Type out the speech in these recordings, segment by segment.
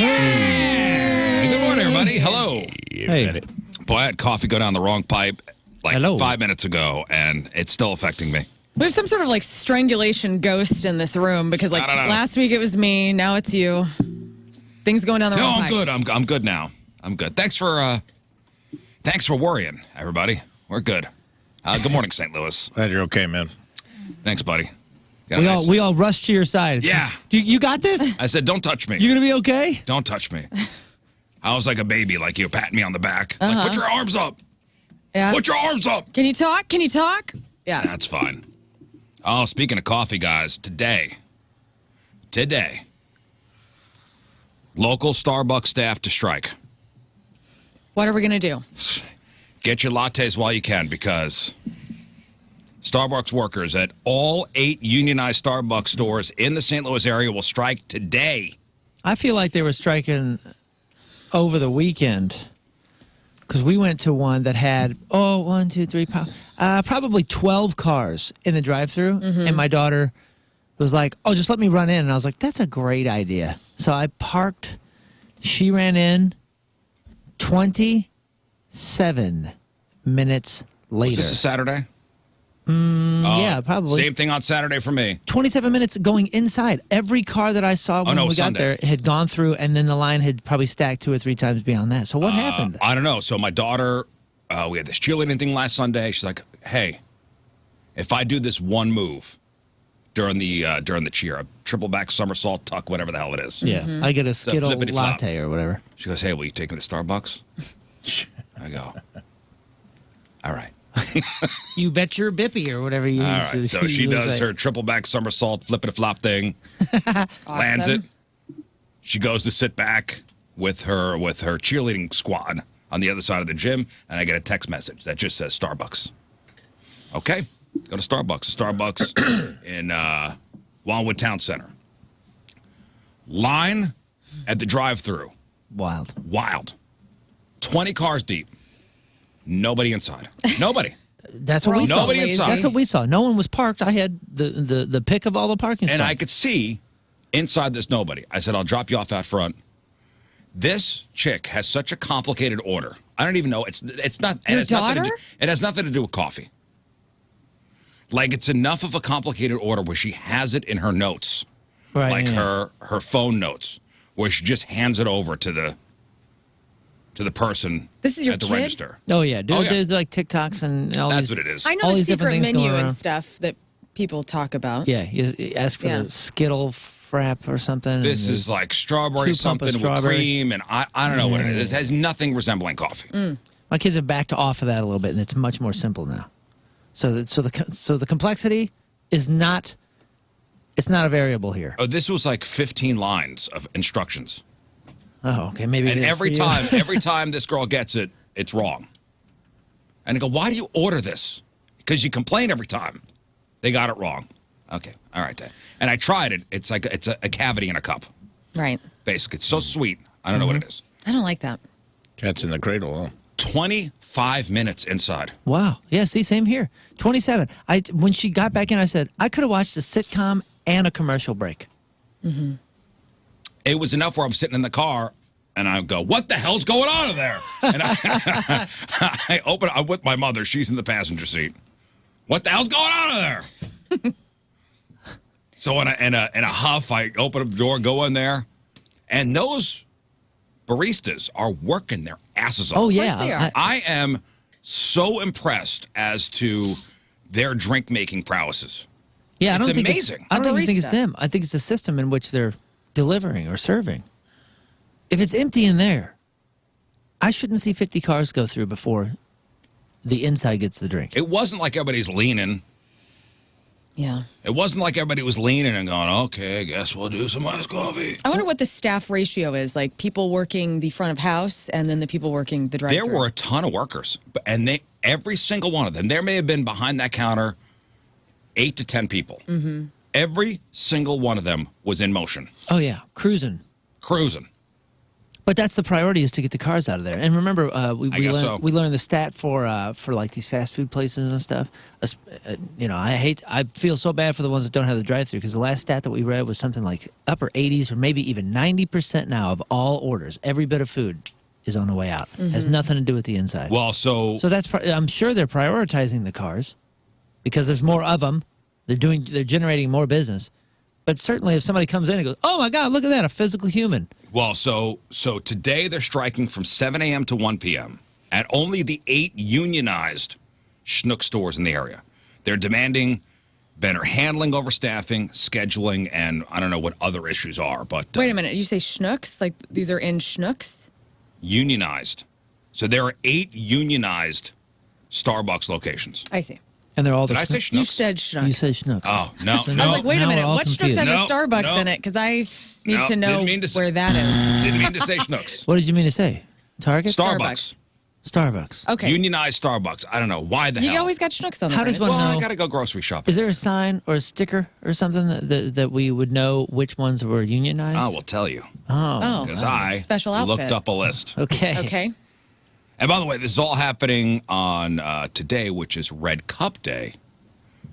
Yeah! Good morning, everybody. Hello. Hey. Boy, I had coffee go down the wrong pipe like Hello. 5 minings ago, and it's still affecting me. We have some sort of like strangulation ghost in this room because like I don't know. last week it was me, now it's you. Things going down the No, wrong I'm pipe. good. I'm good now. I'm good. Thanks for worrying, everybody. We're good. Good morning, St. Louis. Glad you're okay, man. Thanks, buddy. Got a nice- We all rushed to your side. It's Yeah. like, you got this? I said, don't touch me. You gonna be okay? Don't touch me. I was like a baby, like you patting me on the back. Like, put your arms up. Yeah. Put your arms up. Can you talk? Can you talk? Yeah. That's fine. Oh, speaking of coffee, guys, today, local Starbucks staff to strike. What are we gonna do? Get your lattes while you can, because Starbucks workers at all 8 unionized Starbucks stores in the St. Louis area will strike today. I feel like they were striking over the weekend because we went to one that had probably 12 cars in the drive-thru, and my daughter was like, "Oh, just let me run in," and I was like, "That's a great idea." So I parked. She ran in. 27 minutes later. Was this a Saturday? Yeah, probably. Same thing on Saturday for me. 27 minutes going inside. Every car that I saw when we got Sunday. there had gone through, and then the line had probably stacked 2 or 3 times beyond that. So what happened? I don't know. So my daughter, we had this cheerleading thing last Sunday. She's like, "Hey, if I do this one move during the cheer, a triple back somersault tuck, whatever the hell it is." Yeah, I get a Skittle flippity-flop. latte or whatever. She goes, "Hey, will you take me to Starbucks?" I go, "All right." You bet your bippy or whatever you All use. right. So she does her triple back somersault, flippity-flop thing, lands it. She goes to sit back with her cheerleading squad on the other side of the gym, and I get a text message that just says Starbucks. Okay, go to Starbucks. Starbucks in Wildwood Town Center. Line at the drive-thru. Wild. 20 cars deep. Nobody inside. Nobody. That's what we saw. Nobody inside. That's what we saw. No one was parked. I had the pick of all the parking spots. And I could see inside there's nobody. I said, I'll drop you off out front. This chick has such a complicated order. I don't even know. It's not. Your daughter? It has nothing to do with coffee. Like, it's enough of a complicated order where she has it in her notes. Right, like yeah. her phone notes, where she just hands it over to the person This is your at the kid? register. Oh, yeah. Dude, Oh, yeah. There's like TikToks and all That's these. what it is. I know All the these different secret things menu going and around. stuff that people talk about. Yeah, you ask for Yeah. the Skittle frap or something. This and is like strawberry Two pump of something with strawberry. cream, and I don't know what it is. It has nothing resembling coffee. My kids have backed off of that a little bit, and it's much more simple now. So the complexity is not. It's not a variable here. Oh, this was like 15 lines of instructions. Oh, okay. Maybe. And it is every for you. every time this girl gets it, it's wrong. And I go, why do you order this? Because you complain every time. They got it wrong. Okay, all right. And I tried it. It's like it's a cavity in a cup, Right. basically. It's so sweet. I don't know what it is. I don't like that. Cat's in the cradle, huh? 25 minutes inside. Wow. Yeah. See, same here. 27. When she got back in, I said I could have watched a sitcom and a commercial break. It was enough where I'm sitting in the car and I go, what the hell's going on in there? And I open I'm with my mother. She's in the passenger seat. What the hell's going on in there? So in a huff, I open up the door, go in there, and those baristas are working their asses off. Oh yeah. they are. I am so impressed as to their drink making prowesses. Yeah, It's I don't think amazing. I don't even think it's barista. them. I think it's the system in which they're delivering or serving. If it's empty in there, I shouldn't see 50 cars go through before the inside gets the drink. It wasn't like everybody's leaning. Yeah. It wasn't like everybody was leaning and going, okay, I guess we'll do some iced coffee. I wonder what the staff ratio is, like people working the front of house and then the people working the drive-thru. There were a ton of workers, and every single one of them, there may have been behind that counter 8 to 10 people. Mm-hmm. Every single one of them was in motion, Oh yeah, cruising. cruising. But that's the priority, is to get the cars out of there. And remember, we learned the stat for like these fast food places and stuff. I feel so bad for the ones that don't have the drive-through, because the last stat that we read was something like upper 80s or maybe even 90% now of all orders, every bit of food is on the way out. Has nothing to do with the inside. Well, so that's I'm sure they're prioritizing the cars because there's more of them. They're generating more business. But certainly, if somebody comes in and goes, "Oh my God, look at that, a physical human." Well, so today they're striking from 7 a.m. to 1 p.m. at only the 8 unionized Schnuck stores in the area. They're demanding better handling, overstaffing, scheduling, and I don't know what other issues are. But wait a minute, you say Schnucks? Like these are in Schnucks? Unionized. So there are 8 unionized Starbucks locations. I see. And they're all. Did I say Schnucks? You said Schnucks. You said Schnucks. Oh no! I was like, wait a minute, what Schnucks has No, a Starbucks no. in it? Because I need to know where that is. Didn't mean to say Schnucks. What did you mean to say? Target? Starbucks. Starbucks. Okay. Unionized Starbucks. I don't know why the hell. You always got Schnucks on the How does front. one Well, I know? got to go grocery shopping. Is there a sign or a sticker or something that we would know which ones were unionized? I will tell you. Oh, Because I special outfit. looked up a list. Okay. Okay. And by the way, this is all happening on today, which is Red Cup Day,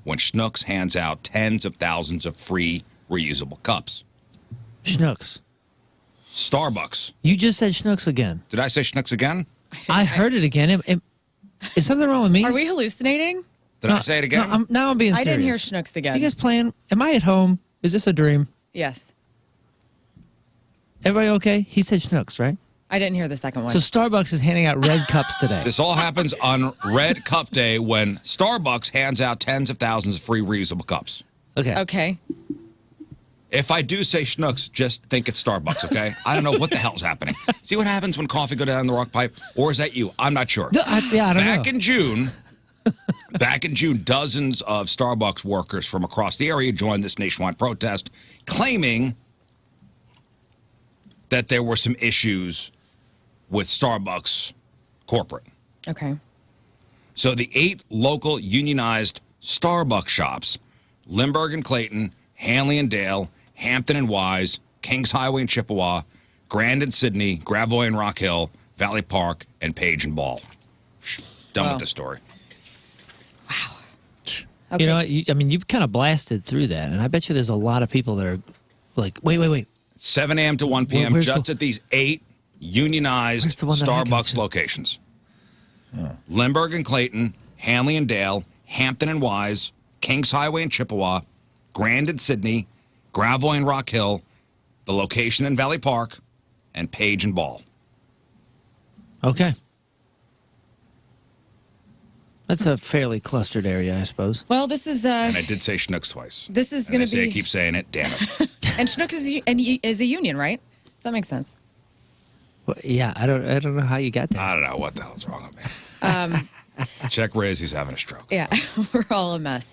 when Schnucks hands out tens of thousands of free reusable cups. Schnucks. Starbucks. You just said Schnucks again. Did I say Schnucks again? I heard it again. Is something wrong with me? Are we hallucinating? Did I say it again? No, now I'm being I serious. didn't hear Schnucks again. You guys playing? Am I at home? Is this a dream? Yes. Everybody okay? He said Schnucks, right? I didn't hear the second one. So Starbucks is handing out red cups today. This all happens on Red Cup Day, when Starbucks hands out tens of thousands of free reusable cups. Okay. Okay. If I do say Schnucks, just think it's Starbucks, okay? I don't know what the hell's happening. See what happens when coffee goes down the rock pipe? Or is that you? I'm not sure. I don't know. Back in June, dozens of Starbucks workers from across the area joined this nationwide protest, claiming that there were some issues with Starbucks corporate. Okay. So the 8 local unionized Starbucks shops, Lindbergh and Clayton, Hanley and Dale, Hampton and Wise, Kings Highway and Chippewa, Grand and Sydney, Gravois and Rock Hill, Valley Park, and Page and Ball. Done Wow. with the story. Okay. You know what? You've kind of blasted through that, and I bet you there's a lot of people that are like, wait. 7 a.m. to 1 p.m. Where's just the- at these 8 unionized Where's the one that I can Starbucks see? locations. Lindbergh and Clayton, Hanley and Dale, Hampton and Wise, Kings Highway and Chippewa, Grand and Sydney, Gravois and Rock Hill, the location in Valley Park, and Page and Ball. Okay. That's a fairly clustered area, I suppose. Well, this is And I did say Schnucks twice. This is And going I to say I be keep saying it. Damn it. and Schnucks is a union, right? Does that make sense? Well, yeah, I don't know how you got that. I don't know what the hell's wrong with me. Check Rizz. He's having a stroke. Yeah, we're all a mess.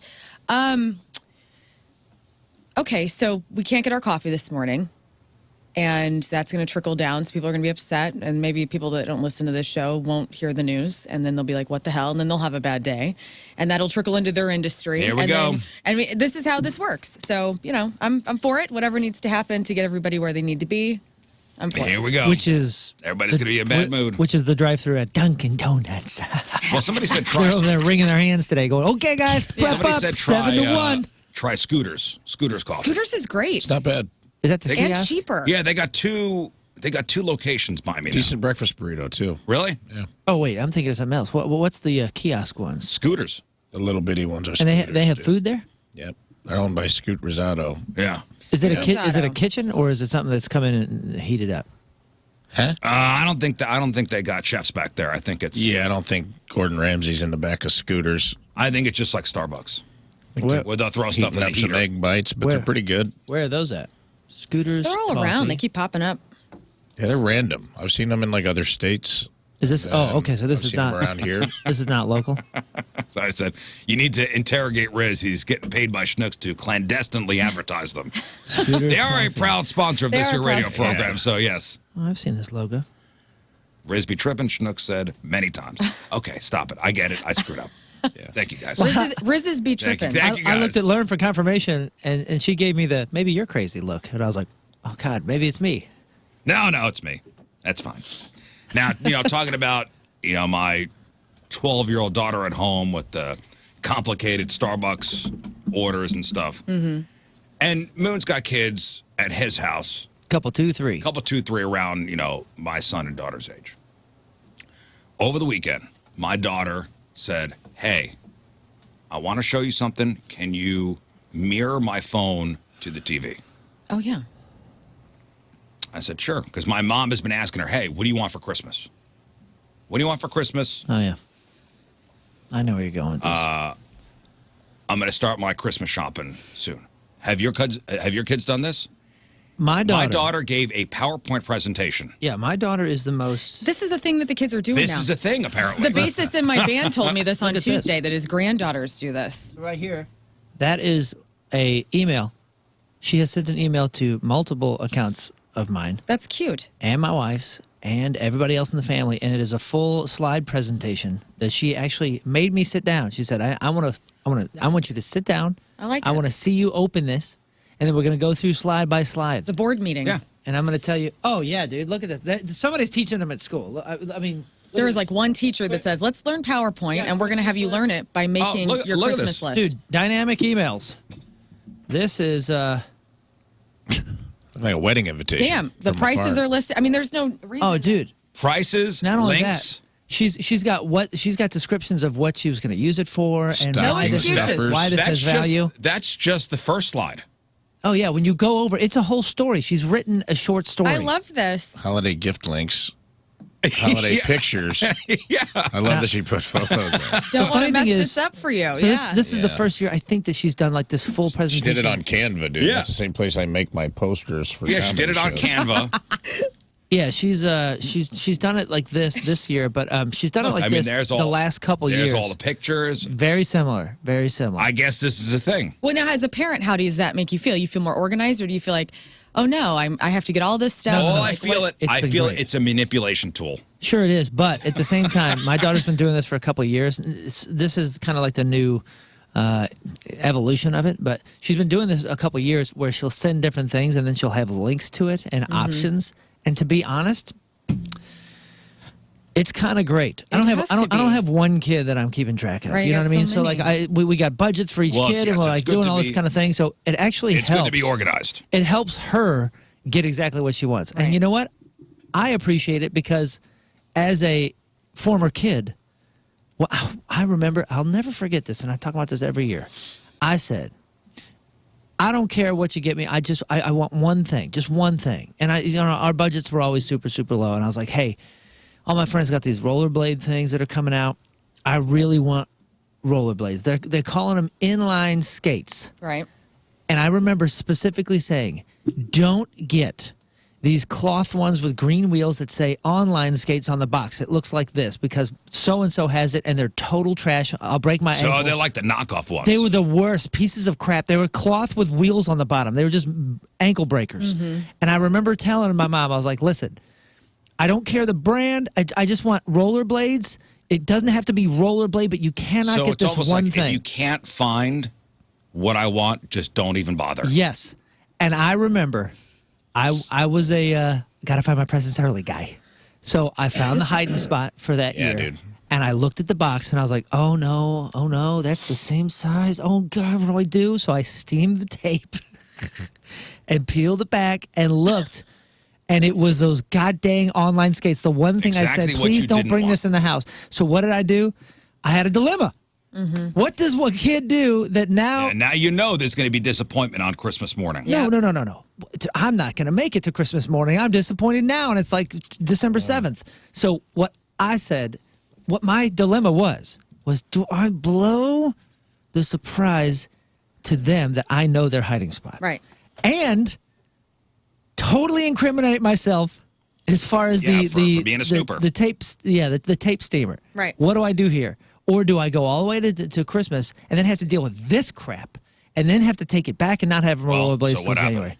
Okay, so we can't get our coffee this morning, and that's going to trickle down. So people are going to be upset, and maybe people that don't listen to this show won't hear the news, and then they'll be like, "What the hell?" And then they'll have a bad day, and that'll trickle into their industry. Here we and go. This is how this works. So I'm for it. Whatever needs to happen to get everybody where they need to be, I'm for Here it. we go. Which is Everybody's going to be in a bad mood. Which is the drive-through at Dunkin' Donuts. Well, somebody said They're try. over there wringing their hands today, going, "Okay, guys, prep Somebody up, said 7 to 1." try Scooters. Scooters coffee. Scooters is great It's not bad. Is that the and kiosk? cheaper. Yeah, they got two locations by me now. Decent breakfast burrito, too. Really? Yeah. Oh wait, I'm thinking of something else. What's the kiosk ones? Scooters. The little bitty ones are And they scooters, have too. food there. Yep. They're owned by Scoot Rizzuto. Yeah. Is it Yeah. is it a kitchen or is it something that's come in and heated up? Huh? I don't think they got chefs back there. I think it's Yeah, I don't think Gordon Ramsay's in the back of Scooters. I think it's just like Starbucks. Where, Where they'll throw stuff Heating in up the some heater. egg bites, but Where? they're pretty good. where are those at? Scooters. They're all coffee. around. They keep popping up. Yeah, they're random. I've seen them in like other states. Is this? Oh, okay. So this I've is seen them not around here. This is not local. So I said, you need to interrogate Rizz. He's getting paid by Schnucks to clandestinely advertise them. Scooters They are a coffee. proud sponsor of They this are here a radio proud program. So yes, Oh, I've seen this logo. Rizz be tripping. Schnucks said many times. Okay, stop it. I get it. I screwed up. Yeah. Thank you guys. Riz is be Thank you. tripping. Thank you I guys. looked at Lern for confirmation, and she gave me the maybe you're crazy look, and I was like, oh God, maybe it's me. No, it's me. That's fine. Now, talking about, my 12-year-old daughter at home with the complicated Starbucks orders and stuff. Mm-hmm. And Moon's got kids at his house. Couple, 2, 3. Couple, 2, 3 around, my son and daughter's age. Over the weekend, my daughter said, hey, I want to show you something. Can you mirror my phone to the TV? Oh, yeah. I said, sure, because my mom has been asking her, hey, what do you want for Christmas? What do you want for Christmas? Oh, yeah. I know where you're going with this. I'm going to start my Christmas shopping soon. Have your kids done this? My daughter gave a PowerPoint presentation. Yeah, my daughter is the most... This is a thing that the kids are doing now. This is a thing, apparently. The bassist in my band told me this on Tuesday, that his granddaughters do this. Right here. That is a email. She has sent an email to multiple accounts of mine. That's cute. And my wife's and everybody else in the family, and it is a full slide presentation that she actually made me sit down. She said, I want you to sit down. I want to see you open this, and then we're going to go through slide by slide. It's a board meeting. Yeah. And I'm going to tell you, oh, yeah, dude, look at this. Somebody's teaching them at school. I mean... There's like one teacher that says, let's learn PowerPoint, and we're going to have you learn it by making your Christmas list. Dude, dynamic emails. This is... like a wedding invitation. Damn, the prices are listed. I mean, there's no reason. Oh, dude. Prices, not only links. That, she's got descriptions of what she was going to use it for and why this has value. That's just the first slide. Oh, yeah. When you go over, it's a whole story. She's written a short story. I love this. Holiday gift links. Holiday pictures. Yeah. I love that she put photos in. Don't want to mess this up for you. So this is the first year I think that she's done like this full presentation. She did it on Canva, dude. Yeah. That's the same place I make my posters for. Yeah, she did it on Canva. Yeah, she's done it like this year, but she's done it like the last couple years. There's all the pictures. Very similar, very similar. I guess this is a thing. Well, now as a parent, how does that make you feel? You feel more organized, or do you feel like, oh no, I have to get all this stuff? Oh, I feel it's a manipulation tool. Sure it is, but at the same time, my daughter's been doing this for a couple of years. This is kind of like the new evolution of it, but she's been doing this a couple of years where she'll send different things and then she'll have links to it and options. And to be honest, it's kind of great. I don't have one kid that I'm keeping track of. Right, you know what I mean? so like we got budgets for each kid, and we're like doing all this kind of thing. So it actually helps. It's good to be organized. It helps her get exactly what she wants. Right. And you know what? I appreciate it because as a former kid, well, I remember, I'll never forget this, and I talk about this every year. I said, I don't care what you get me. I want one thing, just one thing. And our budgets were always super, super low. And I was like, hey, all my friends got these rollerblade things that are coming out. I really want rollerblades. They're calling them inline skates. Right. And I remember specifically saying, don't get these cloth ones with green wheels that say online skates on the box. It looks like this because so-and-so has it, and they're total trash. I'll break my ankles. So they're like the knockoff ones. They were the worst pieces of crap. They were cloth with wheels on the bottom. They were just ankle breakers. Mm-hmm. And I remember telling my mom, I was like, listen, I don't care the brand. I just want rollerblades. It doesn't have to be rollerblade, but you cannot get this one thing. If you can't find what I want, just don't even bother. Yes. And I remember... I was a gotta find my presents early guy. So I found the hiding spot for that year. Dude. And I looked at the box and I was like, oh no, that's the same size. Oh God, what do I do? So I steamed the tape and peeled it back and looked, and it was those goddamn online skates. The one thing I said, please don't bring this in the house. So what did I do? I had a dilemma. Mm-hmm. What does one kid do that now... Yeah, now you know there's going to be disappointment on Christmas morning. No. I'm not going to make it to Christmas morning. I'm disappointed now, and it's like December 7th. So what I said, what my dilemma was do I blow the surprise to them that I know their hiding spot? Right. And totally incriminate myself as far as for being a snooper. The tape steamer. Right. What do I do here? Or do I go all the way to Christmas and then have to deal with this crap and then have to take it back and not have rollerblades until January?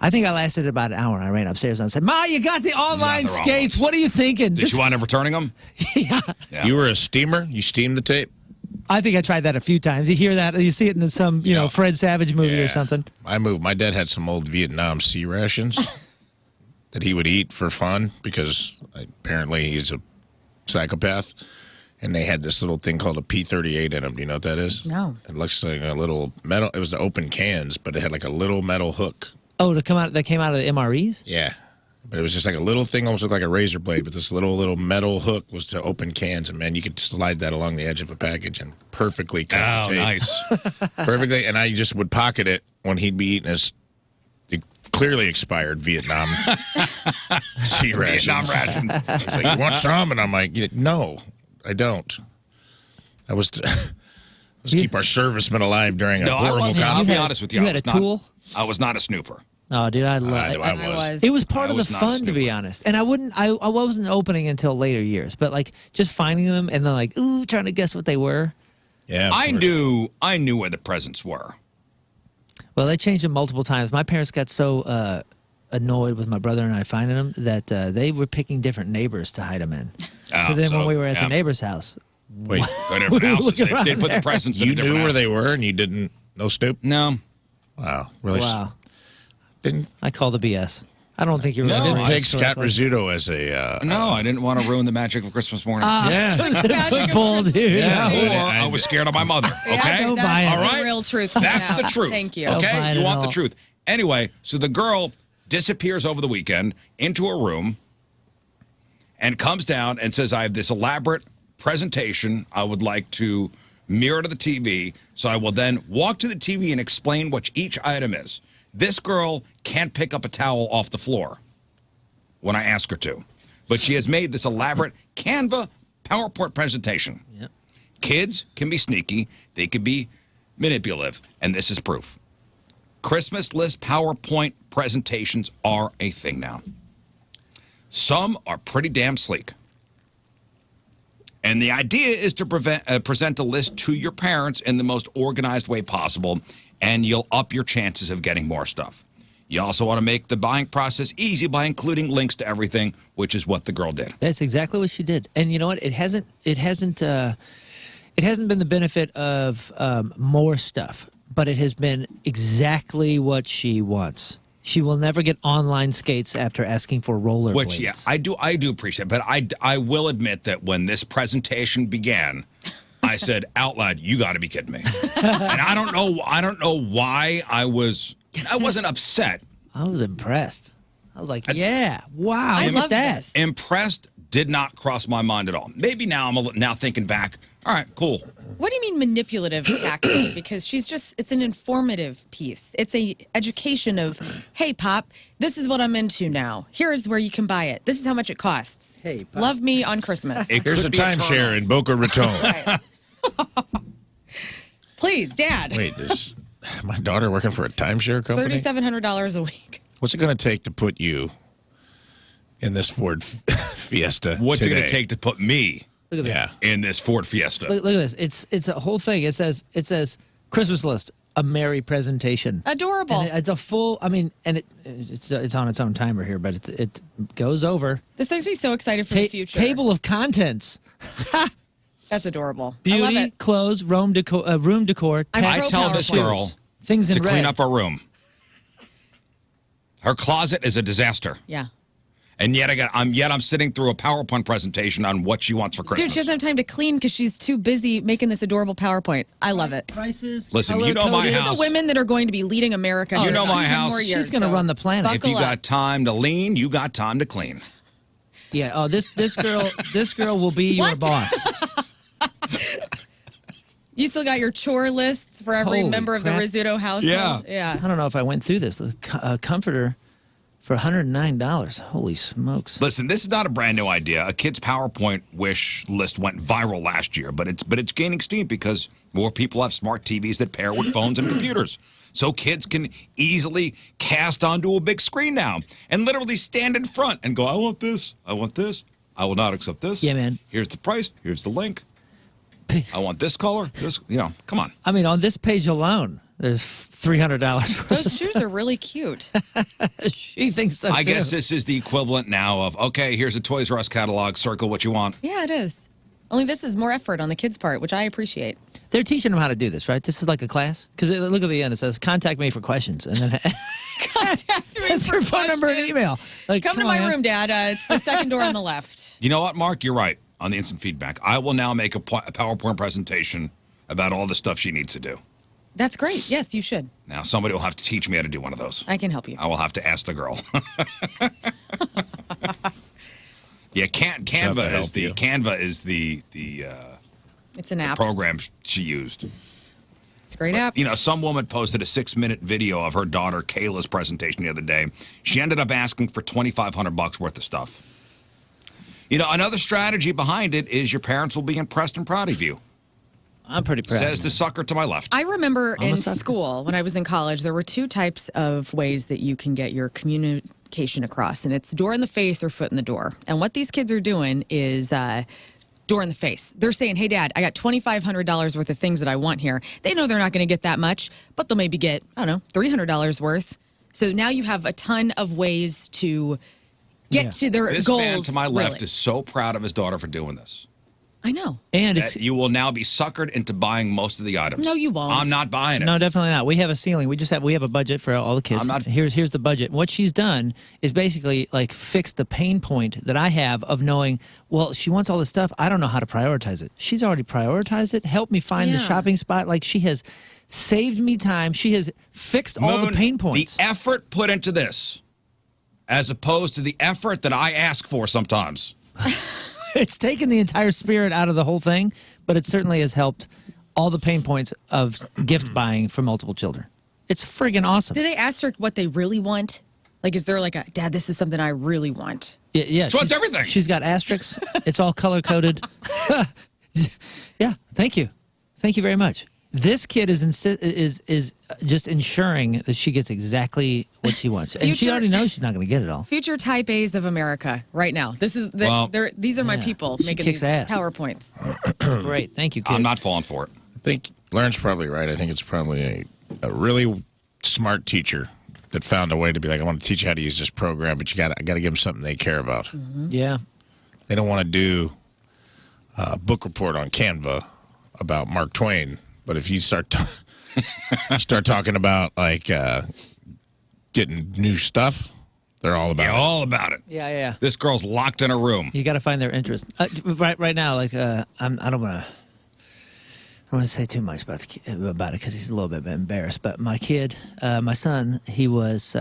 I think I lasted about an hour and I ran upstairs and I said, Ma, you got the online skates. What are you thinking? Did you wind up returning them? Yeah. You were a steamer? You steamed the tape? I think I tried that a few times. You hear that? You see it in some, Fred Savage movie or something. I moved. My dad had some old Vietnam Sea rations. that he would eat for fun because apparently he's a psychopath. And they had this little thing called a P38 in them. Do you know what that is? No. It looks like a little metal. It was the open cans, but it had like a little metal hook. Oh, that came out of the MREs? Yeah. But it was just like a little thing, almost looked like a razor blade, but this little metal hook was to open cans. And, man, you could slide that along the edge of a package and perfectly cut the tape. Nice. Perfectly. And I just would pocket it when he'd be eating his clearly expired Vietnam sea rations. Vietnam rations. He's like, you want some? And I'm like, no, I don't. I was to keep our servicemen alive during a horrible conflict. I'll be honest with you. You had a tool? I was not a snooper. Oh, dude, I was. It was part of the fun, to be honest. And I wasn't opening until later years, but like just finding them and then like, ooh, trying to guess what they were. Yeah, I knew where the presents were. Well, they changed them multiple times. My parents got so annoyed with my brother and I finding them that they were picking different neighbors to hide them in. So then when we were at the neighbor's house, wait, go to different houses. They put the presents in a different house. You knew where they were and you didn't, no Snoop? No. Wow. Really? Wow. I call the BS. I don't think you're right. No, I didn't take Scott Rizzuto as a... no, I didn't want to ruin the magic of Christmas morning. Yeah. Bull, dude. Yeah. Or I was scared of my mother. Okay? Don't buy it. All right? The real truth. That's the truth. Thank you. Okay? You want the truth. Anyway, so the girl disappears over the weekend into a room and comes down and says, I have this elaborate presentation I would like to mirror to the TV. So I will then walk to the TV and explain what each item is. This girl can't pick up a towel off the floor when I ask her to. But she has made this elaborate Canva PowerPoint presentation. Yep. Kids can be sneaky. They can be manipulative. And this is proof. Christmas list PowerPoint presentations are a thing now. Some are pretty damn sleek. And the idea is to present a list to your parents in the most organized way possible, and you'll up your chances of getting more stuff. You also want to make the buying process easy by including links to everything, which is what the girl did. That's exactly what she did. And you know what? It hasn't been the benefit of more stuff, but it has been exactly what she wants. She will never get online skates after asking for rollerblades. Which, yeah, I do appreciate. But I will admit that when this presentation began, I said out loud, "You got to be kidding me!" And I don't know why I wasn't upset. I was impressed. I was like, "Yeah, wow, I look love at that." this. Impressed did not cross my mind at all. Maybe now now thinking back. All right, cool. What do you mean manipulative tactic? Because it's an informative piece. It's a education of, hey, Pop, this is what I'm into now. Here's where you can buy it. This is how much it costs. Hey, Pop. Love me on Christmas. Here's a timeshare in Boca Raton. Right. Please, Dad. Wait, is my daughter working for a timeshare company? $3,700 a week. What's it going to take to put you in this Ford Fiesta What's today? it going to take to put me Look at this. in this Ford Fiesta? Look at this. It's a whole thing. It says Christmas list, a merry presentation. Adorable. And it's a full. I mean, and it's on its own timer here, but it goes over. This makes me so excited for the future. Table of contents. That's adorable. Beauty, I love it. clothes, room decor. I tell this girl things in to clean red. up her room. Her closet is a disaster. Yeah. And yet I'm sitting through a PowerPoint presentation on what she wants for Christmas. Dude, she doesn't have time to clean because she's too busy making this adorable PowerPoint. I love it. Prices. Listen, you know my These house. are the women that are going to be leading America. You for know my 10 house. more years, She's going to run the planet. If you got time to lean, you got time to clean. Yeah. Oh, this girl will be your boss. You still got your chore lists for every Holy member of the crap. Rizzuto household? Yeah. I don't know if I went through this. The comforter for $109. Holy smokes. Listen, this is not a brand new idea. A kid's PowerPoint wish list went viral last year, but it's gaining steam because more people have smart TVs that pair with phones and computers. So kids can easily cast onto a big screen now and literally stand in front and go, I want this. I want this. I will not accept this. Yeah, man. Here's the price. Here's the link. I want this color. This, come on. I mean, on this page alone, there's $300. Those shoes are really cute. She thinks so, I too. guess this is the equivalent now of, okay, here's a Toys R Us catalog. Circle what you want. Yeah, it is. Only this is more effort on the kids' part, which I appreciate. They're teaching them how to do this, right? This is like a class? Because look at the end. It says, contact me for questions. And then contact me that's for your phone number and email. Like, come to my room, Dad. It's the second door on the left. You know what, Mark? You're right on the instant feedback. I will now make a PowerPoint presentation about all the stuff she needs to do. That's great. Yes, you should. Now, somebody will have to teach me how to do one of those. I can help you. I will have to ask the girl. Yeah, Canva is the it's an app program she used. It's a great app. You know, some woman posted a 6-minute video of her daughter Kayla's presentation the other day. She ended up asking for $2,500 worth of stuff. You know, another strategy behind it is your parents will be impressed and proud of you. I'm pretty proud. Says the sucker to my left. I remember in school, when I was in college, there were 2 types of ways that you can get your communication across, and it's door in the face or foot in the door. And what these kids are doing is door in the face. They're saying, hey, Dad, I got $2,500 worth of things that I want here. They know they're not going to get that much, but they'll maybe get, I don't know, $300 worth. So now you have a ton of ways to get to their goals. This man to my left is so proud of his daughter for doing this. I know. And you will now be suckered into buying most of the items. No, you won't. I'm not buying it. No, definitely not. We have a ceiling. We have a budget for all the kids. Here's the budget. What she's done is basically like fixed the pain point that I have of knowing, well, she wants all this stuff. I don't know how to prioritize it. She's already prioritized it. Helped me find the shopping spot. Like, she has saved me time. She has fixed all the pain points. The effort put into this, as opposed to the effort that I ask for sometimes. It's taken the entire spirit out of the whole thing, but it certainly has helped all the pain points of gift buying for multiple children. It's friggin' awesome. Do they ask her what they really want? Like, is there like a, Dad, this is something I really want? Yeah. So it's everything. She's got asterisks. It's all color-coded. Yeah, thank you. Thank you very much. This kid is just ensuring that she gets exactly what she wants, and she already knows she's not going to get it all. Future type A's of America, right now. This is these are my people making these PowerPoints. Great, thank you, kid. I'm not falling for it. I think Lern's probably right. I think it's probably a really smart teacher that found a way to be like, I want to teach you how to use this program, but I got to give them something they care about. Mm-hmm. Yeah, they don't want to do a book report on Canva about Mark Twain. But if you start talking about like getting new stuff, they're all about it. All about it. Yeah. This girl's locked in a room. You got to find their interest. Right now, like I don't want to say too much about it because he's a little bit embarrassed. But my kid, my son, he was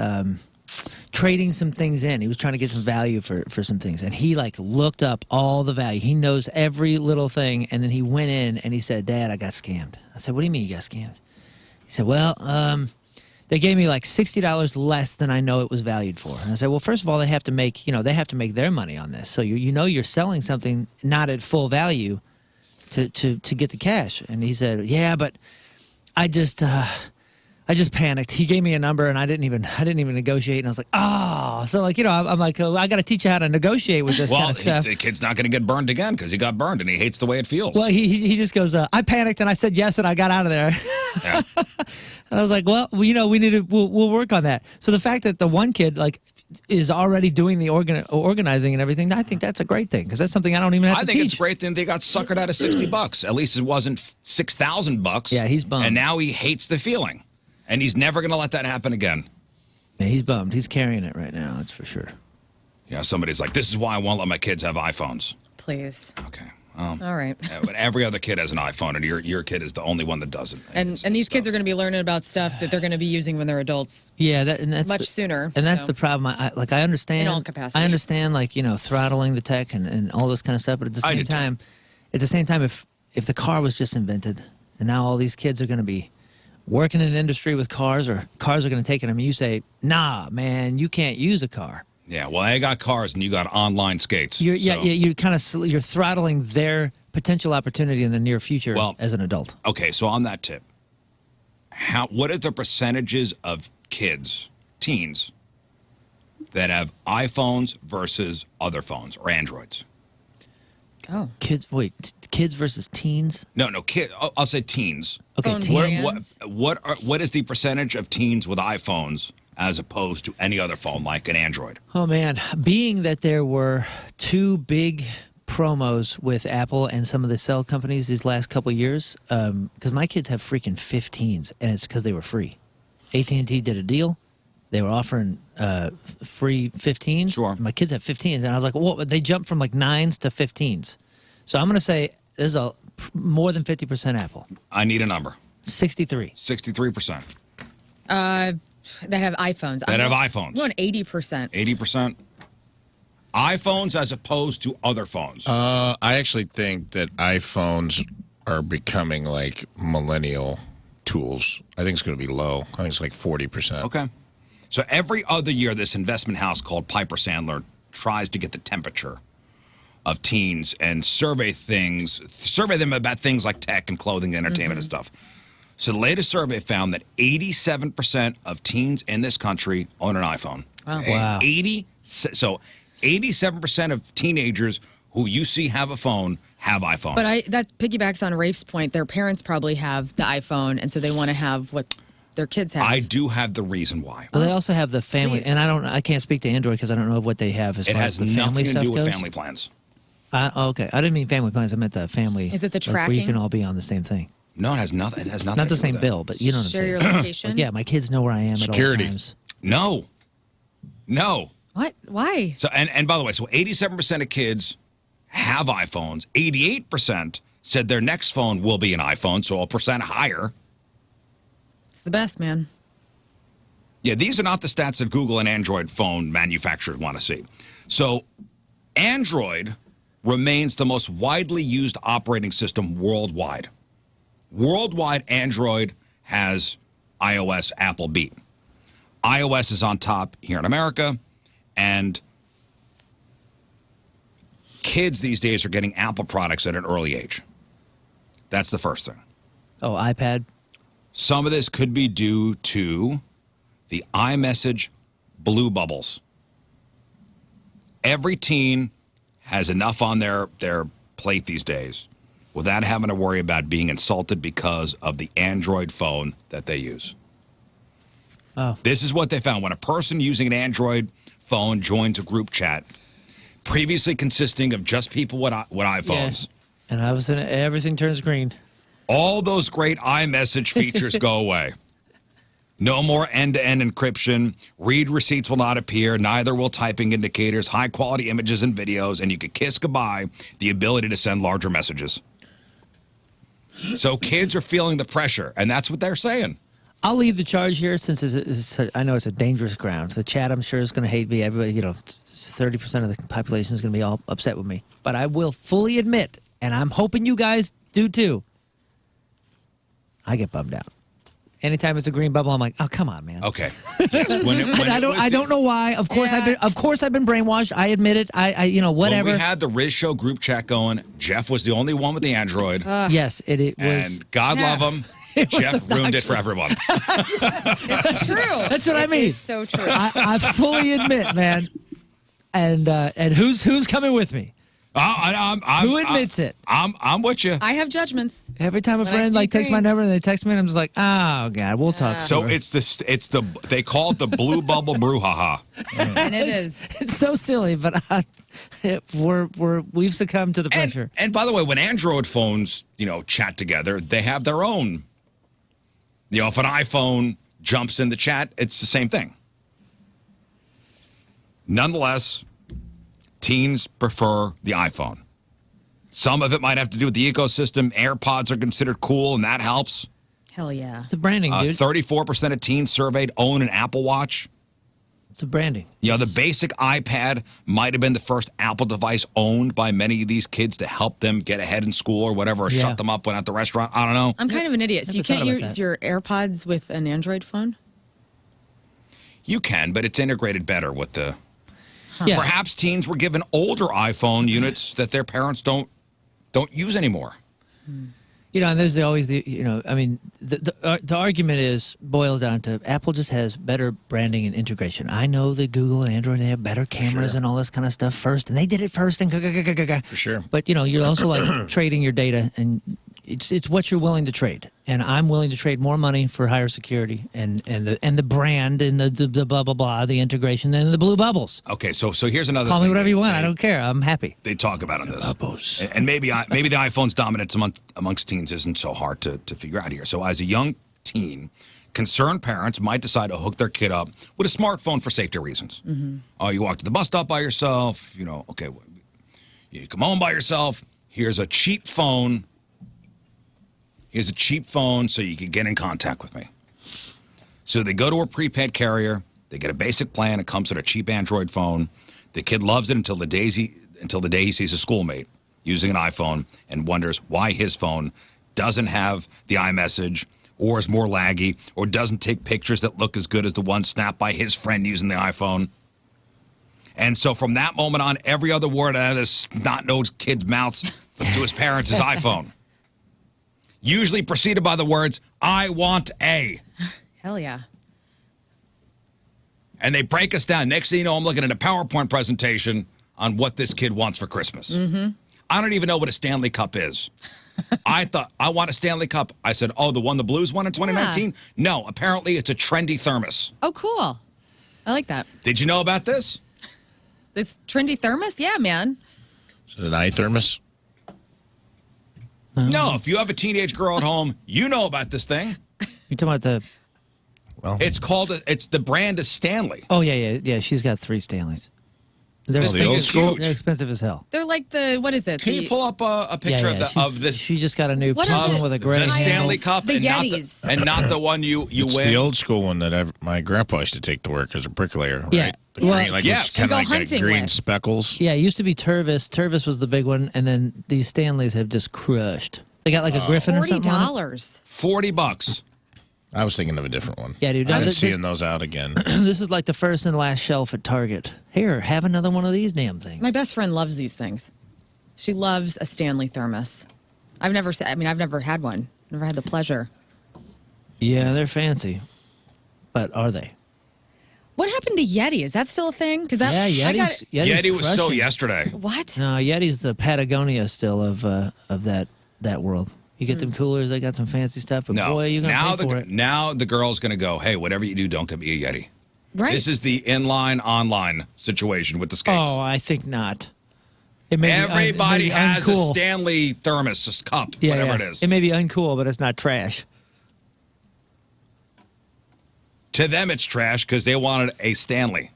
trading some things in. He was trying to get some value for some things, and he like looked up all the value. He knows every little thing, and then he went in and he said, Dad, I got scammed. I said, what do you mean you got scammed? He said, well, they gave me like $60 less than I know it was valued for. And I said, well, first of all, they have to make their money on this. So you're selling something not at full value to get the cash. And he said, yeah, but I just panicked. He gave me a number, and I didn't even negotiate. And I was like, oh, so like, I'm like, oh, I got to teach you how to negotiate with this kind of stuff. The kid's not going to get burned again because he got burned and he hates the way it feels. Well, he just goes, I panicked and I said yes and I got out of there. Yeah. And I was like, well, we need to we'll work on that. So the fact that the one kid like is already doing the organizing and everything, I think that's a great thing because that's something I don't even have to teach. I think it's great that they got suckered out of $60. At least it wasn't $6,000. Yeah, he's bummed. And now he hates the feeling. And he's never going to let that happen again. Yeah, he's bummed. He's carrying it right now, that's for sure. Yeah, somebody's like, this is why I won't let my kids have iPhones. Please. Okay. All right. Yeah, but every other kid has an iPhone, and your kid is the only one that doesn't. And these kids are going to be learning about stuff that they're going to be using when they're adults. Yeah, that's much sooner. And that's the problem. I understand. In all capacity. I understand, like, throttling the tech and all this kind of stuff. But at the same time, if the car was just invented, and now all these kids are going to be working in an industry with cars, or cars are going to take them, and you say, nah, man, you can't use a car. Yeah, well, I got cars and you got online skates. You're throttling their potential opportunity in the near future as an adult. Okay, so on that tip, what are the percentages of teens, that have iPhones versus other phones or Androids? Oh, kids versus teens? No, I'll say teens. Okay, teens. What is the percentage of teens with iPhones as opposed to any other phone like an Android? Oh man, being that there were two big promos with Apple and some of the cell companies these last couple of years, because my kids have freaking 15s, and it's because they were free. AT&T did a deal. They were offering free 15s. Sure. My kids have 15s, and I was like, well, they jumped from like 9s to 15s. So I'm going to say there's more than 50% Apple. I need a number. 63. 63%. That have iPhones. That have iPhones. I'm going 80%. 80%. iPhones as opposed to other phones. I actually think that iPhones are becoming like millennial tools. I think it's going to be low. I think it's like 40%. Okay. So every other year, this investment house called Piper Sandler tries to get the temperature of teens and survey them about things like tech and clothing and entertainment and stuff. So the latest survey found that 87% of teens in this country own an iPhone. Wow. 87% of teenagers who you see have a phone have iPhones. But that piggybacks on Rafe's point. Their parents probably have the iPhone, and so they want to have what their kids have. I do have the reason why. Well, they also have the family, Please. and I can't speak to Android because I don't know what they have as It far has as the family nothing to stuff do with goes. family plans. Okay, I didn't mean family plans. I meant the family. Is it the like, where you tracking? can all be on the same thing? No, it has nothing. It has nothing. Not to the do with same that. bill, but you know what I'm Share saying. your location? Like, yeah, my kids know where I am Security. at all times. No. What? Why? So and by the way, so 87% of kids have iPhones. 88% said their next phone will be an iPhone, so a percent higher. It's the best, man. Yeah, these are not the stats that Google and Android phone manufacturers want to see. So Android remains the most widely used operating system worldwide. Worldwide, Android has iOS, Apple beat. iOS is on top here in America, and kids these days are getting Apple products at an early age. That's the first thing. Oh, iPad. Some of this could be due to the iMessage blue bubbles. Every teen has enough on their plate these days without having to worry about being insulted because of the Android phone that they use. Oh. This is what they found. When a person using an Android phone joins a group chat, previously consisting of just people with iPhones, Yeah. And all of a sudden, everything turns green. all those great iMessage features go away. No more end-to-end encryption. Read receipts will not appear. Neither will typing indicators, high-quality images and videos, and you could kiss goodbye the ability to send larger messages. So kids are feeling the pressure, and that's what they're saying. I'll lead the charge here since I know it's a dangerous ground. The chat, I'm sure, is going to hate me. Everybody, 30% of the population is going to be all upset with me. But I will fully admit, and I'm hoping you guys do too, I get bummed out. Anytime it's a green bubble, I'm like, oh, come on, man. Okay. Yes. I don't know why. Of course, Yeah. I've been brainwashed. I admit it. Whatever. When we had the Rizz Show group chat going, Jeff was the only one with the Android. Yes, it was. And God love him, Jeff ruined it for everyone. It's true. That's what I mean. It's so true. I fully admit, man. And who's coming with me? Who admits it? I'm with you. I have judgments. Every time a When I friend see takes my green. number and they text me, and I'm just like, oh god, we'll talk. So soon. it's they call it the blue bubble brouhaha. And it is. It's so silly, but we've succumbed to the pressure. And by the way, when Android phones chat together, they have their own. If an iPhone jumps in the chat, it's the same thing. Nonetheless, teens prefer the iPhone. Some of it might have to do with the ecosystem. AirPods are considered cool, and that helps. Hell yeah. It's a branding, dude. 34% of teens surveyed own an Apple Watch. It's a branding. The basic iPad might have been the first Apple device owned by many of these kids to help them get ahead in school or whatever, or shut them up when at the restaurant. I don't know. I'm kind of an idiot. So you Never thought can't about use that. your AirPods with an Android phone? You can, but it's integrated better with the... Yeah. Perhaps teens were given older iPhone units that their parents don't use anymore. And there's always the argument boils down to Apple just has better branding and integration. I know that Google and Android, they have better cameras and all this kind of stuff first, and they did it first. And For sure. But you're also like trading your data, and it's what you're willing to trade. and I'm willing to trade more money for higher security and the brand and the blah blah blah, the integration, than the blue bubbles. Okay, so here's another. Call thing me whatever you want. I don't care. I'm happy. They talk about this, bubbles. and maybe the iPhone's dominance amongst teens isn't so hard to figure out here. So as a young teen, concerned parents might decide to hook their kid up with a smartphone for safety reasons. You walk to the bus stop by yourself. Okay, you come home by yourself. Here's a cheap phone. Here's a cheap phone so you can get in contact with me. So they go to a prepaid carrier. They get a basic plan. It comes with a cheap Android phone. The kid loves it until the day he sees a schoolmate using an iPhone and wonders why his phone doesn't have the iMessage, or is more laggy, or doesn't take pictures that look as good as the one snapped by his friend using the iPhone. And so from that moment on, every other word out of this snot-nosed kid's mouth to his parents is iPhone. Usually preceded by the words, "I want a." Hell yeah. And they break us down. Next thing you know, I'm looking at a PowerPoint presentation on what this kid wants for Christmas. I don't even know what a Stanley Cup is. I thought, I want a Stanley Cup. I said, oh, the one the Blues won in 2019? Yeah. No, apparently it's a trendy thermos. Oh, cool. I like that. Did you know about this? This trendy thermos? Yeah, man. Is it an iThermos? No, if you have a teenage girl at home, you know about this thing. You talking about the? Well, it's the brand is Stanley. Oh yeah. She's got 3 Stanleys. They're This thing is huge. They're expensive as hell. They're like what is it? Can you pull up a picture of this? She just got a new What one is with a The gray Stanley handles. Cup The and Yetis. not the one you it's win. the old school one that my grandpa used to take to work as a bricklayer, right? Yeah. The Well, green, like yes. it's kind You of go like that hunting green with. speckles. Yeah, it used to be Tervis. Tervis was the big one, and then these Stanleys have just crushed. They got like a Griffin or something on it. $40. $40. I was thinking of a different one. Yeah, dude. I've been seeing those out again. This is like the first and last shelf at Target. Here, have another one of these damn things. My best friend loves these things. She loves a Stanley thermos. I've never had one. Never had the pleasure. Yeah, they're fancy, but are they? What happened to Yeti? Is that still a thing? Because Yeah, Yeti's Yeti was so crushing. yesterday. What? No, Yeti's the Patagonia still of that world. You get them coolers, they got some fancy stuff, but No, boy, you're gonna pay for it. now the girl's gonna go, hey, whatever you do, don't get me a Yeti. Right. This is the inline online situation with the skates. Oh, I think not. It may Everybody be has a uncool. Stanley thermos cup, whatever it is. It may be uncool, but it's not trash. To them, it's trash because they wanted a Stanley.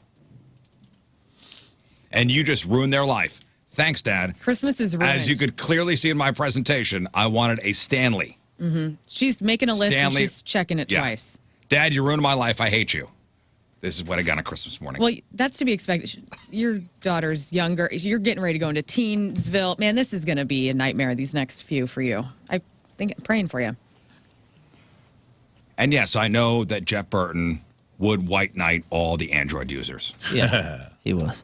And you just ruined their life. Thanks, Dad. Christmas is ruined. As you could clearly see in my presentation, I wanted a Stanley. She's making a list Stanley- and she's checking it Yeah. twice. Dad, you ruined my life. I hate you. This is what I got on Christmas morning. Well, that's to be expected. Your daughter's younger. You're getting ready to go into Teensville. Man, this is going to be a nightmare these next few for you. I think praying for you. And yes, I know that Jeff Burton would white knight all the Android users. Yeah, he was.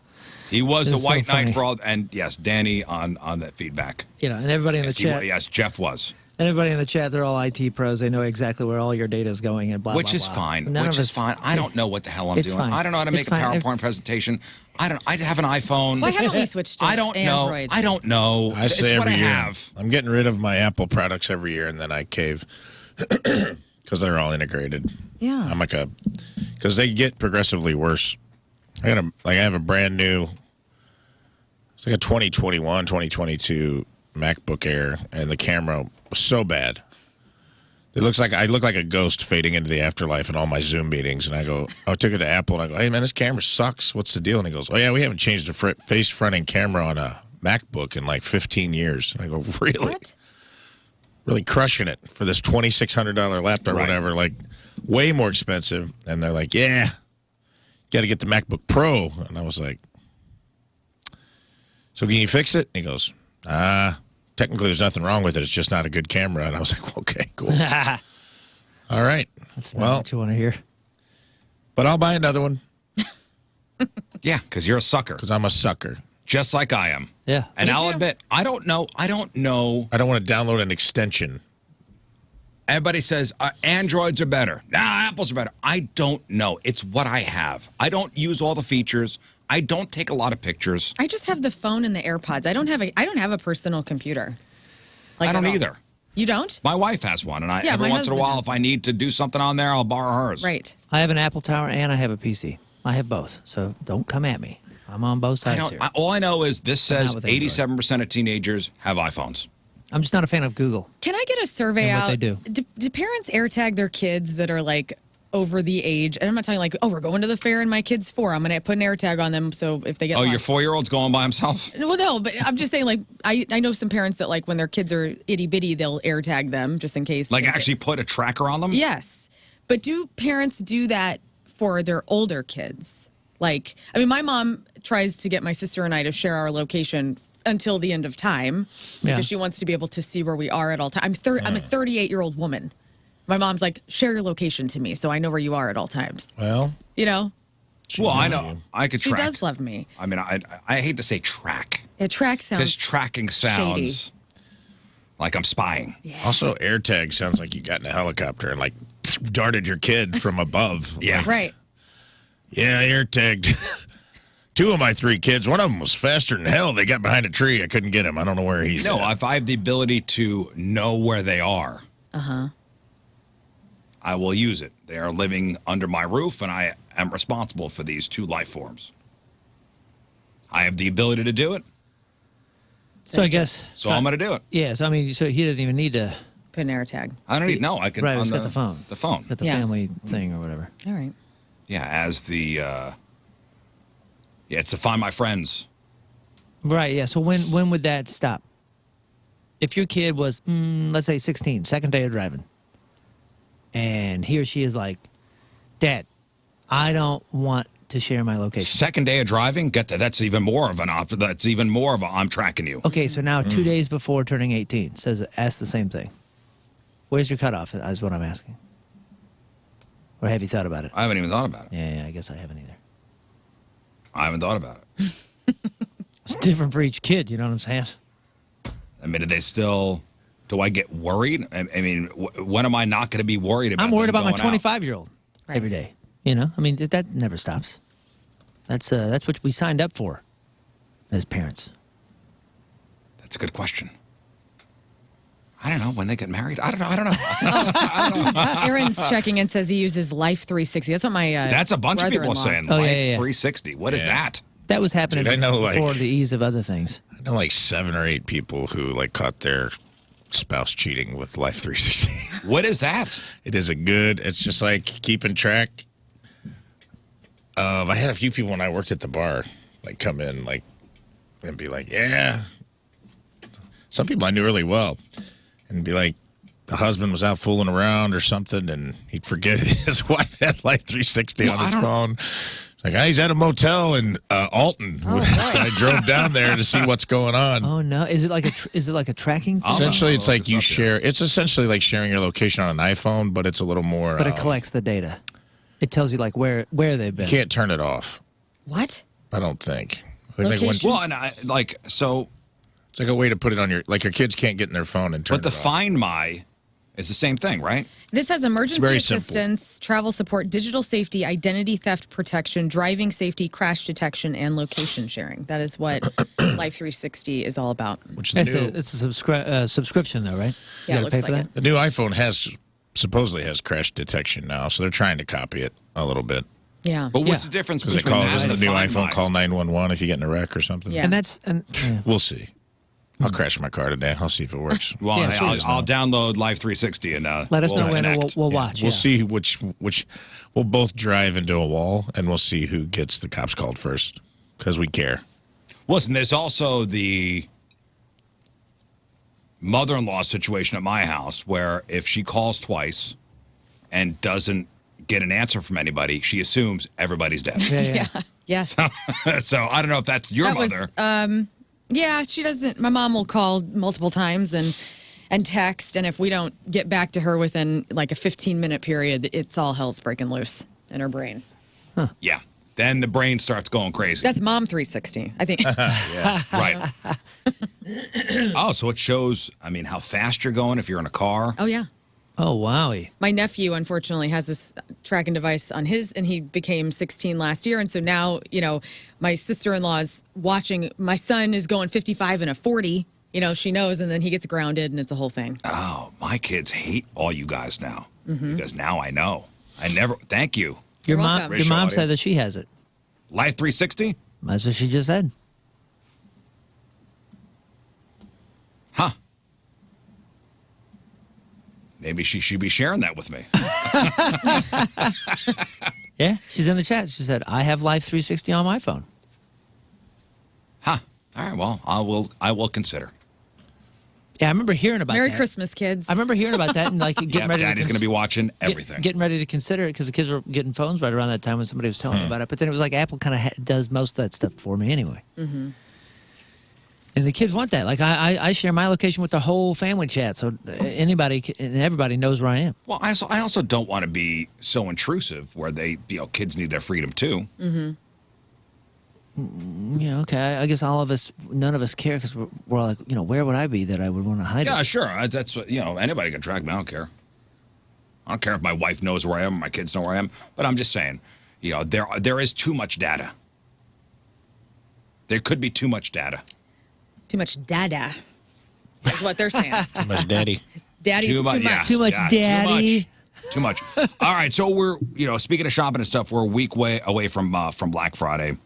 He was It the was so white knight funny. for all. And yes, Danny on that feedback. And everybody in the Yes, chat. yes, Jeff was. And everybody in the chat, they're all IT pros. They know exactly where all your data is going and blah, Which blah, is blah. fine. None Which of is us- fine. I don't know what the hell I'm It's doing. fine. I don't know how to make It's a fine. PowerPoint presentation. I have an iPhone. Why haven't we switched to I don't know. Android? I don't know. I say it's what I every year, have. I'm getting rid of my Apple products every year, and then I cave because they're all integrated. Yeah. I'm like because they get progressively worse. I have a brand new. It's like a 2021, 2022 MacBook Air, and the camera was so bad. It looks like I look like a ghost fading into the afterlife in all my Zoom meetings. And I took it to Apple, and I go, hey, man, this camera sucks. What's the deal? And he goes, oh, yeah, we haven't changed the face-fronting camera on a MacBook in like 15 years. And I go, really? What? Really crushing it for this $2,600 laptop or Right. whatever, like way more expensive. And they're like, yeah, got to get the MacBook Pro. And I was like, so can you fix it? And he goes, technically there's nothing wrong with it. It's just not a good camera. And I was like, okay, cool. All right. That's not what you want to hear. But I'll buy another one Yeah, because you're a sucker, because I'm a sucker. just like I am. Yeah. And Me I'll too. admit, I don't know. I don't want to download an extension. Everybody says Androids are better. Nah, Apples are better. I don't know. It's what I have. I don't use all the features. I don't take a lot of pictures. I just have the phone and the AirPods. I don't have a personal computer. I don't at all. either. You don't? My wife has one, and Yeah, every my once in a husband while, has if I need to do something on there, I'll borrow hers. Right. I have an Apple Tower and I have a PC. I have both, so don't come at me. I'm on both sides here. All I know is this says not with Android. 87% of teenagers have iPhones. I'm just not a fan of Google. Can I get a survey And out? what they do. Do parents AirTag their kids that are like over the age? And I'm not talking like, oh, we're going to the fair and my kid's 4. I'm going to put an AirTag on them so if they get Oh, lost. your 4-year-old's going by himself? Well, no, but I'm just saying, like, I know some parents that, like, when their kids are itty bitty, they'll AirTag them just in case. Like actually put a tracker on them? Yes. But do parents do that for their older kids? Like, I mean, my mom tries to get my sister and I to share our location until the end of time because she wants to be able to see where we are at all times. I'm a 38-year-old woman. My mom's like, share your location to me so I know where you are at all times. Well, you know? Well, I know. I could track. She does love me. I mean, I hate to say track. Yeah, track sounds Because tracking sounds shady. like I'm spying. Yeah. also AirTag sounds like you got in a helicopter and like darted your kid from above. Yeah. Like, Right. yeah, AirTagged 2 of my 3 kids. One of them was faster than hell. They got behind a tree. I couldn't get him. I don't know where he's No, at. if I have the ability to know where they are, I will use it. They are living under my roof, and I am responsible for these 2 life forms. I have the ability to do it, So I guess. so I'm going to do it. Yeah, so I mean, so he doesn't even need to. Put an AirTag. I don't need, no, I can. Right, on he's got the phone. The phone. Got the Yeah. family thing or whatever. All right. Yeah, as the, yeah, it's to find my friends. Right, yeah. So when would that stop? If your kid was, let's say 16, second day of driving, and he or she is like, Dad, I don't want to share my location. Second day of driving, get that. That's even more of an option. That's even more of a, I'm tracking you. Okay, so now 2 days before turning 18, ask the same thing. Where's your cutoff, is what I'm asking. Or have you thought about it? I haven't even thought about it. Yeah, I guess I haven't either. I haven't thought about it. It's different for each kid, you know what I'm saying? I mean, do I get worried? I mean, when am I not going to be worried about I'm worried them about my going out? 25-year-old every day. You know, I mean, that never stops. That's what we signed up for as parents. That's a good question. I don't know when they get married. I don't know. Aaron's checking in, says he uses Life 360. That's what my That's a bunch of people brother-in-law- saying. Oh, Life yeah. 360. What is that? That was happening Dude, I know, before like- the ease of other things. I know like 7 or 8 people who like caught their spouse cheating with Life 360. What is that? It is it's just like keeping track of, I had a few people when I worked at the bar, like come in like and be like, yeah. Some people I knew really well and be like, the husband was out fooling around or something and he'd forget his wife had Life 360 on his phone. It's like, he's at a motel in Alton. So I drove down there to see what's going on. Oh no! Is it like a tracking thing? Essentially, it's like Look you this up share. It's essentially like sharing your location on an iPhone, but it's a little more. But it collects the data. It tells you like where they've been. You can't turn it off. What? I don't think. Location? Well, and so. It's like a way to put it on your. Like your kids can't get in their phone and turn. But the it off. Find My is the same thing, right? This has emergency very simple. assistance, travel support, digital safety, identity theft protection, driving safety, crash detection, and location sharing. That is what Life 360 is all about. Which It's a subscription though, right? Yeah, You it gotta looks pay for like that? the new iPhone supposedly has crash detection now, so they're trying to copy it a little bit. Yeah. But what's Yeah. the difference Because between that and the new Find iPhone My? call 911 if you get in a wreck or something. Yeah. And We'll see. I'll crash my car today. I'll see if it works. Well, Yeah, hey, please. I'll download Life 360 and let us know when connect. we'll watch. We'll yeah. see which we'll both drive into a wall and we'll see who gets the cops called first because we care. Listen, there's also the mother-in-law situation at my house where if she calls twice and doesn't get an answer from anybody, she assumes everybody's dead. Yeah. Yes. So I don't know if that's your That was, mother. Yeah, she doesn't. My mom will call multiple times and text, and if we don't get back to her within like a 15-minute period, it's all hell's breaking loose in her brain. Yeah. Then the brain starts going crazy. That's Mom 360, I think. Right. Oh, so it shows, I mean, how fast you're going if you're in a car. Oh, yeah. Oh wowie. My nephew, unfortunately, has this tracking device on his, and he became 16 last year. And so now, my sister-in-law's watching. My son is going 55 and a 40. She knows, and then he gets grounded, and it's a whole thing. Oh, My kids hate all you guys now because now I know. Thank you. Your welcome. mom said that she has it. Life 360? That's what she just said. Huh. Maybe she should be sharing that with me. Yeah, she's in the chat. She said, I have Life 360 on my phone. Huh. All right, well, I will consider. Yeah, I remember hearing about that. Merry Christmas, kids. I remember hearing about that and like getting ready. Daddy's going to be watching everything. Getting ready to consider it because the kids were getting phones right around that time when somebody was telling me about it. But then it was like Apple kind of does most of that stuff for me anyway. Mm-hmm. And the kids want that. Like I share my location with the whole family chat, so anybody and everybody knows where I am. Well, I also don't want to be so intrusive where kids need their freedom too. Mm-hmm. Yeah, okay. I guess none of us care because we're like, where would I be that I would want to hide it? Yeah, sure. That's what, anybody can track me. I don't care. I don't care if my wife knows where I am or my kids know where I am. But I'm just saying, there is too much data. There could be too much data. Too much dada. That's what they're saying. Too much daddy. Daddy's too much. Yes, Too much daddy. Too much. All right, so we're, speaking of shopping and stuff, we're a week away from Black Friday.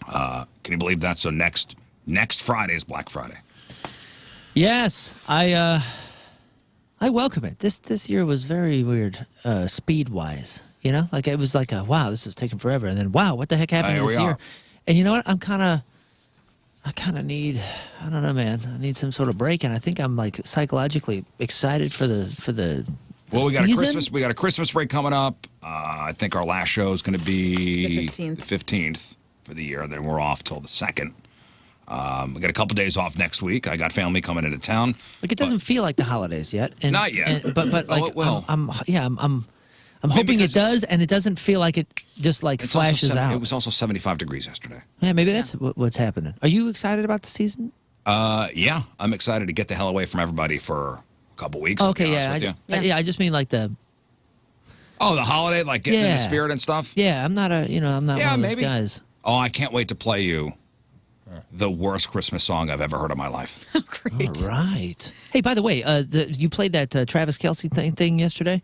Can you believe that? So next Friday is Black Friday. Yes, I welcome it. This year was very weird, speed wise. Like it was like wow, this is taking forever, and then wow, what the heck happened this year? And you know what? I kind of need, I don't know, man. I need some sort of break, and I think I'm like psychologically excited for the. Well, we got a Christmas break coming up. I think our last show is going to be the 15th for the year. Then we're off till the 2nd. We got a couple days off next week. I got family coming into town. Like it doesn't feel like the holidays yet. Not yet. But like it will. I'm hoping it does, and it doesn't feel like it just like flashes out. It was also 75 degrees yesterday. Yeah, maybe that's what's happening. Are you excited about the season? Yeah, I'm excited to get the hell away from everybody for a couple weeks. Okay, I just mean like the. Oh, the holiday, like getting in the spirit and stuff. Yeah, I'm not one of those guys. Oh, I can't wait to play you the worst Christmas song I've ever heard in my life. Great. All right. Hey, by the way, you played that Travis Kelce thing yesterday.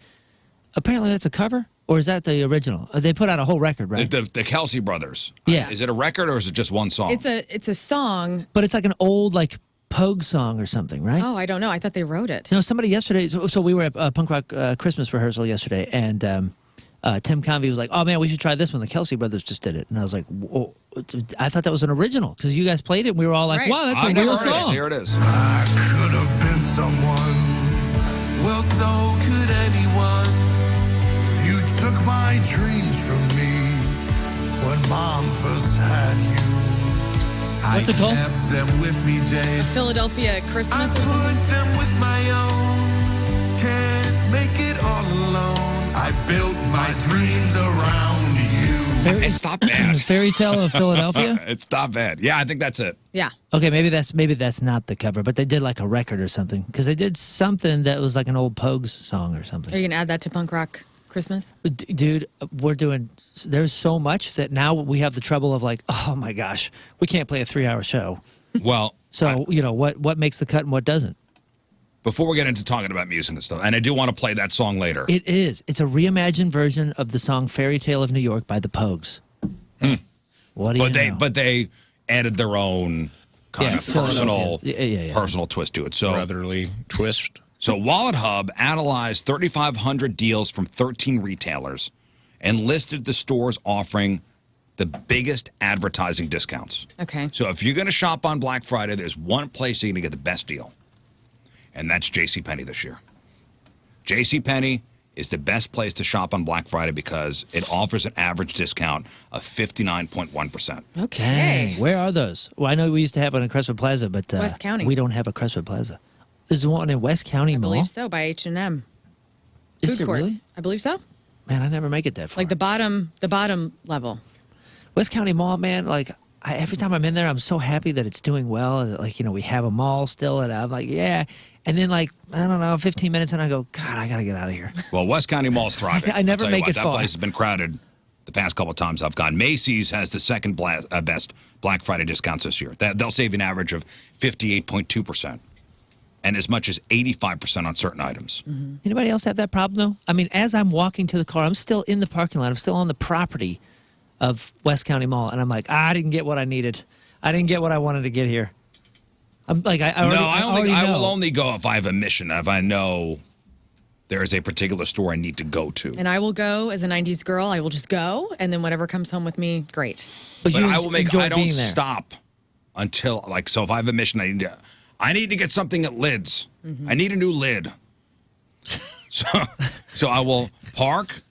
Apparently, that's a cover, or is that the original? They put out a whole record, right? The Kelce brothers. Yeah. Is it a record or is it just one song? It's a song, but it's like an old Pogue song or something, right? Oh, I don't know. I thought they wrote it. Somebody yesterday. So we were at Punk Rock Christmas rehearsal yesterday, and Tim Convey was like, "Oh man, we should try this one. The Kelce brothers just did it," and I was like, "Whoa." I thought that was an original because you guys played it. And we were all like, right. "Wow, that's a real song." Here it is. I could have been someone. Well, so could anyone. You took my dreams from me when Mom first had you. What's it called? I kept them with me, Jace. Philadelphia Christmas I or something? put them with my own. Can't make it all alone. I built my dreams around you. It's not bad. Fairy Tale of Philadelphia. It's not bad. Yeah, I think that's it. Yeah. Okay, maybe that's not the cover, but they did like a record or something because they did something that was like an old Pogues song or something. Are you gonna add that to Punk Rock Christmas? Dude, there's so much that now we have the trouble of like, oh my gosh, we can't play a 3-hour show. Well, so what makes the cut and what doesn't? Before we get into talking about music and stuff, and I do want to play that song later. It's a reimagined version of the song "Fairy Tale of New York" by the Pogues. What do you know? But they added their own kind of personal twist to it. So Brotherly twist. So Wallet Hub analyzed 3,500 deals from 13 retailers and listed the stores offering the biggest advertising discounts. Okay. So if you're going to shop on Black Friday, there's one place you're going to get the best deal, and that's JCPenney this year. JCPenney is the best place to shop on Black Friday because it offers an average discount of 59.1%. Okay. Where are those? Well, I know we used to have one in Crestwood Plaza, but West County. We don't have a Crestwood Plaza. There's one in West County Mall? I believe so, by H&M. Is Food there court. really? I believe so. Man, I never make it that far. Like the bottom level. West County Mall, man, like every time I'm in there, I'm so happy that it's doing well. And like, we have a mall still, and I'm like, yeah. And then like, I don't know, 15 minutes, and I go, God, I got to get out of here. Well, West County Mall's thriving. I never make it that far. That place has been crowded the past couple of times I've gone. Macy's has the second best Black Friday discounts this year. They'll save an average of 58.2%. and as much as 85% on certain items. Mm-hmm. Anybody else have that problem, though? I mean, as I'm walking to the car, I'm still in the parking lot. I'm still on the property of West County Mall, and I'm like, I didn't get what I needed. I didn't get what I wanted to get here. I'm like, I will only go if I have a mission, if I know there is a particular store I need to go to. And I will go as a 90s girl. I will just go, and then whatever comes home with me, great. But I don't stop until, like, so if I have a mission, I need to get something at Lid's. Mm-hmm. I need a new lid. So I will park.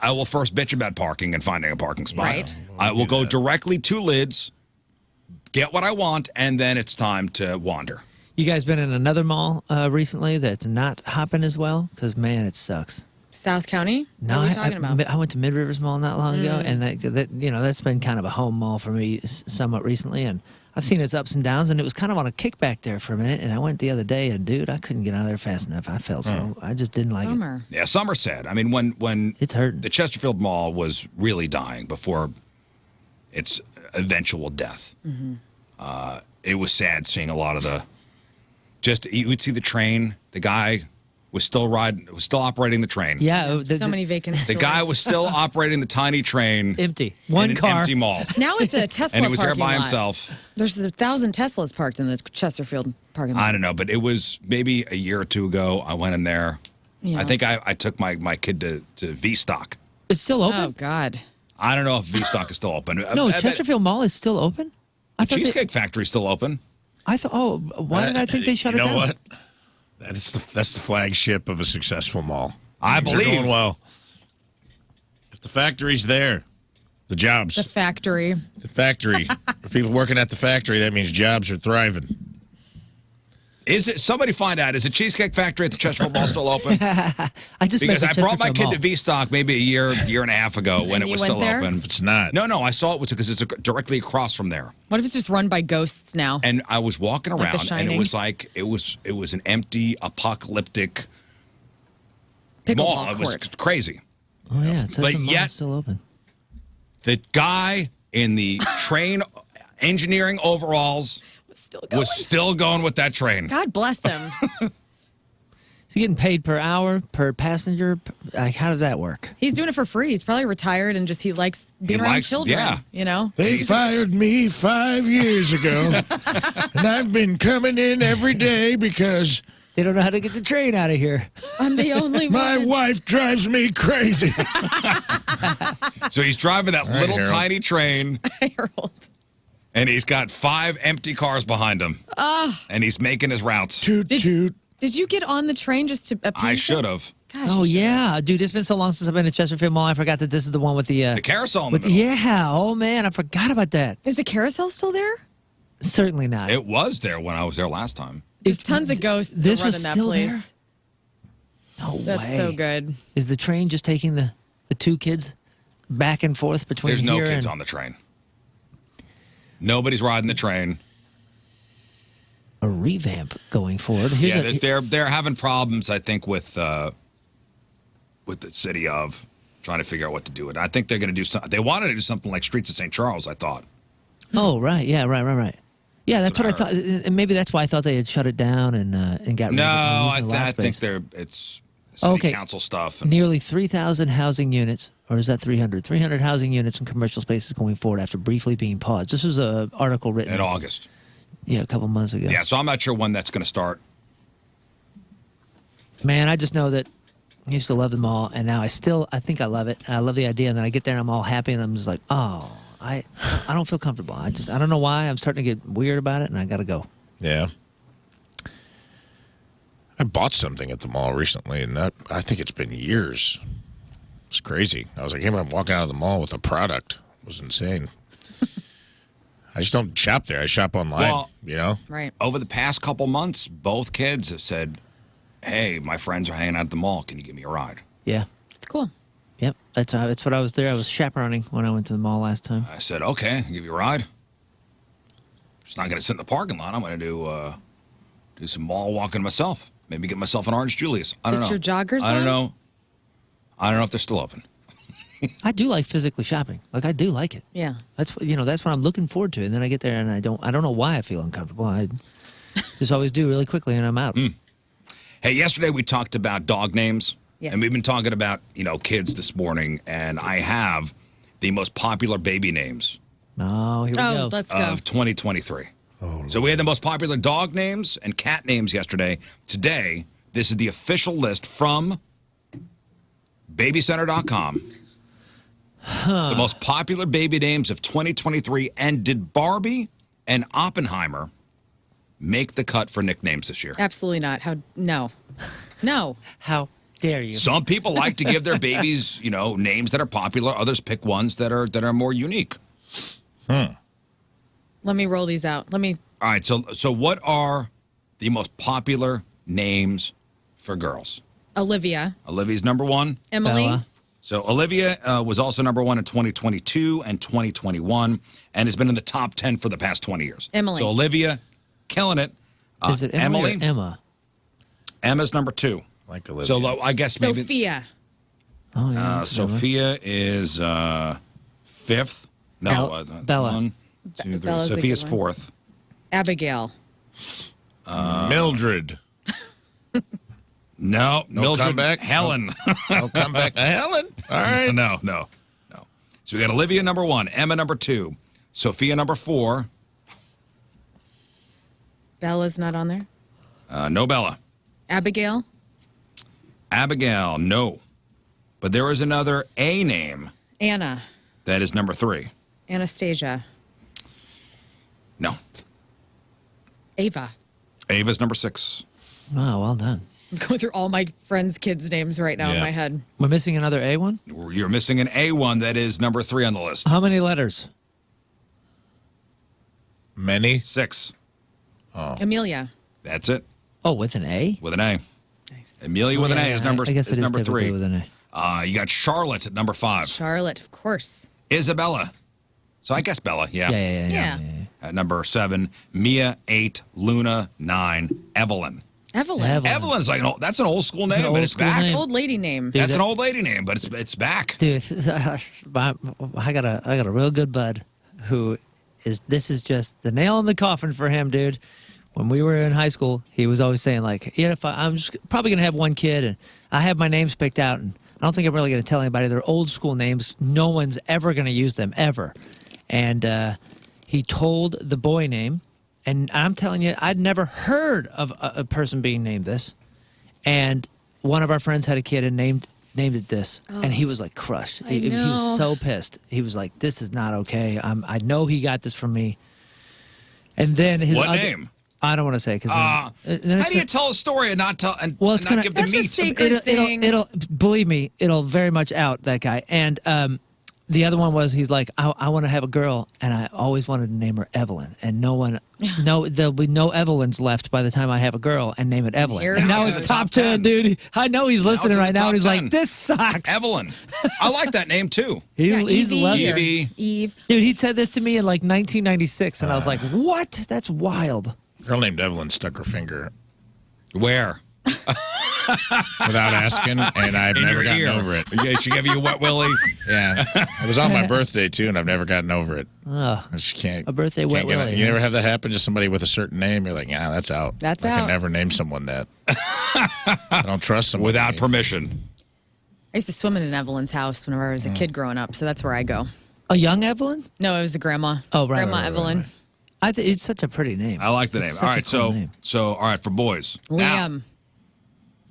I will first bitch about parking and finding a parking spot. Right. I will go directly to Lid's, get what I want, and then it's time to wander. You guys been in another mall recently that's not hopping as well? Because, man, it sucks. South County? No, what are we talking about? I went to Mid Rivers Mall not long ago, and that's been kind of a home mall for me somewhat recently, and I've seen its ups and downs, and it was kind of on a kickback there for a minute, and I went the other day, and dude, I couldn't get out of there fast enough. I felt I just didn't like it. Yeah, some are sad. I mean, when it's hurting. The Chesterfield Mall was really dying before its eventual death. Mm-hmm. It was sad seeing a lot of you would see the train, the guy was still operating the train. Yeah. So many vacant stores. The guy was still operating the tiny train. Empty. One car. Empty mall. Now it's a Tesla and he was there by lot. himself. There's 1,000 Teslas parked in the Chesterfield parking lot. I don't know, but it was maybe a year or two ago. I went in there. Yeah. I think I took my kid to V-Stock. It's still open? Oh, God. I don't know if V-Stock is still open. No, Chesterfield Mall is still open? The Cheesecake Factory is still open. I thought, why did I think they shut it down? You know what? That's the flagship of a successful mall. I believe. Things are going well. If the factory's there, the jobs. The factory. The factory. For people working at the factory, that means jobs are thriving. Somebody find out, is the Cheesecake Factory at the Chesterfield Mall still open? Because I brought my kid to V-Stock maybe a year and a half ago when it was still open. If it's not. No, I saw it because it's directly across from there. What if it's just run by ghosts now? And I was walking Like around, and it was like it was an empty, apocalyptic mall. It was crazy. Oh yeah, but yet it's still open. The guy in the train engineering overalls was still going with that train. God bless him. Is he getting paid per hour, per passenger? Like, how does that work? He's doing it for free. He's probably retired and he likes being around children. Yeah. You know? They fired me 5 years ago, and I've been coming in every day because they don't know how to get the train out of here. I'm the only one. My wife drives me crazy. So he's driving that little tiny train. Harold. And he's got 5 empty cars behind him. And he's making his routes. Toot, toot. Did you get on the train just to appease I should have. Oh, yeah. Dude, it's been so long since I've been to Chesterfield Mall. I forgot that this is the one with the carousel in the middle. Yeah. Oh, man. I forgot about that. Is the carousel still there? Certainly not. It was there when I was there last time. There's tons of ghosts this running was that still place. There? No That's way. so good. Is the train just taking the 2 kids back and forth between There's no here kids and... on the train. Nobody's riding the train. A revamp going forward. They're having problems, I think, with the city of trying to figure out what to do with it. I think they're going to do something. They wanted to do something like Streets of St. Charles, I thought. Oh, right. Yeah, right. Yeah, that's what I thought. And maybe that's why I thought they had shut it down and got rid of it. No, I think it's city council stuff. Nearly 3,000 housing units, or is that 300? 300 housing units and commercial spaces going forward after briefly being paused. This was an article written in August. Yeah, a couple months ago. Yeah, so I'm not sure when that's going to start. Man, I just know that I used to love the mall, and now I think I love it. I love the idea, and then I get there and I'm all happy, and I'm just like, oh, I don't feel comfortable. I don't know why. I'm starting to get weird about it, and I got to go. Yeah. I bought something at the mall recently, and I think it's been years. It's crazy. I was like, hey, I'm walking out of the mall with a product. It was insane. I just don't shop there. I shop online, Right. Over the past couple months, both kids have said, hey, my friends are hanging out at the mall. Can you give me a ride? Yeah. It's cool. Yep. That's what I was there. I was chaperoning when I went to the mall last time. I said, okay, I'll give you a ride. Just not going to sit in the parking lot. I'm going to do some mall walking myself. Maybe get myself an orange Julius. I don't know. Get your joggers I don't on? know. I don't know if they're still open. I do like physically shopping. Like, I do like it. Yeah. That's what I'm looking forward to. And then I get there and I don't know why I feel uncomfortable. Just always do really quickly, and I'm out. Hey, yesterday we talked about dog names. Yes. And we've been talking about, kids this morning. And I have the most popular baby names Oh, here we go. Let's go. of 2023. So we had the most popular dog names and cat names yesterday. Today, this is the official list from babycenter.com. The most popular baby names of 2023. And did Barbie and Oppenheimer make the cut for nicknames this year? Absolutely not. No. How dare you? Some people like to give their babies, names that are popular. Others pick ones that are more unique. Let me roll these out. All right. So what are the most popular names for girls? Olivia. Olivia's number one. Emily. Bella. So Olivia was also number one in 2022 and 2021, and has been in the top 10 for the past 20 years. Emily. So Olivia, killing it. Is it Emily or Emma? Emma's number 2. Like Olivia. So I guess maybe Sophia. Oh, yeah. that's Emma. Sophia is 5th. No, Bella. 1, 2, 3. Bella's a Sophia's good one. 4th. Abigail. Mildred. No, Mildred. comeback? Helen. No comeback. Helen. All right. No. So we got Olivia number 1, Emma number 2, Sophia number 4. Bella's not on there. No Bella. Abigail. Abigail, no. But there is another A name Anna. that is number 3. Anastasia. No. Ava. Ava's number 6. Wow, well done. I'm going through all my friends' kids' names right now in Yeah. my head. We're missing another A one? You're missing an A1 that is number 3 on the list. How many letters? Many. 6. Amelia. That's it. Oh, with an A? With an A. Nice. Amelia with an A is number I guess it is number typically 3. with an A. You got Charlotte at number 5. Charlotte, of course. Isabella. So I guess Bella, yeah. Yeah. At number 7. Mia, 8. Luna, 9. Evelyn. Evelyn. Evelyn's like that's an old school name, an but old it's school back. name. Old lady name. Dude, That's an old lady name, but it's back. Dude, I got a real good bud who this is just the nail in the coffin for him, dude. When we were in high school, he was always saying like, yeah, I'm just probably gonna have one kid, and I have my names picked out, and I don't think I'm really gonna tell anybody. They're old school names. No one's ever gonna use them ever. And he told the boy name, and I'm telling you, I'd never heard of a person being named this. And one of our friends had a kid and named it this, and he was like crushed. He was so pissed. He was like, "This is not okay. I know he got this from me." And then his What name? I don't want to say because How do you tell a story and not tell and Well, it's not gonna- give the That's a meat? secret thing. it'll believe me, it'll very much out that guy. And the other one was he's like, I want to have a girl, and I always wanted to name her Evelyn, and there'll be no Evelyns left by the time I have a girl and name it Evelyn. Here And now it's it's in the top top 10. 10, dude. I know he's listening it's in right the now, and he's top like, 10. this sucks. Evelyn. I like that name too. He's Evie loving or it. Evie. Eve. Dude, he said this to me in like 1996, and I was like, what? That's wild. Girl named Evelyn stuck her finger Where? without asking, and I've In never your gotten ear. over it. Yeah, she gave you a wet willy. Yeah, it was on my birthday too, and I've never gotten over it. Oh, I just can't. A birthday can't wet get it. willy, You huh? never have that happen? Just somebody with a certain name, you're like, yeah, that's out. That's I out. can never name someone that. I don't trust someone Without permission. I used to swim in Evelyn's house whenever I was a kid growing up, so that's where I go. a young Evelyn? No, it was a grandma. Oh, right, Grandma right, right, Evelyn. right. I think it's such a pretty name. I like the name. It's All such a right, cool name. so all right for boys. Now, Liam.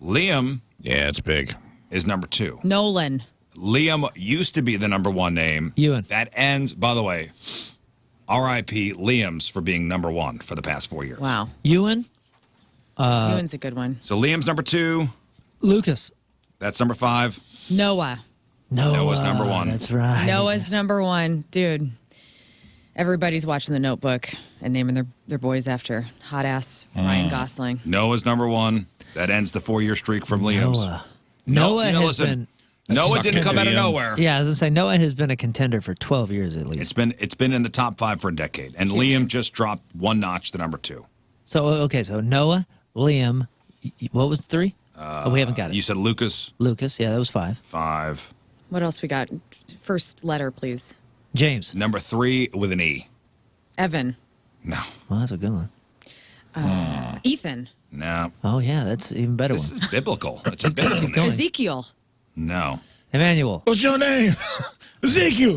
Liam Yeah, it's big. is number 2. Nolan. Liam used to be the number 1 name. Ewan. That ends, by the way, R.I.P. Liam's for being number 1 for the past 4 years. Wow. Ewan? Ewan's a good one. So Liam's number 2. Lucas. That's number 5. Noah. Noah's number 1. That's right. Noah's number 1. Dude, everybody's watching The Notebook and naming their boys after hot ass Ryan Gosling. Noah's number 1. That ends the 4-year streak from Liam's. Noah you know, has listen, been. Noah Suck didn't it, come out of Liam. nowhere. Yeah, I was gonna say Noah has been a contender for 12 years at least. It's been in the top 5 for a decade, and Liam just dropped 1 notch to number 2. So okay, so Noah, Liam, what was 3? We haven't got it. You said Lucas, Lucas, yeah, that was 5. 5. What else we got? First letter, please. James. Number 3 with an E. Evan. No. Well, that's a good one. Ethan. No. Oh, yeah, that's an even better This one. is biblical. It's a biblical name. Ezekiel. No. Emmanuel. What's your name? Ezekiel.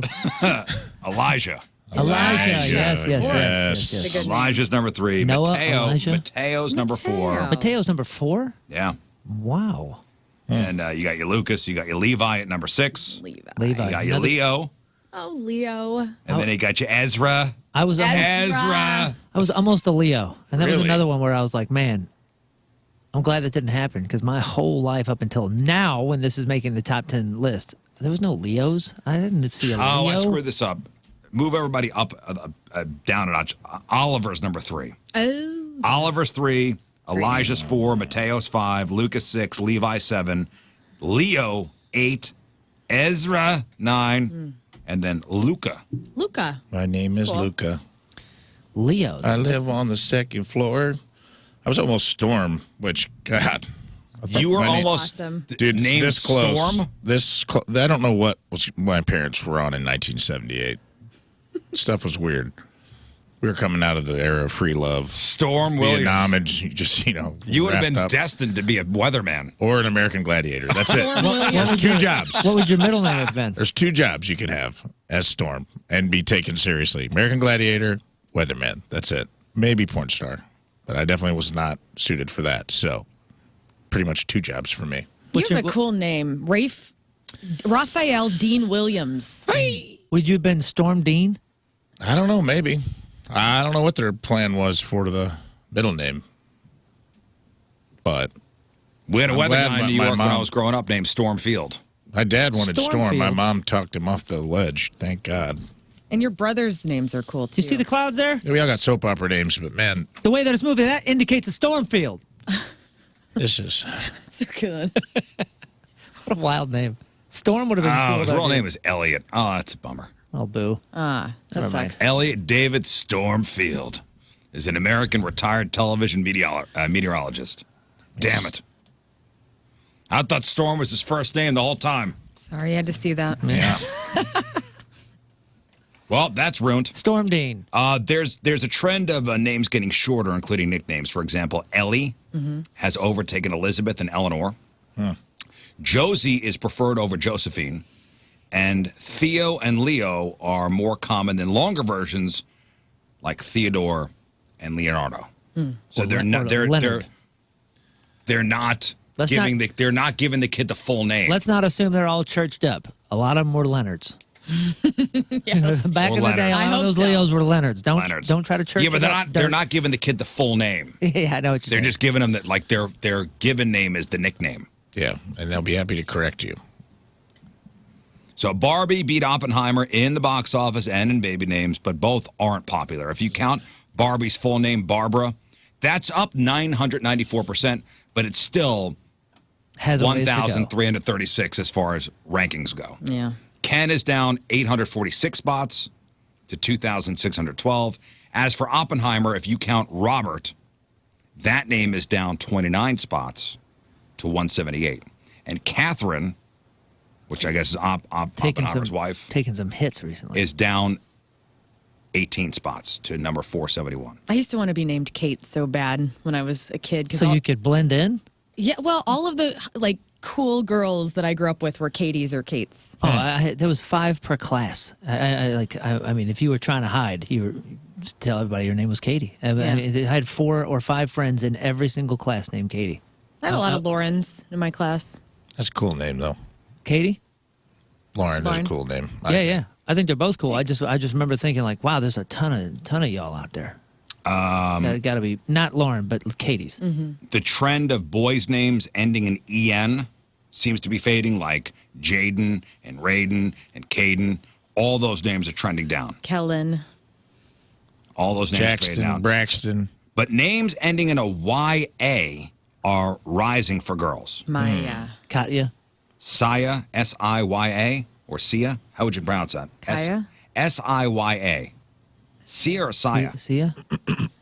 Elijah. Elijah. Yes. Good name. Elijah's number 3. Noah, Mateo. Elijah. Mateo's number 4. Mateo's number 4? Yeah. Wow. And you got your Lucas. You got your Levi at number 6. Levi. You got your Leo. Oh, Leo. And then you got your Ezra. I was almost a Leo. And that was Really? another one where I was like, man, I'm glad that didn't happen because my whole life up until now, when this is making the top 10 list, there was no Leos. I didn't see a Leo. Oh, I screwed this up. Move everybody up, down a notch. Oliver's number 3. Oh. Oliver's 3. Elijah's 4. Mateo's 5. Lucas 6. Levi 7. Leo 8. Ezra 9. And then Luca. Luca. My name is cool. Luca. Leo. I live on the 2nd floor. I was almost Storm, which, God. You were almost Awesome. Dude, named this close. Storm. I don't know what my parents were on in 1978. Stuff was weird. We were coming out of the era of free love. Storm Williams. Vietnam, and just, You would have wrapped been up. destined to be a weatherman. Or an American gladiator. That's it. Storm Williams. There's 2 jobs. What would your middle name have been? There's 2 jobs you could have as Storm and be taken seriously. American gladiator, weatherman. That's it. Maybe porn star. But I definitely was not suited for that. So pretty much 2 jobs for me. You have a cool name. Raphael Dean Williams. Would you have been Storm Dean? I don't know. Maybe. I don't know what their plan was for the middle name. But We had a I'm weatherman glad in New my York when I mom- was growing up named Storm Field. my dad wanted Storm. My Stormfield. mom talked him off the ledge. Thank God. And your brother's names are cool, too. Do you see the clouds there? We all got soap opera names, but man, The way that it's moving, that indicates a storm field. this is... So good. What a wild name. Storm would have been cool. His without real you. name is Elliot. Oh, that's a bummer. Oh, boo. That sucks. Elliot David Stormfield is an American retired television meteorologist. Damn it. I thought Storm was his first name the whole time. Sorry, I had to see that. Yeah. Well, that's ruined. Storm Dean. There's a trend of names getting shorter, including nicknames. For example, Ellie has overtaken Elizabeth and Eleanor. Josie is preferred over Josephine. And Theo and Leo are more common than longer versions like Theodore and Leonardo. So they're not Leonard. they're not Let's giving not- they're not giving the kid the full name. Let's not assume they're all churched up. A lot of them were Leonards. Back Or in the day, Leonards. a I lot of hope those so. Leos were Leonards. Leonards. Don't try to church. Yeah, but it up. they're not giving the kid the full name. Yeah, I know what you're They're saying. just giving them that like their given name is the nickname. Yeah, and they'll be happy to correct you. So Barbie beat Oppenheimer in the box office and in baby names, but both aren't popular. If you count Barbie's full name, Barbara, that's up 994%, but it's still has a ways to go. 1,336 as far as rankings go. Yeah. Ken is down 846 spots to 2,612. As for Oppenheimer, if you count Robert, that name is down 29 spots to 178. And Catherine, which I guess is Oppenheimer's wife, taking some hits recently. is down 18 spots to number 471. I used to want to be named Kate so bad when I was a kid. 'cause So all- you could blend in. Yeah, well, all of the like cool girls that I grew up with were Katies or Kates. Oh, there was 5 per class. I mean, if you were trying to hide, you were just tell everybody your name was Katie. I mean, I had 4 or 5 friends in every single class named Katie. I had a lot of Laurens in my class. That's a cool name, though. Katie? Lauren is a Lauren. cool name. Yeah. I think they're both cool. I just remember thinking like, wow, there's a ton of y'all out there. Got to be not Lauren, but Katie's. The trend of boys' names ending in EN seems to be fading, like Jaden and Raiden and Caden. All those names are trending down. Kellen. All those names are fading Jackson, down. Braxton. But names ending in a YA are rising for girls. Maya. Katya. Saya, S-I-Y-A, or Sia? How would you pronounce that? Kaya? S-I-Y-A. Sia or Saya? Sia?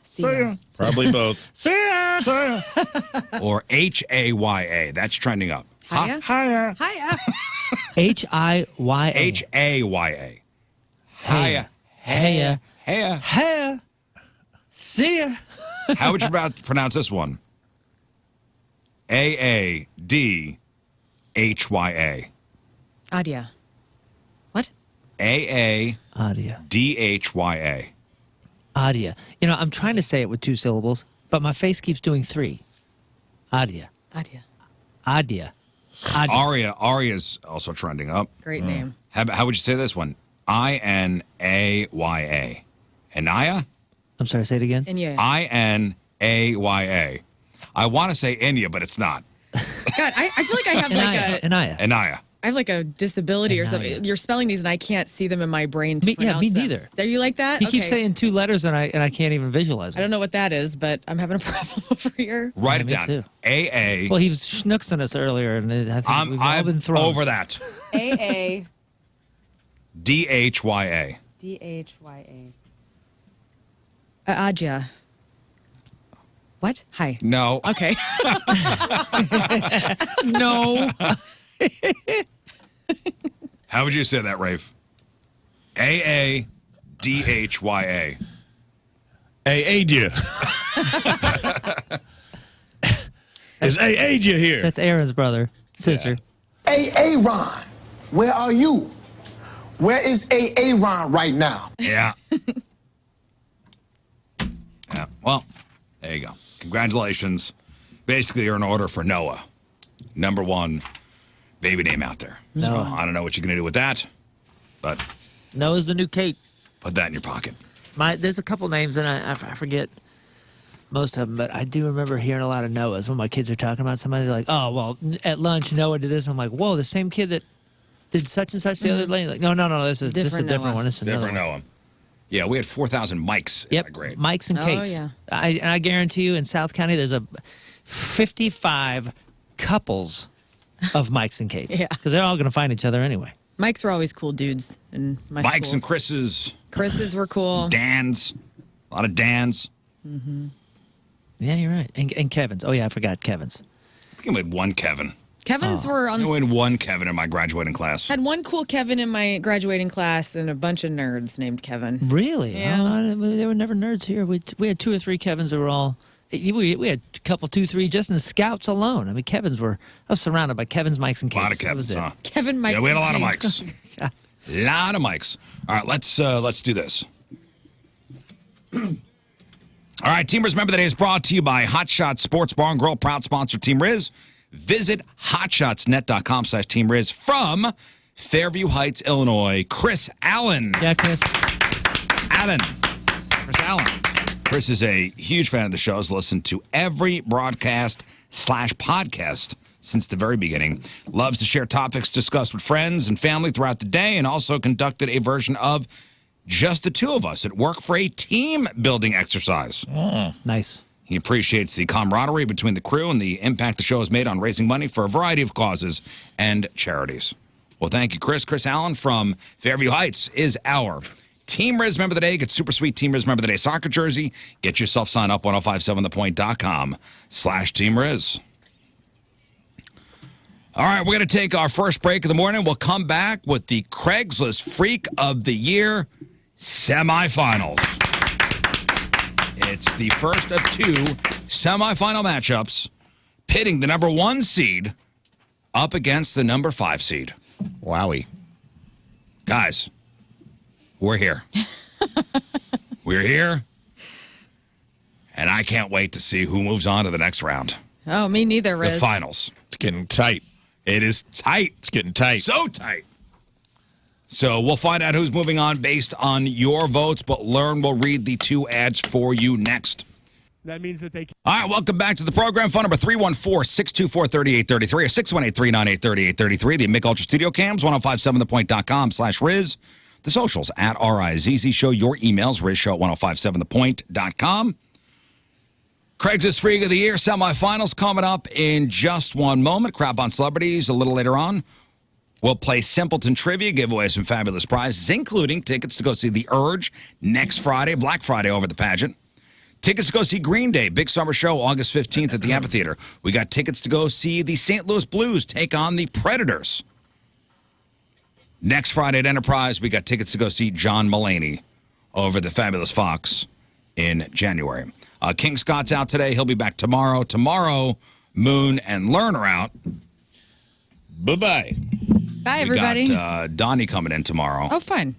Sia. Probably both. Sia! Or H-A-Y-A. That's trending up. Hiya. Hiya. Hiya. H-I-Y-A. H-A-Y-A. Hiya. Heya. Hiya. Heya. See ya. How would you pronounce this one? A-A-D-H-Y-A. Adia. What? A-A-D-H-Y-A. Adia. You know, I'm trying to say it with 2 syllables, but my face keeps doing 3. Adia. Adia. Adia. Aria's also trending up. Great name. How would you say this one? I-N-A-Y-A. Anaya? I'm sorry, say it again. Inya. I-N-A-Y-A. I want to say Inya, but it's not. God, I feel like I have Anaya. I have like a disability or something. You're spelling these and I can't see them in my brain to pronounce me them. neither. Are you like that? He keeps saying 2 letters and I can't even visualize I it. don't know what that is, but I'm having a problem over here. Write it me down. too. A-A. Well, he was schnooksin us earlier, and I think we've all been thrown. over that. A-A. D-H-Y-A. D-H-Y-A. Adja. What? Hi. No. Okay. No. How would you say that, Rafe? A-A-D-H-Y-A. Aja. Is Aja here? That's Aaron's brother, sister. Hey, Aaron, where are you? Where is Aaron right now? Yeah. Yeah. Well, there you go. Congratulations. Basically, you're in order for Noah. Number 1 baby name out there. So Noah. I don't know what you're going to do with that, but Noah's the new Kate. put that in your pocket. There's a couple names, and I forget most of them, but I do remember hearing a lot of Noahs. When my kids are talking about somebody, they're like, oh, well, at lunch, Noah did this. I'm like, whoa, the same kid that did such and such the other day? Like, no, this is a different one. This is another Different one. Noah. Yeah, we had 4,000 mics in Yep, my grade. Mikes and Oh, Kates. yeah. I guarantee you in South County, there's a 55 couples of Mikes and Kates. Yeah. Because they're all going to find each other anyway. Mike's were always cool dudes in my Mike's and schools. Chris's. Chris's were cool. Dan's. A lot of Dan's. Yeah, you're right. And Kevin's. Oh, yeah, I forgot Kevin's. I think I had one Kevin. Kevin's were on I the had one Kevin in my graduating class. had one cool Kevin in my graduating class and a bunch of nerds named Kevin. Really? Yeah. Oh, there were never nerds here. We had 2 or 3 Kevins that were all. We had a couple, 2, 3 just in the scouts alone. I mean, I was surrounded by Kevin's, Mikes, and Kates. A lot of That was Kevins, it. huh? Kevin Mike. Yeah, we had a lot of mics. A lot of mics. All right, let's do this. All right, Team Rizz Member of the Day is brought to you by Hot Shots Sports Bar and Grill, proud sponsor of Team Rizz. Visit hotshotsnet.com/Team Rizz from Fairview Heights, Illinois. Chris Allen. Yeah, Chris. Chris Allen. Chris is a huge fan of the show. Has listened to every broadcast/podcast since the very beginning. Loves to share topics discussed with friends and family throughout the day, and also conducted a version of Just the Two of Us at work for a team-building exercise. Nice. He appreciates the camaraderie between the crew and the impact the show has made on raising money for a variety of causes and charities. Well, thank you, Chris. Chris Allen from Fairview Heights is our Team Rizz Member of the Day. Get super sweet Team Rizz Member of the Day soccer jersey. Get yourself signed up 1057thepoint.com/Team Rizz. All right, we're going to take our first break of the morning. We'll come back with the Craigslist Freak of the Year semifinals. It's the first of 2 semifinal matchups pitting the number 1 seed up against the number 5 seed. Wowie. Guys, we're here. We're here. And I can't wait to see who moves on to the next round. Oh, me neither, The Rizz. finals. It's getting tight. It is tight. It's getting tight. So tight. So we'll find out who's moving on based on your votes, but Lern will read the 2 ads for you next. That means that they can. All right, welcome back to the program. Phone number 314-624-3833 or 618-398-3833. The Mick Ultra Studio Cams, 1057thepoint.com/Rizz. The socials at RIZZ Show. Your emails, RizzShow at 1057thepoint.com. Craigslist Freak of the Year semifinals coming up in just one moment. Crap on celebrities a little later on. We'll play Simpleton Trivia, give away some fabulous prizes, including tickets to go see The Urge next Friday, Black Friday over the pageant. Tickets to go see Green Day, big summer show, August 15th at the Amphitheater. We got tickets to go see the St. Louis Blues take on the Predators. Next Friday at Enterprise, we got tickets to go see John Mulaney over the Fabulous Fox in January. King Scott's out today. He'll be back tomorrow. Tomorrow, Moon and Lern are out. Bye-bye. Bye, everybody. We got Donnie coming in tomorrow. Oh, fun.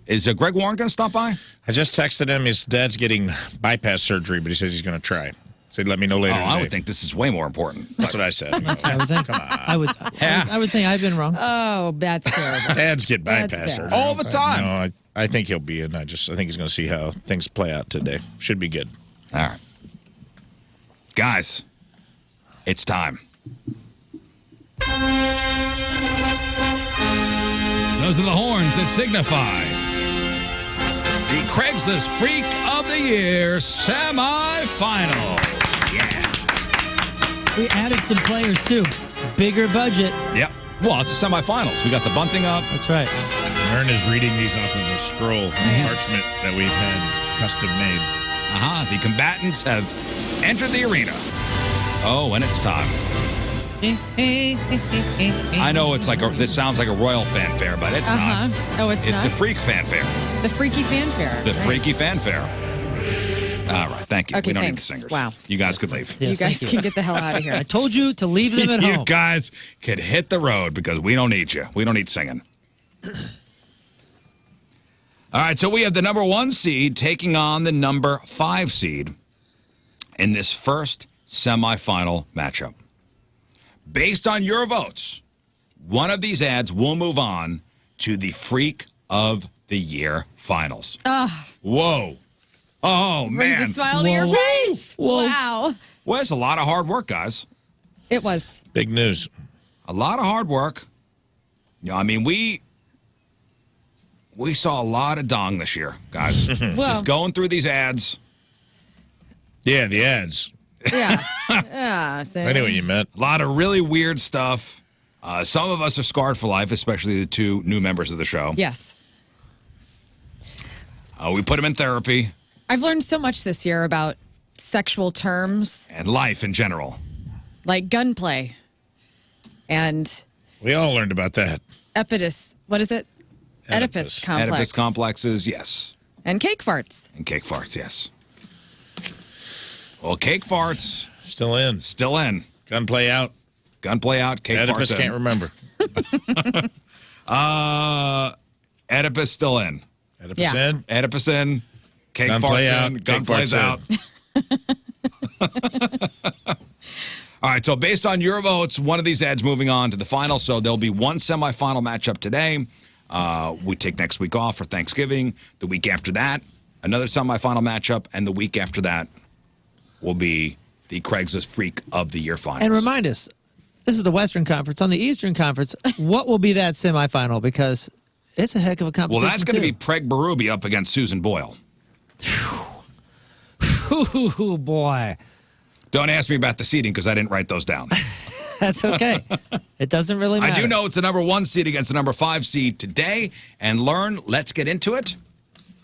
Is Greg Warren going to stop by? I just texted him. His dad's getting bypass surgery, but he says he's going to try. Said, let me know later today. I would think this is way more important. That's what I said. I would think. Come on. I would think I've been wrong. Oh, that's terrible. Dads get bypass surgery. All the time. No, I think he'll be in. I think he's going to see how things play out today. Should be good. All right. Guys, it's time. Those are the horns that signify the Craigslist Freak of the Year semi-final. Yeah. We added some players, too. Bigger budget. Yep. Well, it's the semifinals. We got the bunting up. That's right. Lern is reading these off of a scroll parchment that we've had custom made. The combatants have entered the arena. Oh, and it's time. I know it's like this sounds like a royal fanfare, but it's not. Oh, it's not? not? The freak fanfare. The freaky fanfare. The freaky fanfare. All right, thank you. Okay, we don't thanks. need the singers. Wow. You guys could leave. Yes, you guys can get the hell out of here. I told you to leave them at home. You guys could hit the road because we don't need you. We don't need singing. All right, so we have the number 1 seed taking on the number 5 seed in this first semifinal matchup. Based on your votes, one of these ads will move on to the Freak of the Year finals. Whoa. Oh, man. Brings a smile to your face. Whoa. Wow. Well, it's a lot of hard work, guys. It was. Big news. A lot of hard work. You know, I mean, we saw a lot of dong this year, guys. Just going through these ads. Yeah, the ads. Yeah. Yeah. So. I knew what you meant. A lot of really weird stuff. Some of us are scarred for life, especially the 2 new members of the show. Yes. We put them in therapy. I've learned so much this year about sexual terms. And life in general. Like gunplay. And We all learned about that. what is it? Oedipus complex. Oedipus complexes, yes. And cake farts. And cake farts, yes. Well, cake farts. Still in. Still in. Gunplay out. Gunplay out, cake Oedipus farts can't remember. Oedipus still in. Oedipus in. Oedipus in. Cake Gunplay farts out. in. Cake Gunplay's farts out. All right, so based on your votes, one of these ads moving on to the final. So there'll be one semifinal matchup today. We take next week off for Thanksgiving. The week after that, another semifinal matchup. And the week after that will be the Craigslist Freak of the Year finals. And remind us, this is the Western Conference. On the Eastern Conference, what will be that semifinal? Because it's a heck of a competition. Well, that's going to be Preg Berube up against Susan Boyle. Ooh, boy. Don't ask me about the seeding because I didn't write those down. That's okay. It doesn't really matter. I do know it's the number 1 seed against the number 5 seed today. And Lern, let's get into it.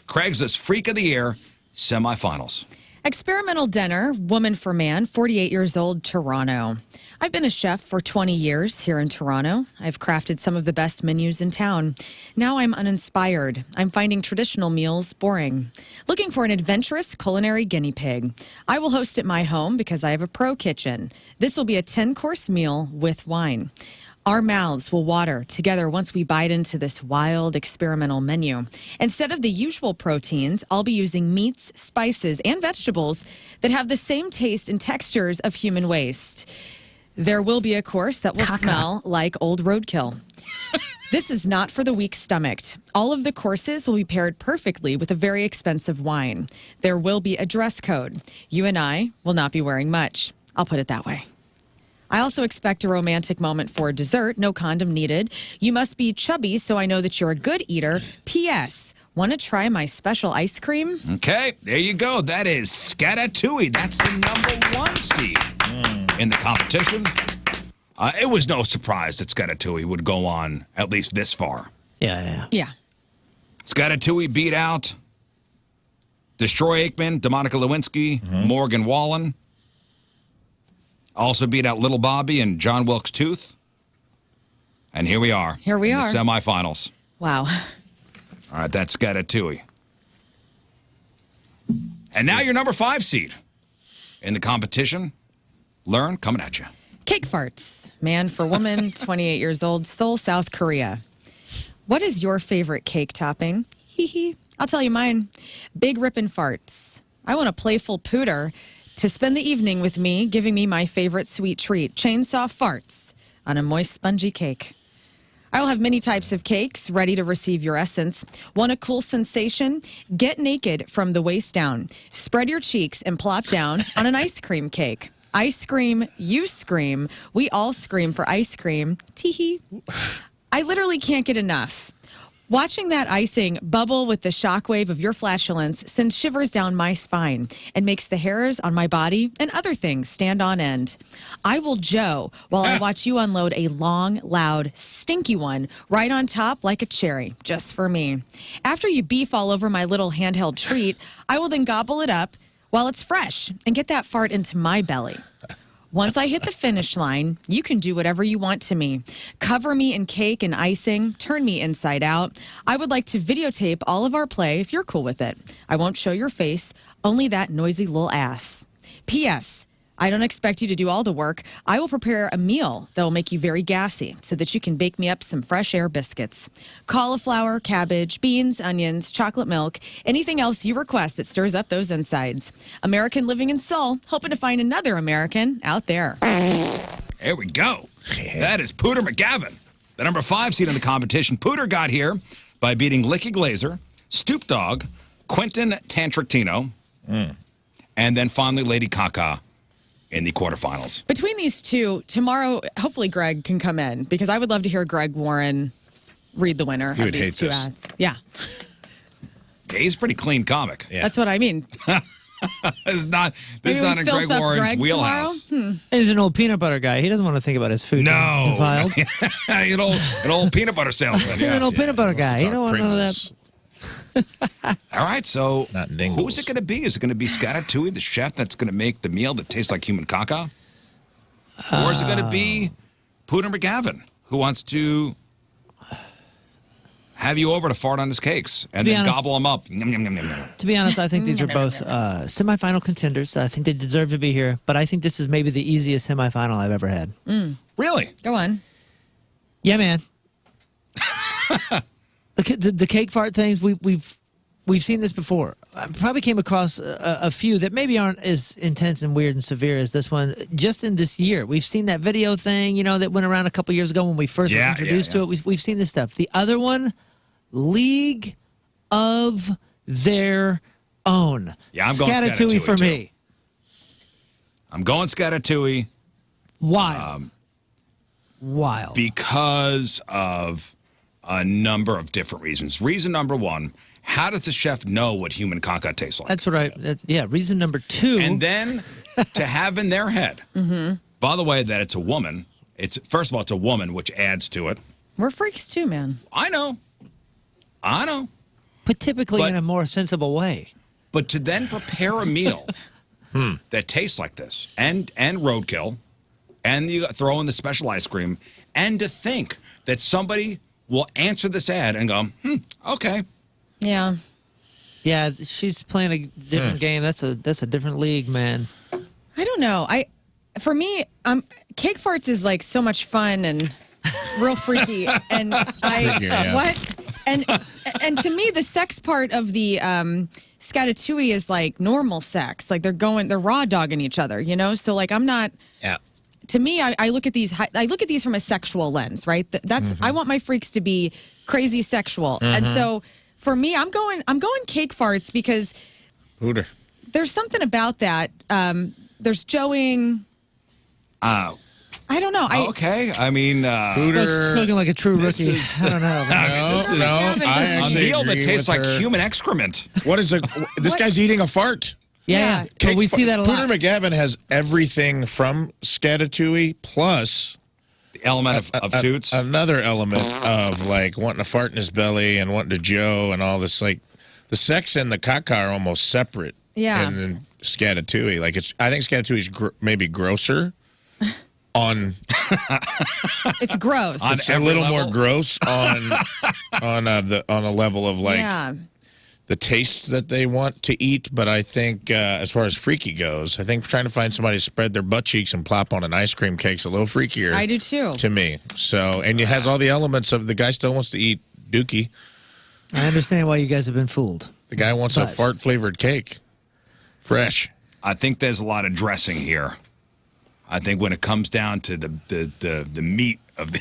Craigslist Freak of the Year semifinals. Experimental dinner, woman for man, 48 years old, Toronto. I've been a chef for 20 years here in Toronto. I've crafted some of the best menus in town. Now I'm uninspired. I'm finding traditional meals boring. Looking for an adventurous culinary guinea pig. I will host at my home because I have a pro kitchen. This will be a 10-course meal with wine. Our mouths will water together once we bite into this wild experimental menu. Instead of the usual proteins, I'll be using meats, spices, and vegetables that have the same taste and textures of human waste. There will be a course that will smell like old roadkill. This is not for the weak-stomached. All of the courses will be paired perfectly with a very expensive wine. There will be a dress code. You and I will not be wearing much. I'll put it that way. I also expect a romantic moment for dessert. No condom needed. You must be chubby so I know that you're a good eater. P.S. Want to try my special ice cream? Okay, there you go. That is Scatatouille. That's the number 1 seed in the competition. It was no surprise that Scatatouille would go on at least this far. Yeah. Scatatouille beat out Destroy Aikman, DeMonica Lewinsky, Morgan Wallen. Also beat out Little Bobby and John Wilkes Tooth. And here we are. Here we in are. The semifinals. Wow. All right, that's Scatatouille. And now your number 5 seed in the competition. Lern, coming at you. Cake farts. Man for woman, 28 years old, Seoul, South Korea. What is your favorite cake topping? Hee hee. I'll tell you mine. Big rippin' farts. I want a playful pooter to spend the evening with me, giving me my favorite sweet treat, chainsaw farts on a moist, spongy cake. I will have many types of cakes ready to receive your essence. Want a cool sensation? Get naked from the waist down. Spread your cheeks and plop down on an ice cream cake. I scream, you scream. We all scream for ice cream. Tee-hee. I literally can't get enough. Watching that icing bubble with the shockwave of your flatulence sends shivers down my spine and makes the hairs on my body and other things stand on end. I will Joe while I watch you unload a long, loud, stinky one right on top like a cherry, just for me. After you beef all over my little handheld treat, I will then gobble it up while it's fresh and get that fart into my belly. Once I hit the finish line, you can do whatever you want to me. Cover me in cake and icing, turn me inside out. I would like to videotape all of our play if you're cool with it. I won't show your face, only that noisy little ass. P.S. I don't expect you to do all the work. I will prepare a meal that will make you very gassy so that you can bake me up some fresh air biscuits. Cauliflower, cabbage, beans, onions, chocolate milk, anything else you request that stirs up those insides. American living in Seoul, hoping to find another American out there. There we go. That is Pooter McGavin, the number 5 seed in the competition. Pooter got here by beating Licky Glazer, Stoop Dog, Quentin Tantrictino, and then finally Lady Kaka in the quarterfinals. Between these two, tomorrow, hopefully Greg can come in because I would love to hear Greg Warren read the winner of these two ads. Yeah. He's a pretty clean comic. Yeah. That's what I mean. This is not in Greg Warren's wheelhouse. He's an old peanut butter guy. He doesn't want to think about his food. No. Defiled. an old peanut butter salesman. He's an old peanut butter guy. You don't want none of that. All right, so who's it going to be? Is it going to be Scatatui, the chef that's going to make the meal that tastes like human caca? Or is it going to be Pooter McGavin, who wants to have you over to fart on his cakes and then gobble them up? Yum, yum, yum, yum, yum. To be honest, I think these are both semifinal contenders. I think they deserve to be here, but I think this is maybe the easiest semifinal I've ever had. Really? Go on. Yeah, man. The cake fart things, we've seen this before. I probably came across a few that maybe aren't as intense and weird and severe as this one. Just in this year, we've seen that video thing, that went around a couple years ago when we first were introduced to it. We've seen this stuff. The other one, League of Their Own. Yeah, I'm going Scatatui for me. I'm going Scatatui. Wild. Wild. Because of a number of different reasons. Reason number 1, how does the chef know what human caca tastes like? That's what reason number 2. And then to have in their head, by the way, that it's a woman. First of all, it's a woman, which adds to it. We're freaks too, man. I know. But typically in a more sensible way. But to then prepare a meal that tastes like this, and roadkill, and you throw in the special ice cream, and to think that somebody will answer this ad and go, okay. Yeah. Yeah, she's playing a different game. That's a different league, man. I don't know. For me, cake farts is like so much fun and real freaky. And what? And to me, the sex part of the Scatatui is like normal sex. Like they're raw dogging each other, So like I'm not. Yeah. To me, I look at these. I look at these from a sexual lens, right? That's I want my freaks to be crazy sexual, and so for me, I'm going cake farts because there's something about that. There's joeing. I don't know. Okay, I mean, spoken like a true rookie. I don't know. A meal that tastes like human excrement. What is this guy's eating a fart? Yeah. But we see that a lot. Pooter McGavin has everything from Scatatui plus the element of toots. Another element of like wanting to fart in his belly and wanting to Joe and all this. Like the sex and the caca are almost separate. Yeah. And then Scatatui, I think Scatatui is maybe grosser. It's gross. It's a little more gross on a level of like the taste that they want to eat, but I think as far as freaky goes, I think trying to find somebody to spread their butt cheeks and plop on an ice cream cake's a little freakier. I do too. To me. So, and it has all the elements of the guy still wants to eat dookie. I understand why you guys have been fooled. The guy wants a fart-flavored cake. Fresh. I think there's a lot of dressing here. I think when it comes down to the meat of the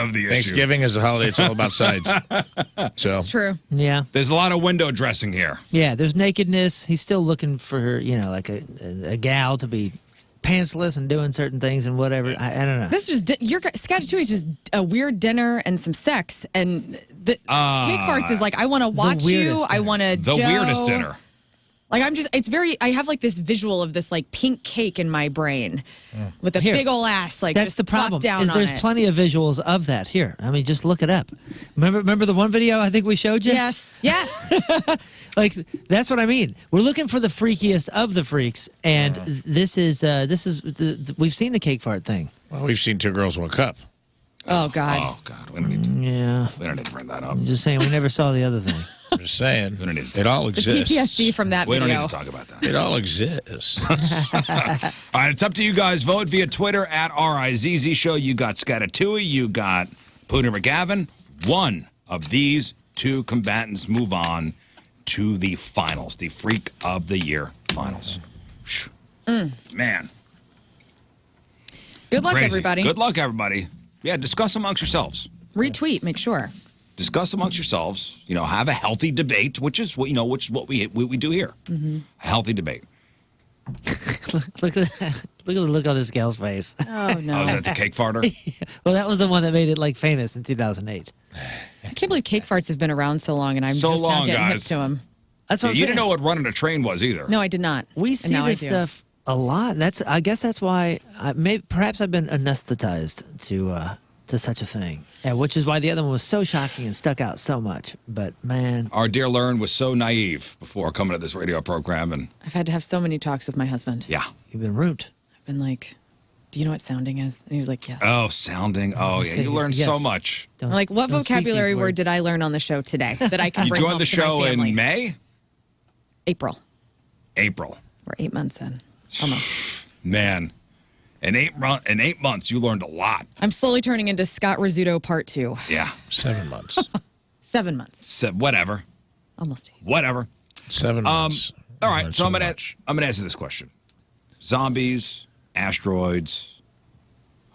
of the Thanksgiving is a holiday. It's all about sides. So It's true. Yeah. There's a lot of window dressing here. Yeah, there's nakedness. He's still looking for, like a gal to be pantsless and doing certain things and whatever. I don't know. This is just your Scatatouille is just a weird dinner and some sex, and the cake farts is like I want to watch you. I want to the weirdest dinner. Like it's very. I have like this visual of this like pink cake in my brain with a big ol' ass. Like that's just the problem. Down is on there's it. plenty of visuals of that here. I mean, just look it up. Remember the one video I think we showed you? Yes. Like that's what I mean. We're looking for the freakiest of the freaks, and this is we've seen the cake fart thing. Well, we've seen 2 Girls, 1 Cup. Oh God. Oh God. We don't need to. Yeah. We don't need to bring that up. I'm just saying we never saw the other thing. I'm just saying. We don't need to it all The exists. PTSD from that We video. don't need to talk about that. It all exists. All right, it's up to you guys. Vote via Twitter at RIZZ Show. You got Scatatouille. You got Pooter McGavin. One of these 2 combatants move on to the finals, the Freak of the Year finals. Man. Good luck, Crazy. everybody. Good luck, everybody. Yeah, discuss amongst yourselves. Retweet. Make sure. Discuss amongst yourselves. Have a healthy debate, which is what we do here. A healthy debate. Look at the look on this gal's face. Oh no. Oh, is that the cake farter? Well, that was the one that made it famous in 2008. I can't believe cake farts have been around so long, and I'm So just now long, getting hip guys. to them. That's what I'm You saying. didn't know what running a train was either. No, I did not. We And see now this I do. stuff a lot. I guess that's why perhaps I've been anesthetized to such a thing, which is why the other one was so shocking and stuck out so much. But man, Our dear Lern was so naive before coming to this radio program, and I've had to have so many talks with my husband. yeah. you've been ruined. I've been like, "Do you know what sounding is?" And he was like, "Yes." Oh, sounding. Oh, yeah. You learned so Yes. much. Don't- I'm like, what don't speak vocabulary these word words. did I learn on the show today that I can You bring joined home the to my show family? in May? April. April. We're 8 months in. Almost. Man. In 8 months, you learned a lot. I'm slowly turning into Scott Rizzuto Part 2. Yeah. 7 months. 7 months. So, whatever. Almost 8. Whatever. 7 months. All right. Learned So I'm gonna much. answer this question. Zombies, asteroids,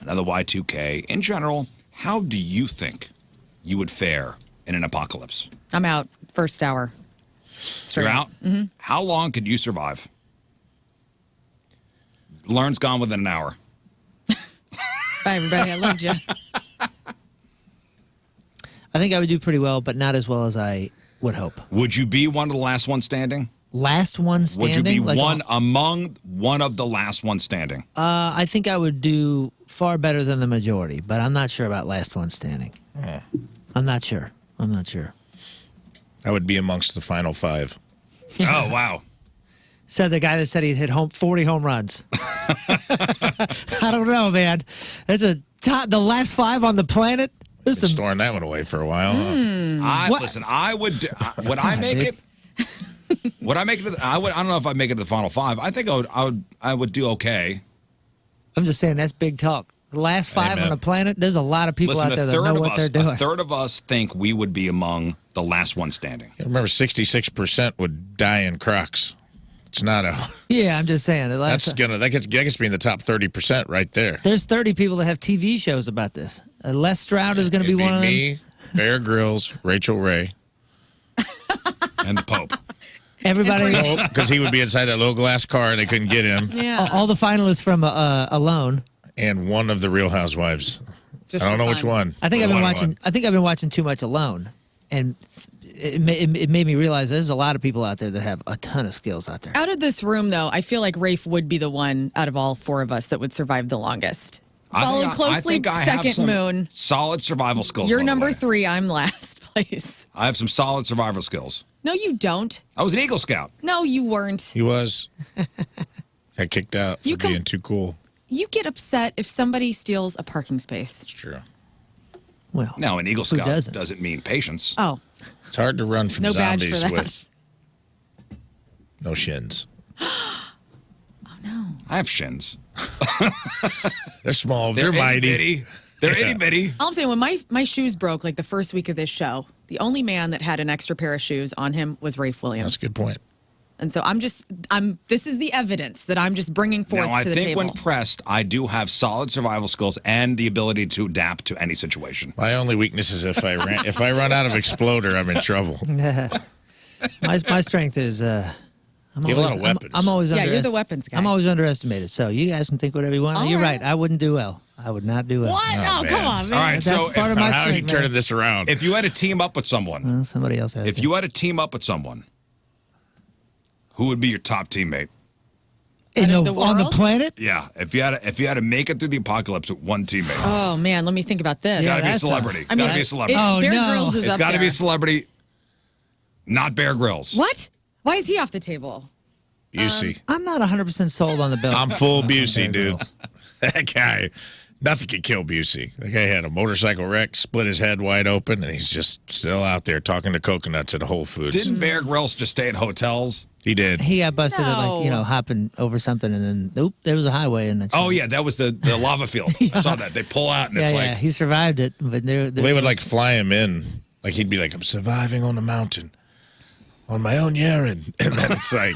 another Y2K. In general, how do you think you would fare in an apocalypse? I'm out. First hour. Straight You're out? Mm-hmm. How long could you survive? Lern's gone within an hour. Bye, everybody. I loved you. I think I would do pretty well, but not as well as I would hope. Would you be one of the last ones standing? Last one standing. Would you be like, among one of the last ones standing? I think I would do far better than the majority, but I'm not sure about last one standing. I'm not sure. I would be amongst the final 5. Oh, wow. Said the guy that said he'd hit 40 home runs. I don't know, man. That's the last 5 on the planet. Been storing that one away for a while. Huh? Listen, I would. Would I make it? Would I make it? I don't know if I'd make it to the final 5. I think I would do okay. I'm just saying that's big talk. The last 5 Amen. on the planet. There's a lot of people Listen, out there a that third know of what us, they're doing. a third of us think we would be among the last one standing. I remember 66% would die in Crocs. It's not a. Yeah, I'm just saying. That gets me in the top 30% right there. There's 30 people that have TV shows about this. Les Stroud is going to be It'd one of them. me, Bear Grylls, Rachel Ray, And the Pope. Everybody, because he would be inside that little glass car and they couldn't get him. Yeah. all the finalists from Alone. And one of the Real Housewives. Just I don't for know which fun. one. I think I've but been one watching. won. I think I've been watching too much Alone, and it made me realize there's a lot of people out there that have a ton of skills out there. Out of this room, though, I feel like Rafe would be the one out of all 4 of us that would survive the longest. Followed I closely, think I have second some Moon. solid survival skills. You're by the number way. 3. I'm last place. I have some solid survival skills. No, you don't. I was an Eagle Scout. No, you weren't. He was. Got kicked out for You come- being too cool. You get upset if somebody steals a parking space. It's true. Well, Now, an Eagle who Scout doesn't? doesn't mean patience. Oh, It's hard to run from No badge for zombies that. with No shins. Oh, no. I have shins. They're small. They're mighty. Itty-bitty. They're itty-bitty. All I'm saying, when my shoes broke, like the first week of this show, the only man that had an extra pair of shoes on him was Rafe Williams. That's a good point. And so this is the evidence that I'm just bringing forth Now, to the I think table. when pressed, I do have solid survival skills and the ability to adapt to any situation. My only weakness is if I run out of exploder, I'm in trouble. my strength is You have a lot of weapons. I'm always you're the weapons guy. I'm always underestimated. So you guys can think whatever you want. All You're right. right. I wouldn't do well. I would not do well. What? Oh, Oh, come man. on, man. All right, That's so part of my How are you strength, turning man. this around? if you had to team up with someone, Well, somebody else has if to. you had to team up with someone, who would be your top teammate? on the the world? planet? Yeah, if you had to make it through the apocalypse with one teammate, Oh, man, let me think about this. it's got to be a that's celebrity. It's I mean, got to be a celebrity. Bear no. Grylls is It's up got to be there. a celebrity, not Bear Grylls. What? Why is he off the table? Busey. I'm not 100% sold on the bill. I'm full Busey, Bear dude. Grylls. That guy, nothing could kill Busey. That guy had a motorcycle wreck, split his head wide open, and he's just still out there talking to coconuts at Whole Foods. Didn't Bear Grylls just stay at hotels? He did. He got busted at No. hopping over something, and then there was a highway, and Oh yeah, that was the lava field. I saw that. They pull out and it's like he survived it, but They would like fly him in. Like he'd be like, I'm surviving on the mountain. On my own urine. And then it's like,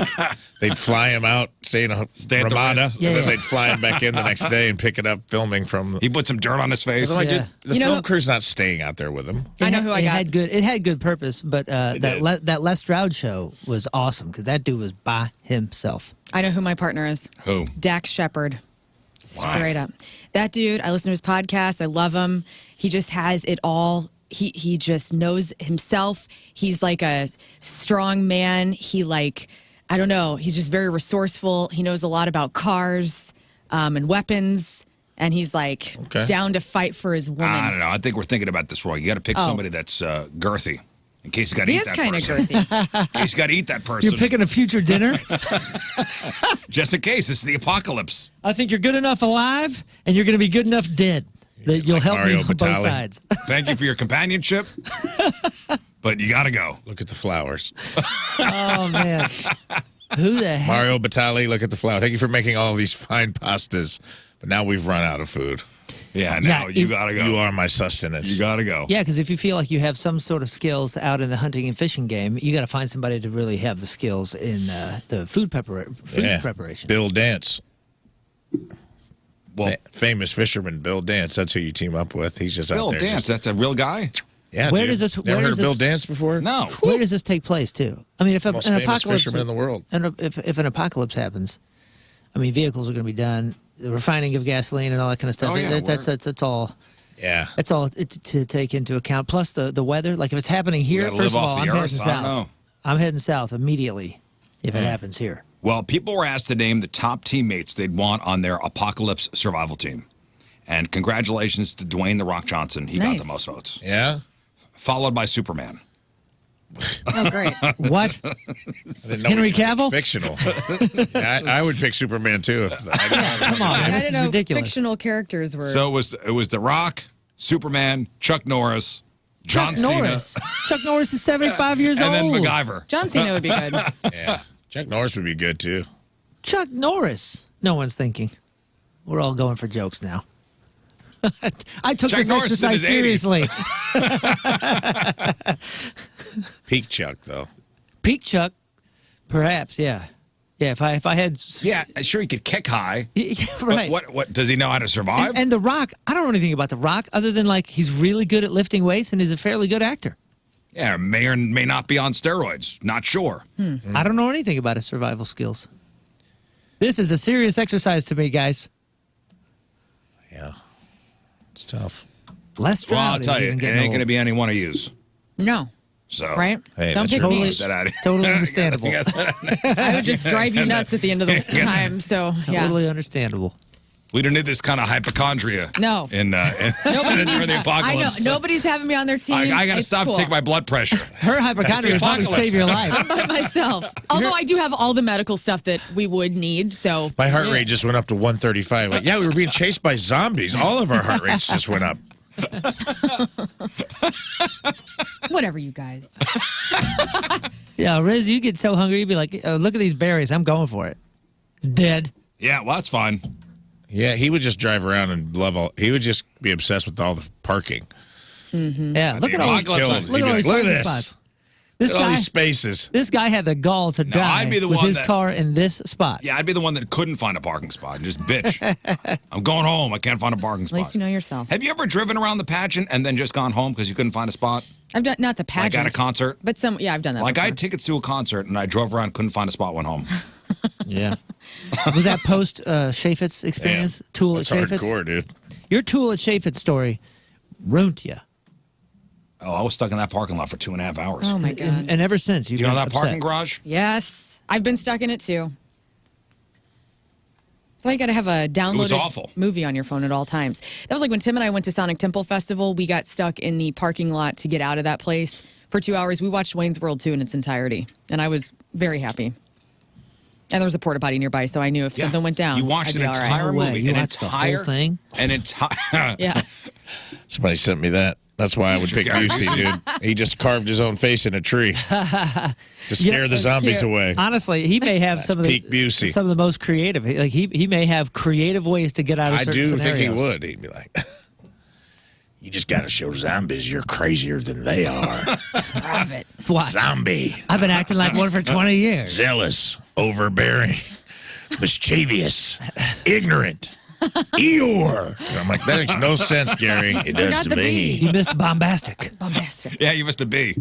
they'd fly him out, stay in a at the Ramada, Ritz. Yeah, and then yeah. they'd fly him back in the next day and pick it up, filming from. he put some dirt on his face. I'm like, Yeah. dude, the You know- film crew's not staying out there with him. I know who I got. It had good purpose, but that did. that Les Stroud show was awesome because that dude was by himself. I know who my partner is. Who? Dax Shepard. Straight up. That dude, I listen to his podcast. I love him. He just has it all. He just knows himself. He's like a strong man. I don't know. He's just very resourceful. He knows a lot about cars and weapons. And he's like down to fight for his woman. I don't know. I think we're thinking about this wrong. You got to pick somebody that's girthy. In case you got to He eat is that kind of person. girthy. In case you got to eat that person. You're picking a future dinner. Just in case. It's the apocalypse. I think you're good enough alive, and you're going to be good enough dead that you'll like help Mario me on both Batali. sides. Thank you for your companionship. But you got to go. Look at the flowers. Oh man, who the heck? Mario Batali, look at the flowers. Thank you for making all of these fine pastas. But now we've run out of food. Yeah, now you it- got to go. You are my sustenance. You got to go. Yeah, because if you feel like you have some sort of skills out in the hunting and fishing game, you got to find somebody to really have the skills in the food preparation. Bill Dance. Well, Famous fisherman Bill Dance. That's who you team up with. He's just Bill out there. Dance, just- that's a real guy? yeah, Where dude. does this- Never where heard does of Bill this- Dance before? No. Where does this take place too? I mean, if an Most famous apocalypse fisherman in the world. and if an apocalypse happens, I mean, vehicles are going to be done, the refining of gasoline and all that kind of stuff. Oh, yeah, That's all. Yeah. That's all to take into account. Plus the weather. Like if it's happening here, gotta first live of off all, the I'm earth. heading I don't know. south. I'm heading south immediately if it happens here. Well, people were asked to name the top teammates they'd want on their apocalypse survival team. And congratulations to Dwayne The Rock Johnson. He got Nice. the most votes. Yeah? Followed by Superman. Oh, great. What? I didn't know Henry he was Cavill? Fictional. Yeah, I would pick Superman too. If Come on, I this don't is know. ridiculous. Fictional characters were. So it was The Rock, Superman, Chuck Norris, John Chuck Norris. Chuck Norris is 75 years Cena, and old. then MacGyver. John Cena would be good. Yeah. Chuck Norris would be good too. Chuck Norris. No one's thinking. We're all going for jokes now. I took Chuck this Norris is in exercise his 80s. seriously. Peak Chuck though. Peak Chuck, perhaps, yeah. Yeah, if I had... Yeah, sure, he could kick high. Yeah, right. But what does he know how to survive? And The Rock, I don't know anything about The Rock other than, like, he's really good at lifting weights and he's a fairly good actor. Yeah, may or may not be on steroids. Not sure. I don't know anything about his survival skills. This is a serious exercise to me, guys. Yeah. It's tough. Les Stroud Well, I'll tell is you, even it getting ain't going to old. be any one of yous. No. So Right? Hey, Don't that's pick your me. choice. Get out of here. Totally understandable. I would just drive you nuts at the end of the time. So, yeah. Totally understandable. We don't need this kind of hypochondria. No. In Nobody during the I know. apocalypse. Nobody's having me on their team. I got to It's stop cool. to take my blood pressure. Her hypochondria would probably apocalypse. save your life. by myself. Although I do have all the medical stuff that we would need. So, My heart rate just went up to 135. Like, yeah, we were being chased by zombies. All of our heart rates just went up. what Whatever, you guys. Yeah, Rizz, you get so hungry, you'd be like, look at these berries. I'm going for it. Dead. Yeah, well, that's fine. Yeah, he would just drive around and love all. He would just be obsessed with all the parking. Yeah, look at all these Look at this. spots. This Look at all guy, these spaces. this guy had the gall to die I'd be the with one his that- car in this spot. Yeah, I'd be the one that couldn't find a parking spot and just bitch. I'm going home. I can't find a parking At spot. least you know yourself. Have you ever driven around the pageant and then just gone home because you couldn't find a spot? I've done not the pageant, Like at a concert? but yeah, I've done that. Like I before. had tickets to a concert and I drove around, couldn't find a spot, went home. Yeah. Was that post Chaffetz experience? Damn, Tool that's at Chaffetz? hardcore, dude. Your Tool at Chaffetz story ruined you. Oh, I was stuck in that parking lot for 2.5 hours. Oh my god! And ever since, you've You know been that upset. parking garage? Yes, I've been stuck in it too. So you got to have a was downloaded awful. movie on your phone at all times. That was like when Tim and I went to Sonic Temple Festival. We got stuck in the parking lot to get out of that place for 2 hours. We watched Wayne's World 2 in its entirety, and I was very happy. And there was a porta potty nearby, so I knew if something went down, You watched I'd an be all right. entire No way. movie. You An watched the whole entire thing? An entire. Yeah. Somebody sent me that. That's why I would pick Busey, dude. He just carved his own face in a tree to scare the zombies away. Honestly, he may have some of peak Busey. the most creative. Like he may have creative ways to get out of I certain do scenarios. think he would. He'd be like, "You just got to show zombies you're crazier than they are." Private. Watch. Zombie, I've been acting like one for 20 years. zealous, overbearing, mischievous, ignorant. Eeyore. And I'm like, that makes no sense, Gary. It does Not to the me. You missed bombastic. Bombastic. Yeah, you must have been.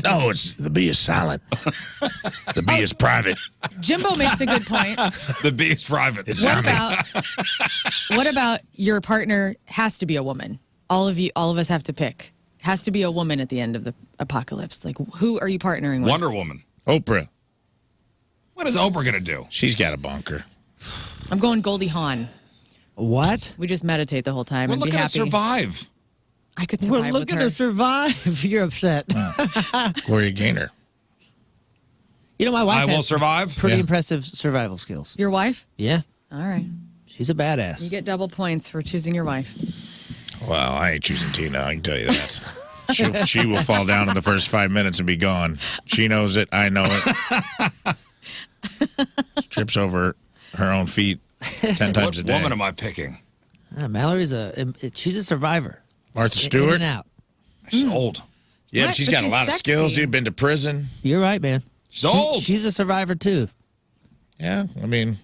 No, it's the B is silent. The B is private. Jimbo makes a good point. The B is private. It's What zombie. what about your partner has to be a woman? All of us have to pick. Has to be a woman at the end of the apocalypse. Like, who are you partnering with? Wonder Woman. Oprah. What is Oprah going to do? She's got a bonker. I'm going Goldie Hawn. What? We just meditate the whole time We're and be looking to happy. survive. I could We're survive with looking her. to survive. You're upset. Gloria Gaynor. You know, my wife I will has survive. pretty Yeah. impressive survival skills. Your wife? Yeah, All right. she's a badass. You get double points for choosing your wife. Well, I ain't choosing Tina. I can tell you that. She will fall down in the first 5 minutes and be gone. She knows it. I know it. She trips over her own feet 10 times What a day. woman am I picking? Mallory's she's a survivor. Martha In Stewart? and out. She's old. Yeah, What? but she's But got she's a lot of sexy. skills, dude. Been to prison. You're right, man. She's old. She's a survivor too. Yeah, I mean,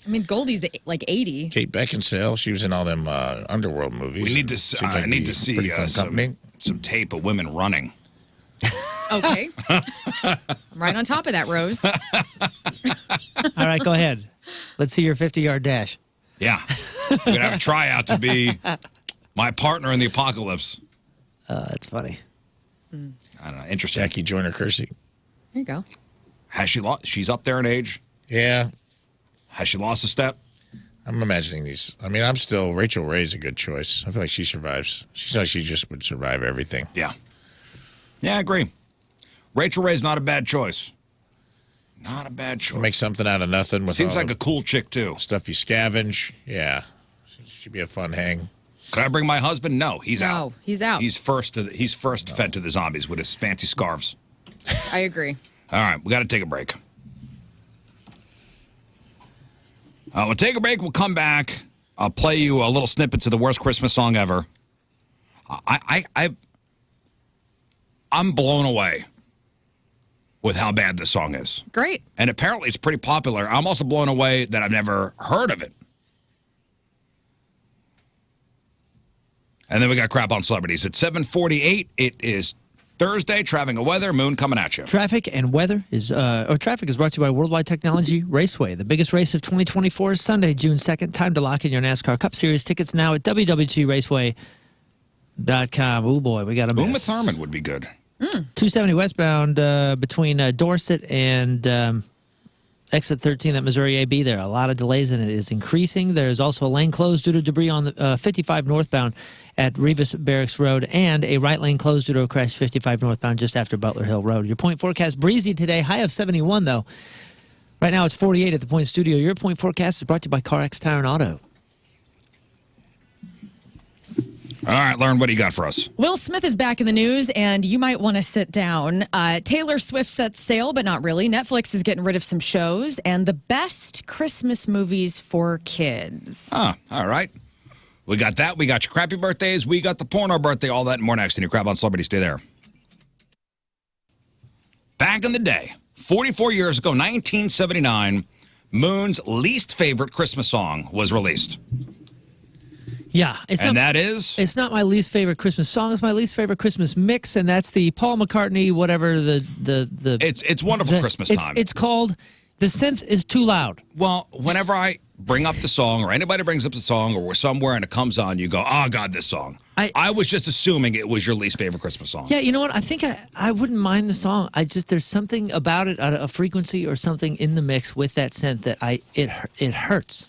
I mean, Goldie's like 80. Kate Beckinsale. She was in all them Underworld movies. We need to. Seems I like need be to see pretty fun company. some tape of women running. Okay. I'm right on top of that, Rose. All right, go ahead. Let's see your 50-yard dash. Yeah, we're gonna have a tryout to be my partner in the apocalypse. That's funny. I don't know. Interesting. Jackie Joyner Kersey. There you go. Has she lost? She's up there in age. Yeah, Has she lost a step? I'm imagining these. I mean, I'm still. Rachel Ray's a good choice. I feel like she survives. She's like she just would survive everything. Yeah. Yeah, I agree. Rachel Ray's not a bad choice. Not a bad choice. Make something out of nothing with Seems all like the a cool chick too. stuff you scavenge. Yeah, should be a fun hang. Could I bring my husband? No, he's out. No, he's out. He's first fed to the zombies with his fancy scarves. I agree. All right, we got to take a break. We'll take a break. We'll come back. I'll play you a little snippet to the worst Christmas song ever. I'm blown away with how bad this song is. Great. And apparently it's pretty popular. I'm also blown away that I've never heard of it. And then we got crap on celebrities. At 7:48, it is Thursday. Traffic and weather. Moon coming at you. Traffic and weather is traffic is brought to you by Worldwide Technology Raceway. The biggest race of 2024 is Sunday, June 2nd. Time to lock in your NASCAR Cup Series tickets now at www.raceway.com. Oh boy, we got a Uma mess. Thurman would be good. 270 westbound between Dorset and exit 13 at Missouri AB. There, a lot of delays and it is increasing. There's also a lane closed due to debris on the 55 northbound at Revis Barracks Road, and a right lane closed due to a crash 55 northbound just after Butler Hill Road. Your point forecast breezy today, high of 71 though. Right now it's 48 at the Point Studio. Your point forecast is brought to you by CarX Tire and Auto. All right, Lern, what do you got for us? Will Smith is back in the news, and you might want to sit down. Taylor Swift sets sail, but not really. Netflix is getting rid of some shows, and the best Christmas movies for kids. All right. We got that. We got your crappy birthdays. We got the porno birthday. All that and more next in your Crap on Celebrity. Stay there. Back in the day, 44 years ago, 1979, Moon's least favorite Christmas song was released. Yeah. That is? It's not my least favorite Christmas song. It's my least favorite Christmas mix, and that's the Paul McCartney, whatever It's Wonderful Christmas Time. It's called The Synth is Too Loud. Well, whenever I bring up the song or anybody brings up the song or we're somewhere and it comes on, you go, oh, God, this song. I was just assuming it was your least favorite Christmas song. Yeah, you know what? I think I wouldn't mind the song. There's something about it, a frequency or something in the mix with that synth that it hurts.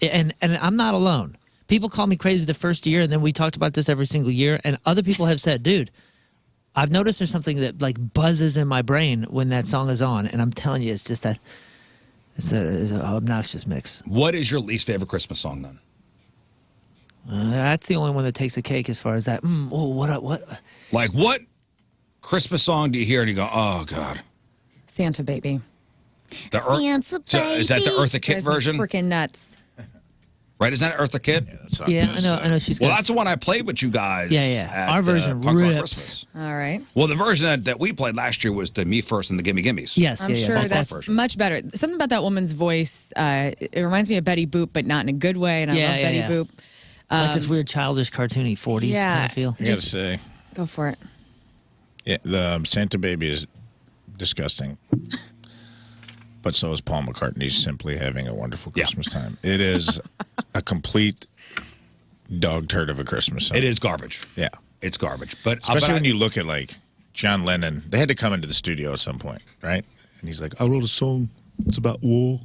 And I'm not alone. People call me crazy the first year, and then we talked about this every single year, and other people have said, dude, I've noticed there's something that like buzzes in my brain when that song is on, and I'm telling you, it's just that it's an obnoxious mix. What is your least favorite Christmas song, then? That's the only one that takes a cake as far as that. What? Like, what Christmas song do you hear and you go, oh, God? Santa Baby. Santa Baby. Is that the Eartha Kitt version? Freaking nuts. Right? Isn't that Eartha Kitt? Yeah, I know she's good. Well, that's the one I played with you guys. Yeah. Our version Punk Rock rips. Christmas. All right. Well, the version that we played last year was the Me First and the Gimme Gimmes. Yes, I'm sure Punk Rock that's version. much better. Something about that woman's voice, it reminds me of Betty Boop, but not in a good way, and I love Betty Boop. Like this weird childish cartoony 40s kind of feel. I gotta say. Go for it. Yeah, the Santa Baby is disgusting. But so is Paul McCartney's Simply Having a Wonderful Christmas Time. It is a complete dog turd of a Christmas song. It is garbage. Yeah. It's garbage. But especially when you look at like John Lennon. They had to come into the studio at some point, right? And he's like, I wrote a song. It's about war.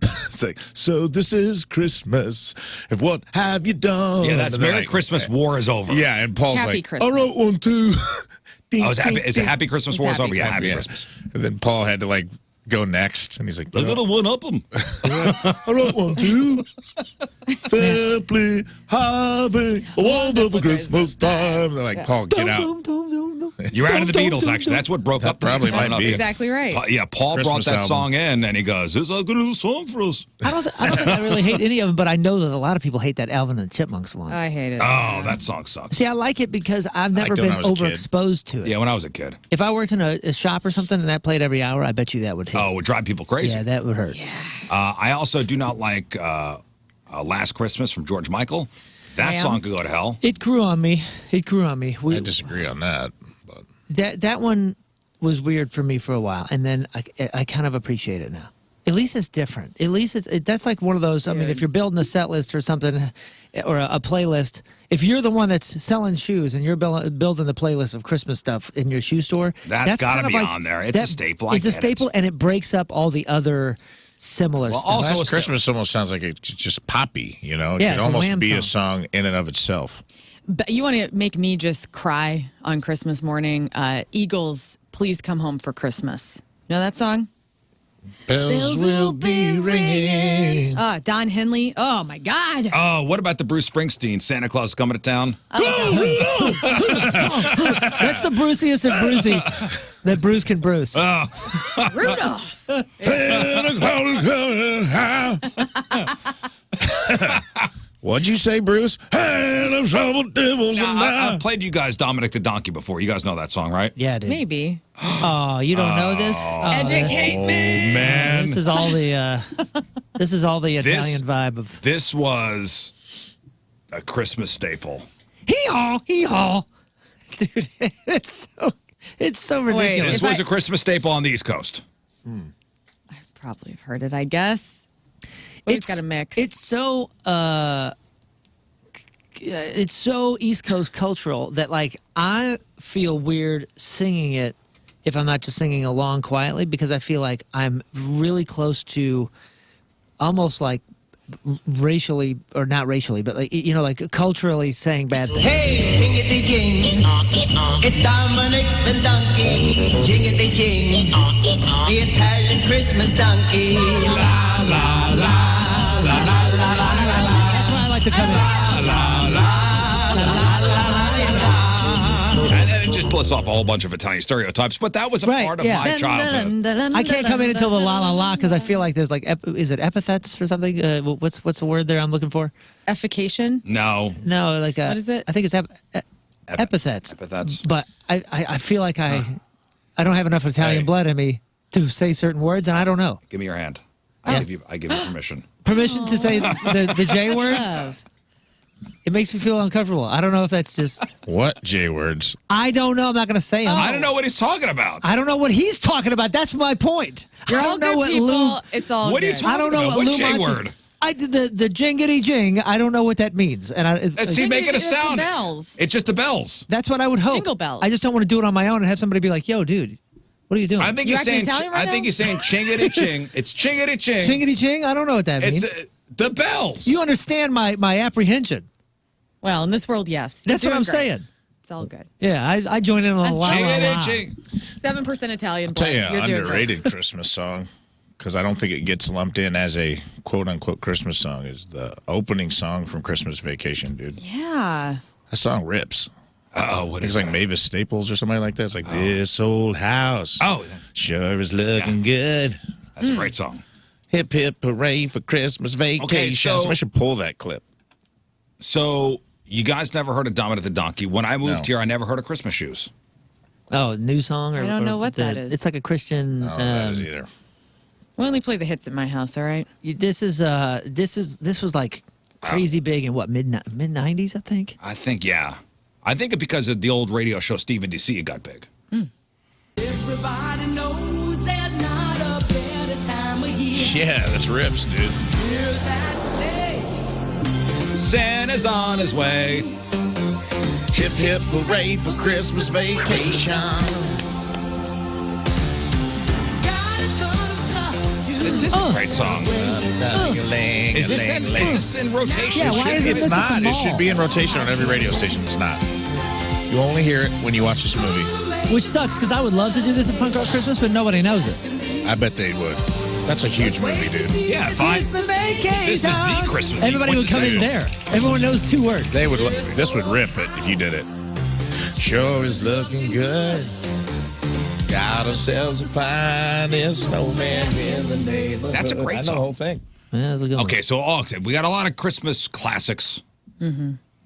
It's like, so this is Christmas. And what have you done? Yeah, that's Merry Christmas, war is over. Yeah, and Paul's Happy like, Christmas. I wrote one too. Is it Happy Christmas, war is over? Yeah, Happy Yeah. Christmas. And then Paul had to like go next, and he's like, A little one up them. I wrote one too. Simply having a wonderful Christmas time. They're like, Paul, get out. You're out of the Beatles, actually. That's what broke up. Probably might That's be. exactly right. Paul Christmas brought that album. song in, and he goes, "This is a good song for us." I don't think I really hate any of them, but I know that a lot of people hate that Alvin and the Chipmunks one. I hate it. Oh, that song sucks. See, I like it because I've never liked it when been I was a kid. overexposed to it. Yeah, when I was a kid. If I worked in a shop or something and that played every hour, I bet you that would hit. Oh, it would drive people crazy. Yeah, that would hurt. I also do not like Last Christmas from George Michael. That song could go to hell. It grew on me. I disagree on that. But that one was weird for me for a while, and then I kind of appreciate it now. At least it's different. At least that's like one of those. I mean, if you're building a set list or something, or a playlist, if you're the one that's selling shoes and you're building the playlist of Christmas stuff in your shoe store, that's got to be on there. It's a staple. It's a staple, and it breaks up all the other similar stuff. Also, Last Christmas almost sounds like it's just poppy. You know, it Yeah, could it's a almost Wham be a song. song in and of itself. But you want to make me just cry on Christmas morning? Eagles, Please Come Home for Christmas. Know that song? Bells will be ringing. Don Henley. Oh, my God. Oh, what about the Bruce Springsteen, Santa Claus is Coming to Town? That's the Bruceiest of Brucey that Bruce can Bruce. Rudolph. Santa Claus is coming. What'd you say, Bruce? Hand of trouble, devils Now, and I've played you guys Dominic the Donkey before. You guys know that song, right? Yeah, dude. Maybe. Oh, you don't know this? Oh, Educate me. Man. This is all the Italian vibe of This was a Christmas staple. hee-haw, hee-haw. Dude, it's so ridiculous. This was a Christmas staple on the East Coast. I probably have heard it, I guess. It's got a mix. It's so East Coast cultural that like I feel weird singing it if I'm not just singing along quietly, because I feel like I'm really close to almost like racially, or not racially, but like, you know, like culturally saying bad things. Hey, jingity jing, it's Dominic the donkey. Jingity jing, the Italian Christmas donkey. La la la la la la la la. That's why I like to come in. La la la la la la list off a whole bunch of Italian stereotypes, but that was a part of my childhood. I can't come in until the la la la because I feel like there's like, is it epithets or something? What's the word there I'm looking for? Effication? No, like what is it? I think it's epithets. Epithets. But I feel like I don't have enough Italian blood in me to say certain words, and I don't know. Give me your hand. I give you permission. Permission to say the J words? It makes me feel uncomfortable. I don't know if that's just... What J words? I don't know. I'm not going to say them. I don't know what he's talking about. I don't know what he's talking about. That's my point. You're all good people. It's all What are you good. talking I don't know about? what J word? I did the jingity jing. I don't know what that means. And see, make it a sound. Bells. It's just the bells. That's what I would hope. Jingle bells. I just don't want to do it on my own and have somebody be like, yo, dude, what are you doing? I think he's saying. I think he's saying chingity ching. It's chingity ching. Chingity ching? I don't know what that means. It's the bells. You understand my apprehension. Well, in this world, yes. That's what I'm saying. It's all good. Yeah, I join in on a lot. Chingity ching. 7% Italian. I'll tell you an underrated Christmas song, because I don't think it gets lumped in as a quote-unquote Christmas song, is the opening song from Christmas Vacation, dude. Yeah. That song rips. What is it's like Mavis Staples or somebody like that. It's like, this old house sure is looking good. That's a great song. Hip, hip, hooray for Christmas Vacation. Okay, so Somebody should pull that clip. So you guys never heard of Dominic the Donkey. When I moved here, I never heard of Christmas Shoes. Oh, new song? I don't know what that is. It's like a Christian... No, that is either. We only play the hits at my house, all right? This was like crazy big in what, mid-90s, I think? I think, yeah. I think it's because of the old radio show Stephen DC it got big. Everybody knows there's not a better time of year. Yeah, this rips, dude. Hear that sleigh. Santa's on his way. Hip, hip, hooray for Christmas Vacation. This is a great song. Is this in rotation? Yeah, why is it It's not. It should be in rotation on every radio station. It's not. You only hear it when you watch this movie. Which sucks, because I would love to do this at Punk Rock Christmas, but nobody knows it. I bet they would. That's a huge movie, dude. Yeah, fine. This is the Christmas. Everybody would come in there. Everyone knows 2 words. They would. This would rip it if you did it. Sure is looking good. Got ourselves a finest snowman in the neighborhood. That's a great song. The whole thing. Yeah, that's a good one. Okay, so we got a lot of Christmas classics.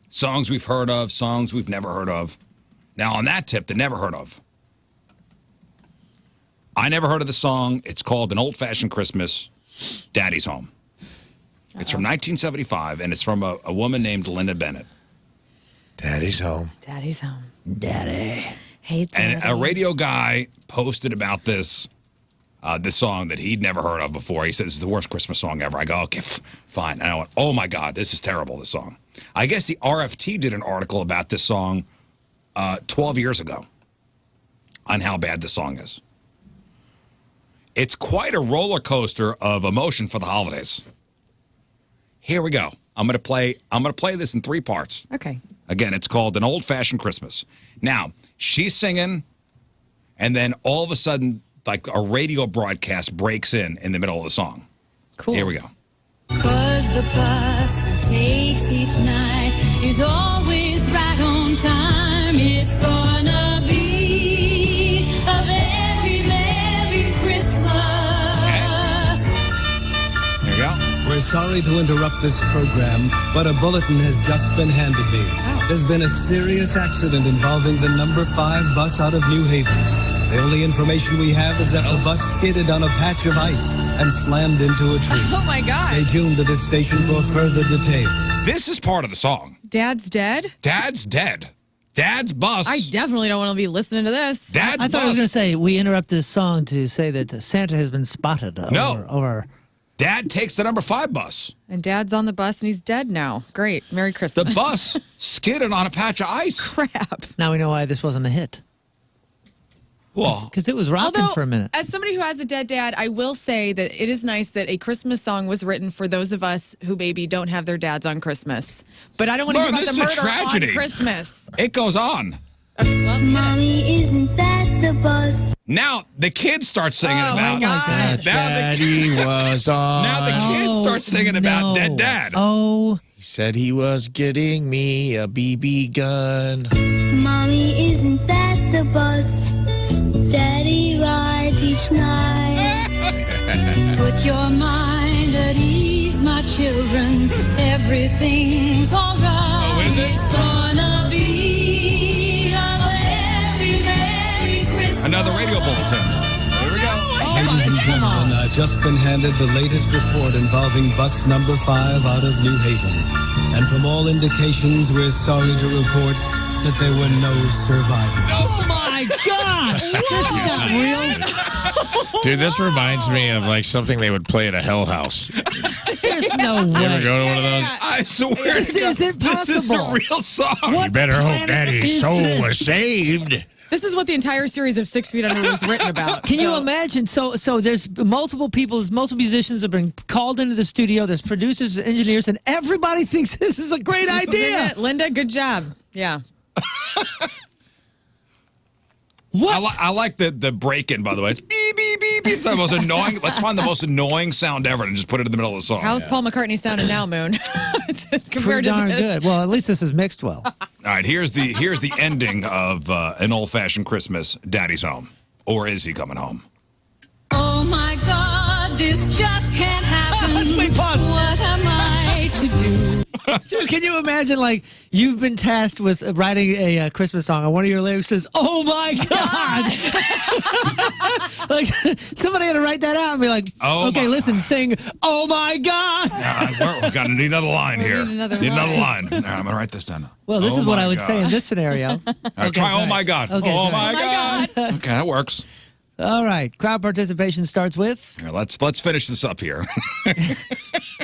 Songs we've heard of, songs we've never heard of. Now, on that tip, the never heard of. I never heard of the song. It's called An Old-Fashioned Christmas, Daddy's Home. It's from 1975, and it's from a woman named Linda Bennett. Daddy's home. Daddy's home. Daddy. Hey, Daddy. And a radio guy posted about this song that he'd never heard of before. He said, this is the worst Christmas song ever. I go, okay, fine. And I went, oh, my God, this is terrible, this song. I guess the RFT did an article about this song 12 years ago on how bad the song is. It's quite a roller coaster of emotion for the holidays. Here we go. I'm going to play this in 3 parts. Okay. Again, it's called An Old-Fashioned Christmas. Now, she's singing, and then all of a sudden, like a radio broadcast breaks in the middle of the song. Cool. Here we go. 'Cause the bus takes each night is always right on time. It's gonna be a very Merry Christmas. Here we go. We're sorry to interrupt this program, but a bulletin has just been handed me. There's been a serious accident involving the number 5 bus out of New Haven. The only information we have is that the bus skidded on a patch of ice and slammed into a tree. Oh, my God. Stay tuned to this station for further details. This is part of the song. Dad's dead? Dad's dead. Dad's bus. I definitely don't want to be listening to this. Dad's I thought I was going to say, we interrupt this song to say that Santa has been spotted over... Dad takes the number 5 bus. And Dad's on the bus and he's dead now. Great. Merry Christmas. The bus skidded on a patch of ice. Crap. Now we know why this wasn't a hit. Well, because it was rocking for a minute. As somebody who has a dead dad, I will say that it is nice that a Christmas song was written for those of us who maybe don't have their dads on Christmas. But I don't want to hear about the murder on Christmas. It goes on. Well, Mommy, isn't that the bus? Now the kids start singing about. My God. Daddy was on. Now the kids start singing about dead dad. Oh, said he was getting me a BB gun. Mommy, isn't that the bus Daddy rides each night? Put your mind at ease, my children. Everything's all right. Oh, is it? It's gonna be a very Merry Christmas. Another radio bulletin. Here we go. Ladies and gentlemen, I've just been handed the latest report involving bus number 5 out of New Haven. And from all indications, we're sorry to report that there were no survivors. Oh my gosh! This is not real. Dude, this reminds me of like something they would play at a Hell House. There's no You ever way. go to one of those? I swear This to God, isn't this is a possible. real song. What You better hope planet Daddy's is soul this? was saved. This is what the entire series of 6 Feet Under was written about. Can you So- imagine? So there's multiple people, multiple musicians have been called into the studio. There's producers, engineers, and everybody thinks this is a great idea. Linda, good job. Yeah. What? I like the break-in, by the way. It's beep, beep, beep, beep. It's the most annoying. Let's find the most annoying sound ever and just put it in the middle of the song. How's Paul McCartney sounding now, Moon? Pretty Compared to darn this. good. Well, at least this is mixed well. All right, here's the ending of an old-fashioned Christmas. Daddy's home. Or is he coming home? Oh my God, this just can't happen. Let's wait, pause. What am I to do? Dude, can you imagine, like, you've been tasked with writing a Christmas song, and one of your lyrics says, "Oh my God!" Like, somebody had to write that out and be like, Oh "Okay, my- listen, sing, oh my God." We've got to need another line here. need another line. All right, I'm going to write this down. Well, this Oh is what my I would God. say in this scenario. All right, Okay, try, all oh my right. God. Okay, oh all my right. God. Okay, that works. All right, crowd participation starts with. All right, let's finish this up here.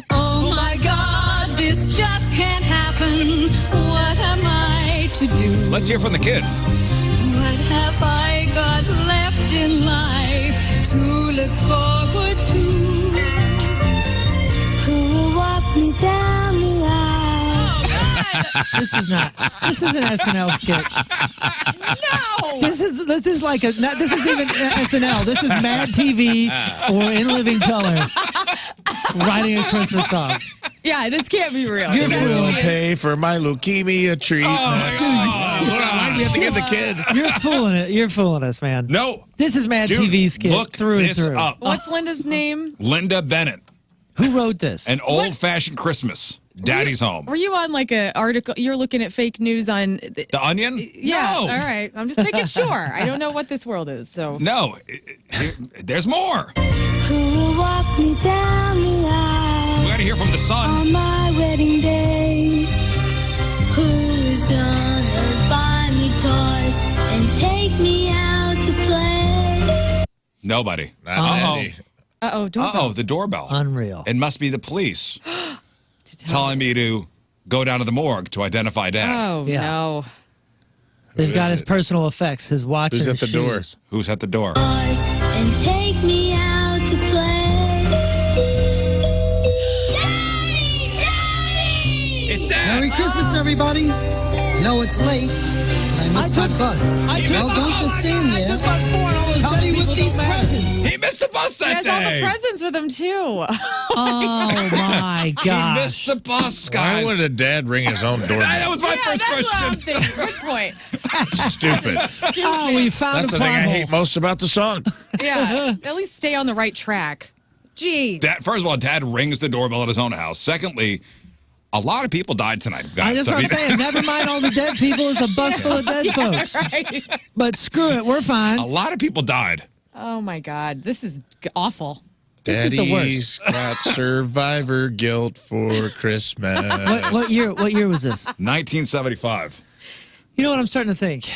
Oh my God, this just can't happen. What am I to do? Let's hear from the kids. What have I got left in life to look forward to? Who will walk me down the aisle? This is an SNL skit. No. This is like this is even SNL. This is Mad TV or In Living Color writing a Christmas song. Yeah, this can't be real. You're This fooling. We'll is- pay for my leukemia treatment. Why do we have to give the kid? You're fooling it. You're fooling us, man. No. This is Mad Dude, TV skit look through this and through. up. What's Linda's name? Linda Bennett. Who wrote this? An old-fashioned Christmas. Daddy's home. Were you on like an article? You're looking at fake news on. The Onion? Yeah. No. All right. I'm just making sure. I don't know what this world is. So. No. There's more. Who will walk me down the aisle? We got to hear from the son. On my wedding day, who's gonna buy me toys and take me out to play? Nobody. Uh-oh. Uh-oh, the doorbell. Unreal. It must be the police telling me to go down to the morgue to identify Dad. Oh Yeah. no. They've got is his it? personal effects, his watch, Who's and at the his door? shoes. Who's at the door? Toys and take me out to play. Daddy, Daddy! It's Dad. Merry Christmas, everybody. No, it's late. I missed my bus. Well, don't just stand there. Help me with these presents. He missed the bus He that has all the day. presents with him too. Oh my He gosh. missed the bus, Why guys. would a dad ring his own doorbell? That was my Yeah, first that's what I'm question. thinking. Good point. Stupid. Oh, we found That's a the thing I pothole. hate most about the song. Yeah. At least stay on the right track. Gee. Dad, first of all, Dad rings the doorbell at his own house. Secondly, a lot of people died tonight, guys. That's what I'm saying. Never mind all the dead people. It's a bus full of dead folks. Right. But screw it. We're fine. A lot of people died. Oh my God. This is awful. This is the Daddy's got survivor guilt for Christmas. What year was this? 1975. You know what I'm starting to think?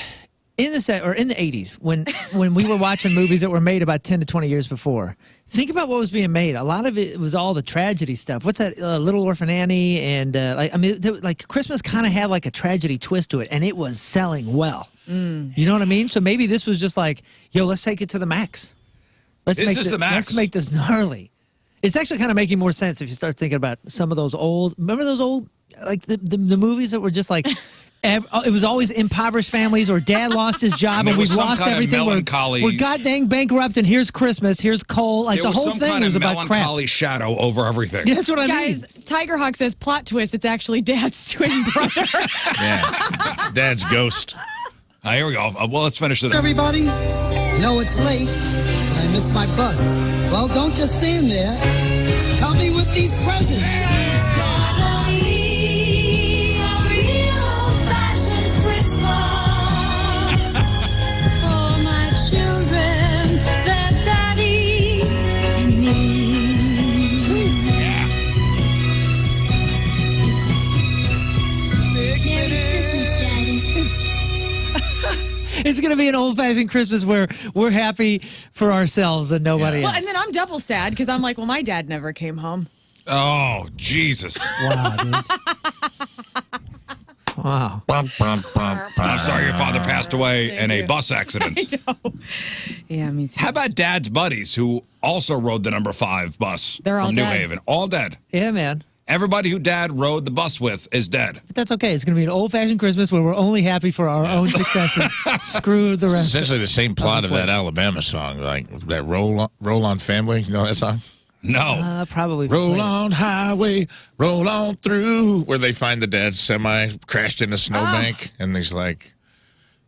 In the 80s, when we were watching movies that were made about 10 to 20 years before, think about what was being made. A lot of it was all the tragedy stuff. What's that? Little Orphan Annie, and like Christmas kind of had like a tragedy twist to it, and it was selling well. You know what I mean? So maybe this was just like, yo, let's take it to the max. Let's This make is the max. Let's make this gnarly. It's actually kind of making more sense if you start thinking about some of those old. Remember those old, like the movies that were just like. It was always impoverished families, or dad lost his job, And and there we've was some lost kind of everything. melancholy- We're god dang bankrupt, and here's Christmas, here's coal. Like There the was whole some thing kind was of about crap. melancholy shadow over everything. That's what I Guys, mean. Tiger Hawk says, plot twist, it's actually Dad's twin brother. Yeah. Dad's ghost. Here we go. Well, let's finish it. Everybody, know it's late. I missed my bus. Well, don't just stand there. Help me with these presents. It's gonna be a real old-fashioned Christmas for my children, their daddy, and me. Merry Christmas, Daddy. It's going to be an old-fashioned Christmas where we're happy for ourselves and nobody else. Well, and then I'm double sad because I'm like, well, my dad never came home. Oh, Jesus. Wow, dude. Wow. I'm sorry your father passed away in a bus accident. I know. Yeah, me too. How about Dad's buddies who also rode the number 5 bus They're all from New dead. Haven? All dead. Yeah, man. Everybody who Dad rode the bus with is dead. But that's okay. It's going to be an old-fashioned Christmas where we're only happy for our own successes. Screw the It's rest. essentially the same plot of that Alabama song, like that Roll On Family. You know that song? No. Probably. Roll on highway, roll on through, where they find the dad's semi crashed in a snowbank, and he's like,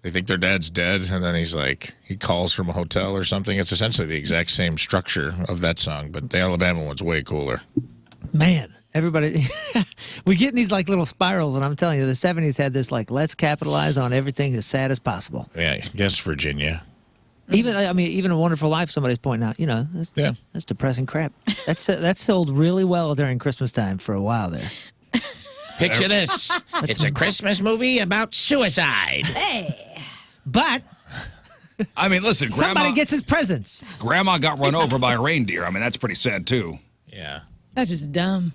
they think their dad's dead, and then he's like, he calls from a hotel or something. It's essentially the exact same structure of that song, but the Alabama one's way cooler. Man, everybody, we get in these like little spirals, and I'm telling you, the 70s had this like, let's capitalize on everything as sad as possible. Yeah, yes, Virginia. Even A Wonderful Life, somebody's pointing out, that's depressing crap. That sold really well during Christmas time for a while there. Picture this. It's a Christmas movie about suicide. But I mean, listen, somebody gets his presents. Grandma got run over by a reindeer. I mean, that's pretty sad, too. Yeah. That's just dumb.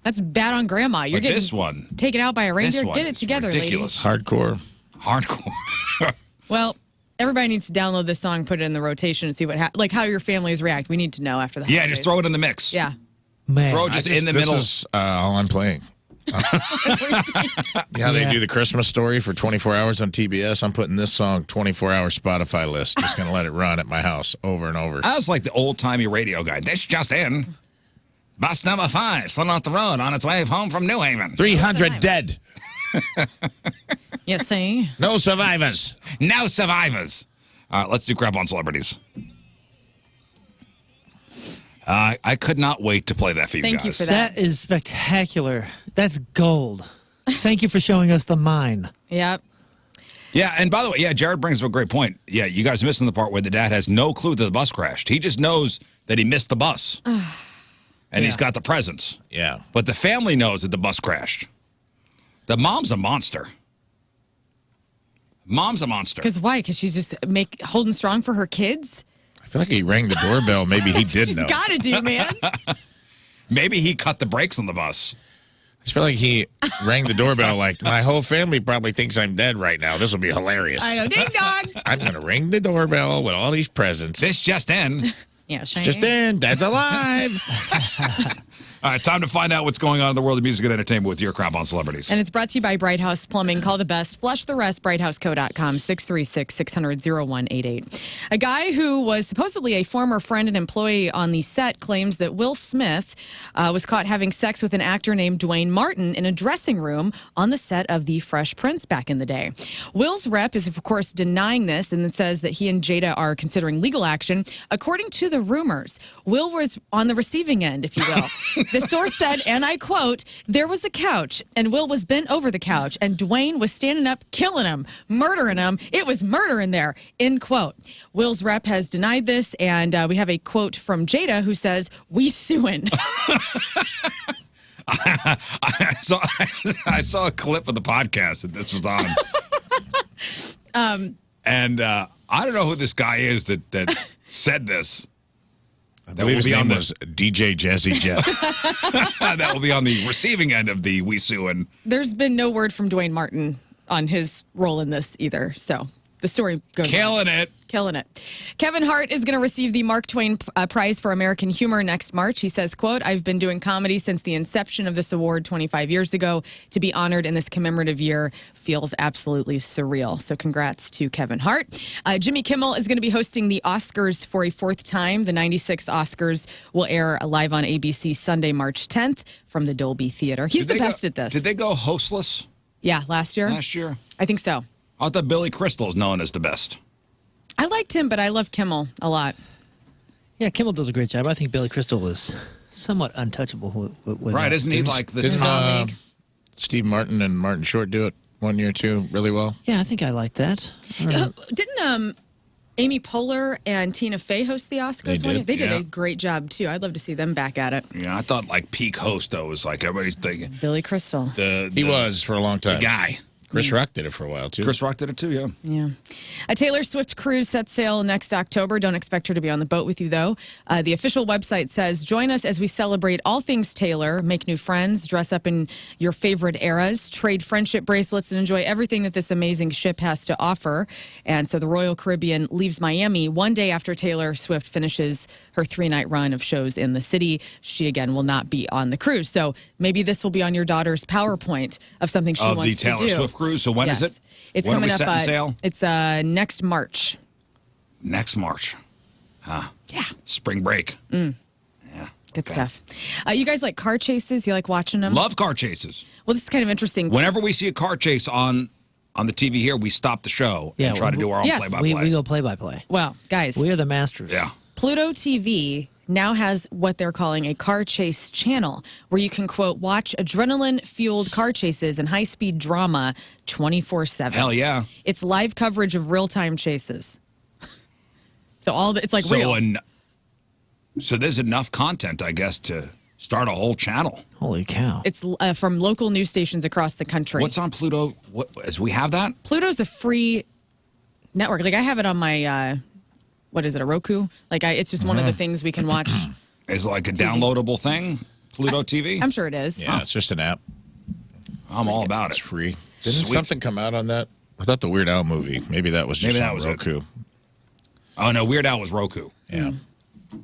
That's bad on Grandma. You're But getting this one, taken out by a reindeer. one Get it is together, ridiculous. Hardcore. Hardcore. Well, everybody needs to download this song, put it in the rotation, and see what like how your families react. We need to know after the Yeah, holidays. just throw it in the mix. Yeah. Man. Throw it just in the middle. This is all I'm playing. Yeah, they do the Christmas story for 24 hours on TBS. I'm putting this song 24-hour Spotify list. Just going to let it run at my house over and over. I was like the old-timey radio guy. This just in. Bus number 5 slid off the road on its way home from New Haven. 300 dead. You see? No survivors. No survivors. All right, let's do crap on celebrities. I could not wait to play that for you guys. Thank you for that. That is spectacular. That's gold. Thank you for showing us the mine. Yep. Yeah, and by the way, yeah, Jared brings up a great point. Yeah, you guys are missing the part where the dad has no clue that the bus crashed. He just knows that he missed the bus. And he's got the presents. Yeah. But the family knows that the bus crashed. The mom's a monster. Mom's a monster. Because why? Because she's just holding strong for her kids? I feel like he rang the doorbell. Maybe he did know. She's got to do, man. Maybe he cut the brakes on the bus. I just feel like he rang the doorbell like, my whole family probably thinks I'm dead right now. This will be hilarious. I know. Ding dong. I'm going to ring the doorbell with all these presents. This just in. Yeah, Just in. Dad's alive. All right, time to find out what's going on in the world of music and entertainment with your crap on celebrities. And it's brought to you by Bright House Plumbing. Call the best. Flush the rest. BrightHouseCo.com. 636-600-0188. A guy who was supposedly a former friend and employee on the set claims that Will Smith was caught having sex with an actor named Dwayne Martin in a dressing room on the set of The Fresh Prince back in the day. Will's rep is, of course, denying this and says that he and Jada are considering legal action. According to the rumors, Will was on the receiving end, if you will. The source said, and I quote, there was a couch, and Will was bent over the couch, and Dwayne was standing up, killing him, murdering him. It was murder in there, end quote. Will's rep has denied this, and we have a quote from Jada who says, we suing. I saw a clip of the podcast that this was on. And I don't know who this guy is that said this. I believe his name was DJ Jazzy Jeff. That will be on the receiving end of the we suing. There's been no word from Dwayne Martin on his role in this either, so the story goes Killing it. Killing it. Kevin Hart is going to receive the Mark Twain Prize for American Humor next March. He says, quote, I've been doing comedy since the inception of this award 25 years ago. To be honored in this commemorative year feels absolutely surreal. So congrats to Kevin Hart. Jimmy Kimmel is going to be hosting the Oscars for a fourth time. The 96th Oscars will air live on ABC Sunday, March 10th from the Dolby Theater. He's the best at this. Did they go hostless? Yeah, last year? Last year? I think so. I thought Billy Crystal is known as the best. I liked him, but I love Kimmel a lot. Yeah, Kimmel does a great job. I think Billy Crystal is somewhat untouchable. Right, isn't he like the Didn't Steve Martin and Martin Short do it one year, too, really well? Yeah, I think I like that. Didn't Amy Poehler and Tina Fey host the Oscars one year? They did a great job, too. I'd love to see them back at it. Yeah, I thought like peak host, though, was like everybody's thinking. Billy Crystal. He was for a long time. The guy. Chris Rock did it for a while, too. Chris Rock did it, too, yeah. Yeah. A Taylor Swift cruise sets sail next October. Don't expect her to be on the boat with you, though. The official website says, join us as we celebrate all things Taylor, make new friends, dress up in your favorite eras, trade friendship bracelets, and enjoy everything that this amazing ship has to offer. And so the Royal Caribbean leaves Miami one day after Taylor Swift finishes her 3-night run of shows in the city. She, again, will not be on the cruise. So maybe this will be on your daughter's PowerPoint of something she wants to do. The Taylor Swift cruise. So when is it? It's when coming are we up. Setting sail? It's next March. Next March. Huh. Yeah. Spring break. Yeah. Good stuff. You guys like car chases? You like watching them? Love car chases. Well, this is kind of interesting. Whenever we see a car chase on the TV here, we stop the show and try to do our own play-by-play. We go play-by-play. Well, guys. We are the masters. Yeah. Pluto TV now has what they're calling a car chase channel where you can, quote, watch adrenaline-fueled car chases and high-speed drama 24/7. Hell yeah. It's live coverage of real-time chases. So it's like real. So there's enough content, I guess, to start a whole channel. Holy cow. It's from local news stations across the country. What's on Pluto? As we have that? Pluto's a free network. Like, I have it on my... what is it, a Roku? Like, it's just one of the things we can watch. Is it like a downloadable thing, Pluto TV? I'm sure it is. Yeah, it's just an app. I'm all about It's it. free. Didn't something come out on that? I thought the Weird Al movie. Maybe that was just on Roku. Oh, no, Weird Al was Roku. Yeah.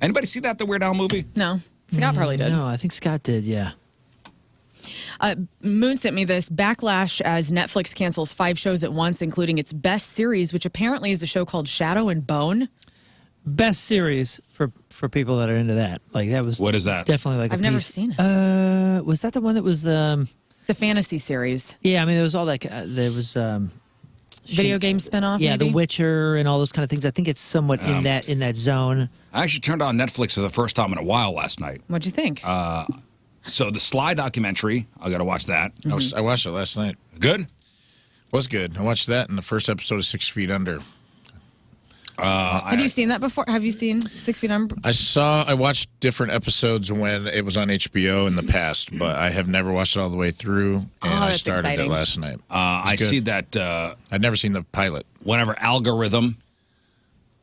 Anybody see that, the Weird Al movie? No. Scott probably did. No, I think Scott did, yeah. Moon sent me this backlash as Netflix cancels 5 shows at once, including its best series, which apparently is a show called Shadow and Bone. Best series for people that are into that. Like, that was... What is that? Definitely like I've never seen it. Was that the one that was... It's a fantasy series. Yeah, I mean, there was all that... there was... Video game spinoff, yeah, maybe? The Witcher and all those kind of things. I think it's somewhat in that zone. I actually turned on Netflix for the first time in a while last night. What'd you think? So the Sly documentary, I got to watch that. I watched it last night. Good? Was good. I watched that in the first episode of 6 Feet Under. Have you seen that before? Have you seen 6 Feet Under? I watched different episodes when it was on HBO in the past, but I have never watched it all the way through, and I started it last night. I see that. I'd never seen the pilot. Whenever algorithm,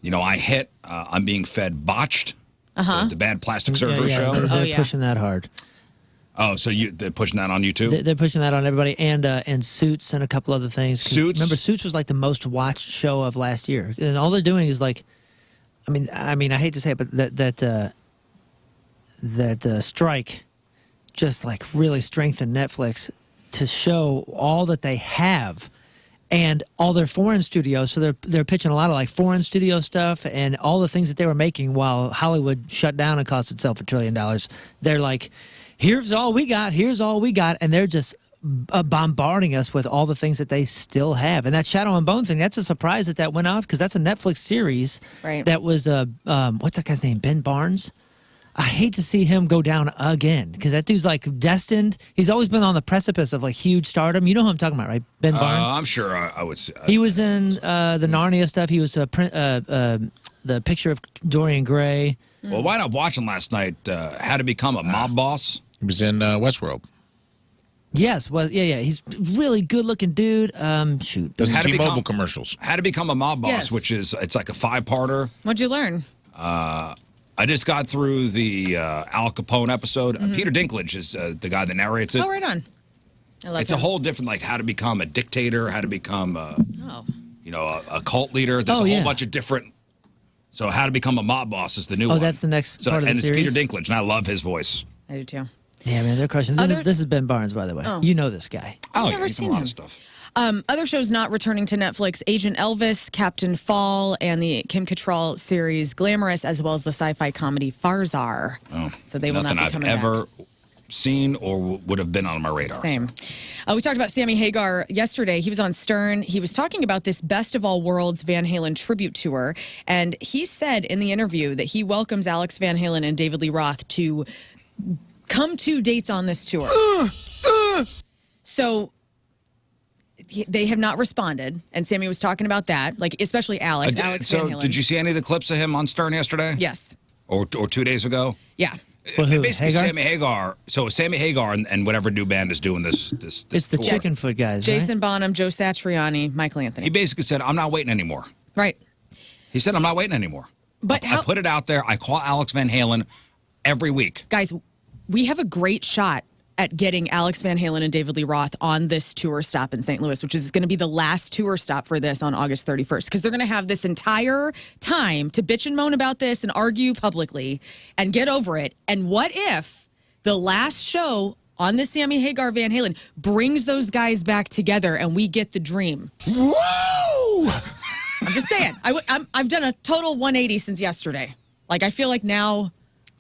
I hit, I'm being fed Botched, the bad plastic surgery show. They're pushing that hard. Oh, so they're pushing that on you too? They're pushing that on everybody, and Suits and a couple other things. Suits? Remember, Suits was like the most watched show of last year, and all they're doing is like, I mean, I hate to say it, but that strike just like really strengthened Netflix to show all that they have and all their foreign studios. So they're pitching a lot of like foreign studio stuff and all the things that they were making while Hollywood shut down and cost itself $1 trillion. They're like, here's all we got, and they're just bombarding us with all the things that they still have. And that Shadow and Bone thing, that's a surprise that went off, because that's a Netflix series. Right. That was, what's that guy's name, Ben Barnes? I hate to see him go down again, because that dude's like destined. He's always been on the precipice of like huge stardom. You know who I'm talking about, right? Ben Barnes? I'm sure I would say. He was in the Narnia stuff. He was the picture of Dorian Gray. Well, why not watching last night How to Become a Mob Boss? He was in Westworld. Yes, well, yeah. He's a really good-looking dude. Shoot. Does T-Mobile commercials. How to Become a Mob Boss, Yes. which is, it's like a 5-parter. What'd you learn? I just got through the Al Capone episode. Peter Dinklage is the guy that narrates it. Oh, right on. I like It's a whole different, like, how to become a dictator, how to become, a cult leader. There's a whole bunch of different. So How to Become a Mob Boss is the new one. Oh, that's the next part of the series? And it's Peter Dinklage, and I love his voice. I do too. Yeah, man, they're crushing. This is Ben Barnes, by the way. You know this guy. Oh, I've never he's done seen a lot him. of stuff. Other shows not returning to Netflix: Agent Elvis, Captain Fall, and the Kim Cattrall series Glamorous, as well as the sci-fi comedy Farzar. Oh, so they will not be coming I've ever back. seen or would have been on my radar. Same. We talked about Sammy Hagar yesterday. He was on Stern. He was talking about this Best of All Worlds Van Halen tribute tour. And he said in the interview that he welcomes Alex Van Halen and David Lee Roth to come to dates on this tour. So they have not responded. And Sammy was talking about that, like especially Alex. Alex Van Halen. Did you see any of the clips of him on Stern yesterday? Yes. Or 2 days ago? Yeah. Well, who, Basically, Hagar? Sammy Hagar. So Sammy Hagar and whatever new band is doing this It's the tour. Chicken Foot guys, Jason Bonham, Joe Satriani, Michael Anthony. He basically said, "I'm not waiting anymore." Right. He said, "I'm not waiting anymore." But I put it out there. I call Alex Van Halen every week. Guys, we have a great shot at getting Alex Van Halen and David Lee Roth on this tour stop in St. Louis, which is going to be the last tour stop for this on August 31st, because they're going to have this entire time to bitch and moan about this and argue publicly and get over it. And what if the last show on this Sammy Hagar Van Halen brings those guys back together and we get the dream? Whoa! I'm just saying. I've done a total 180 since yesterday. Like, I feel like now...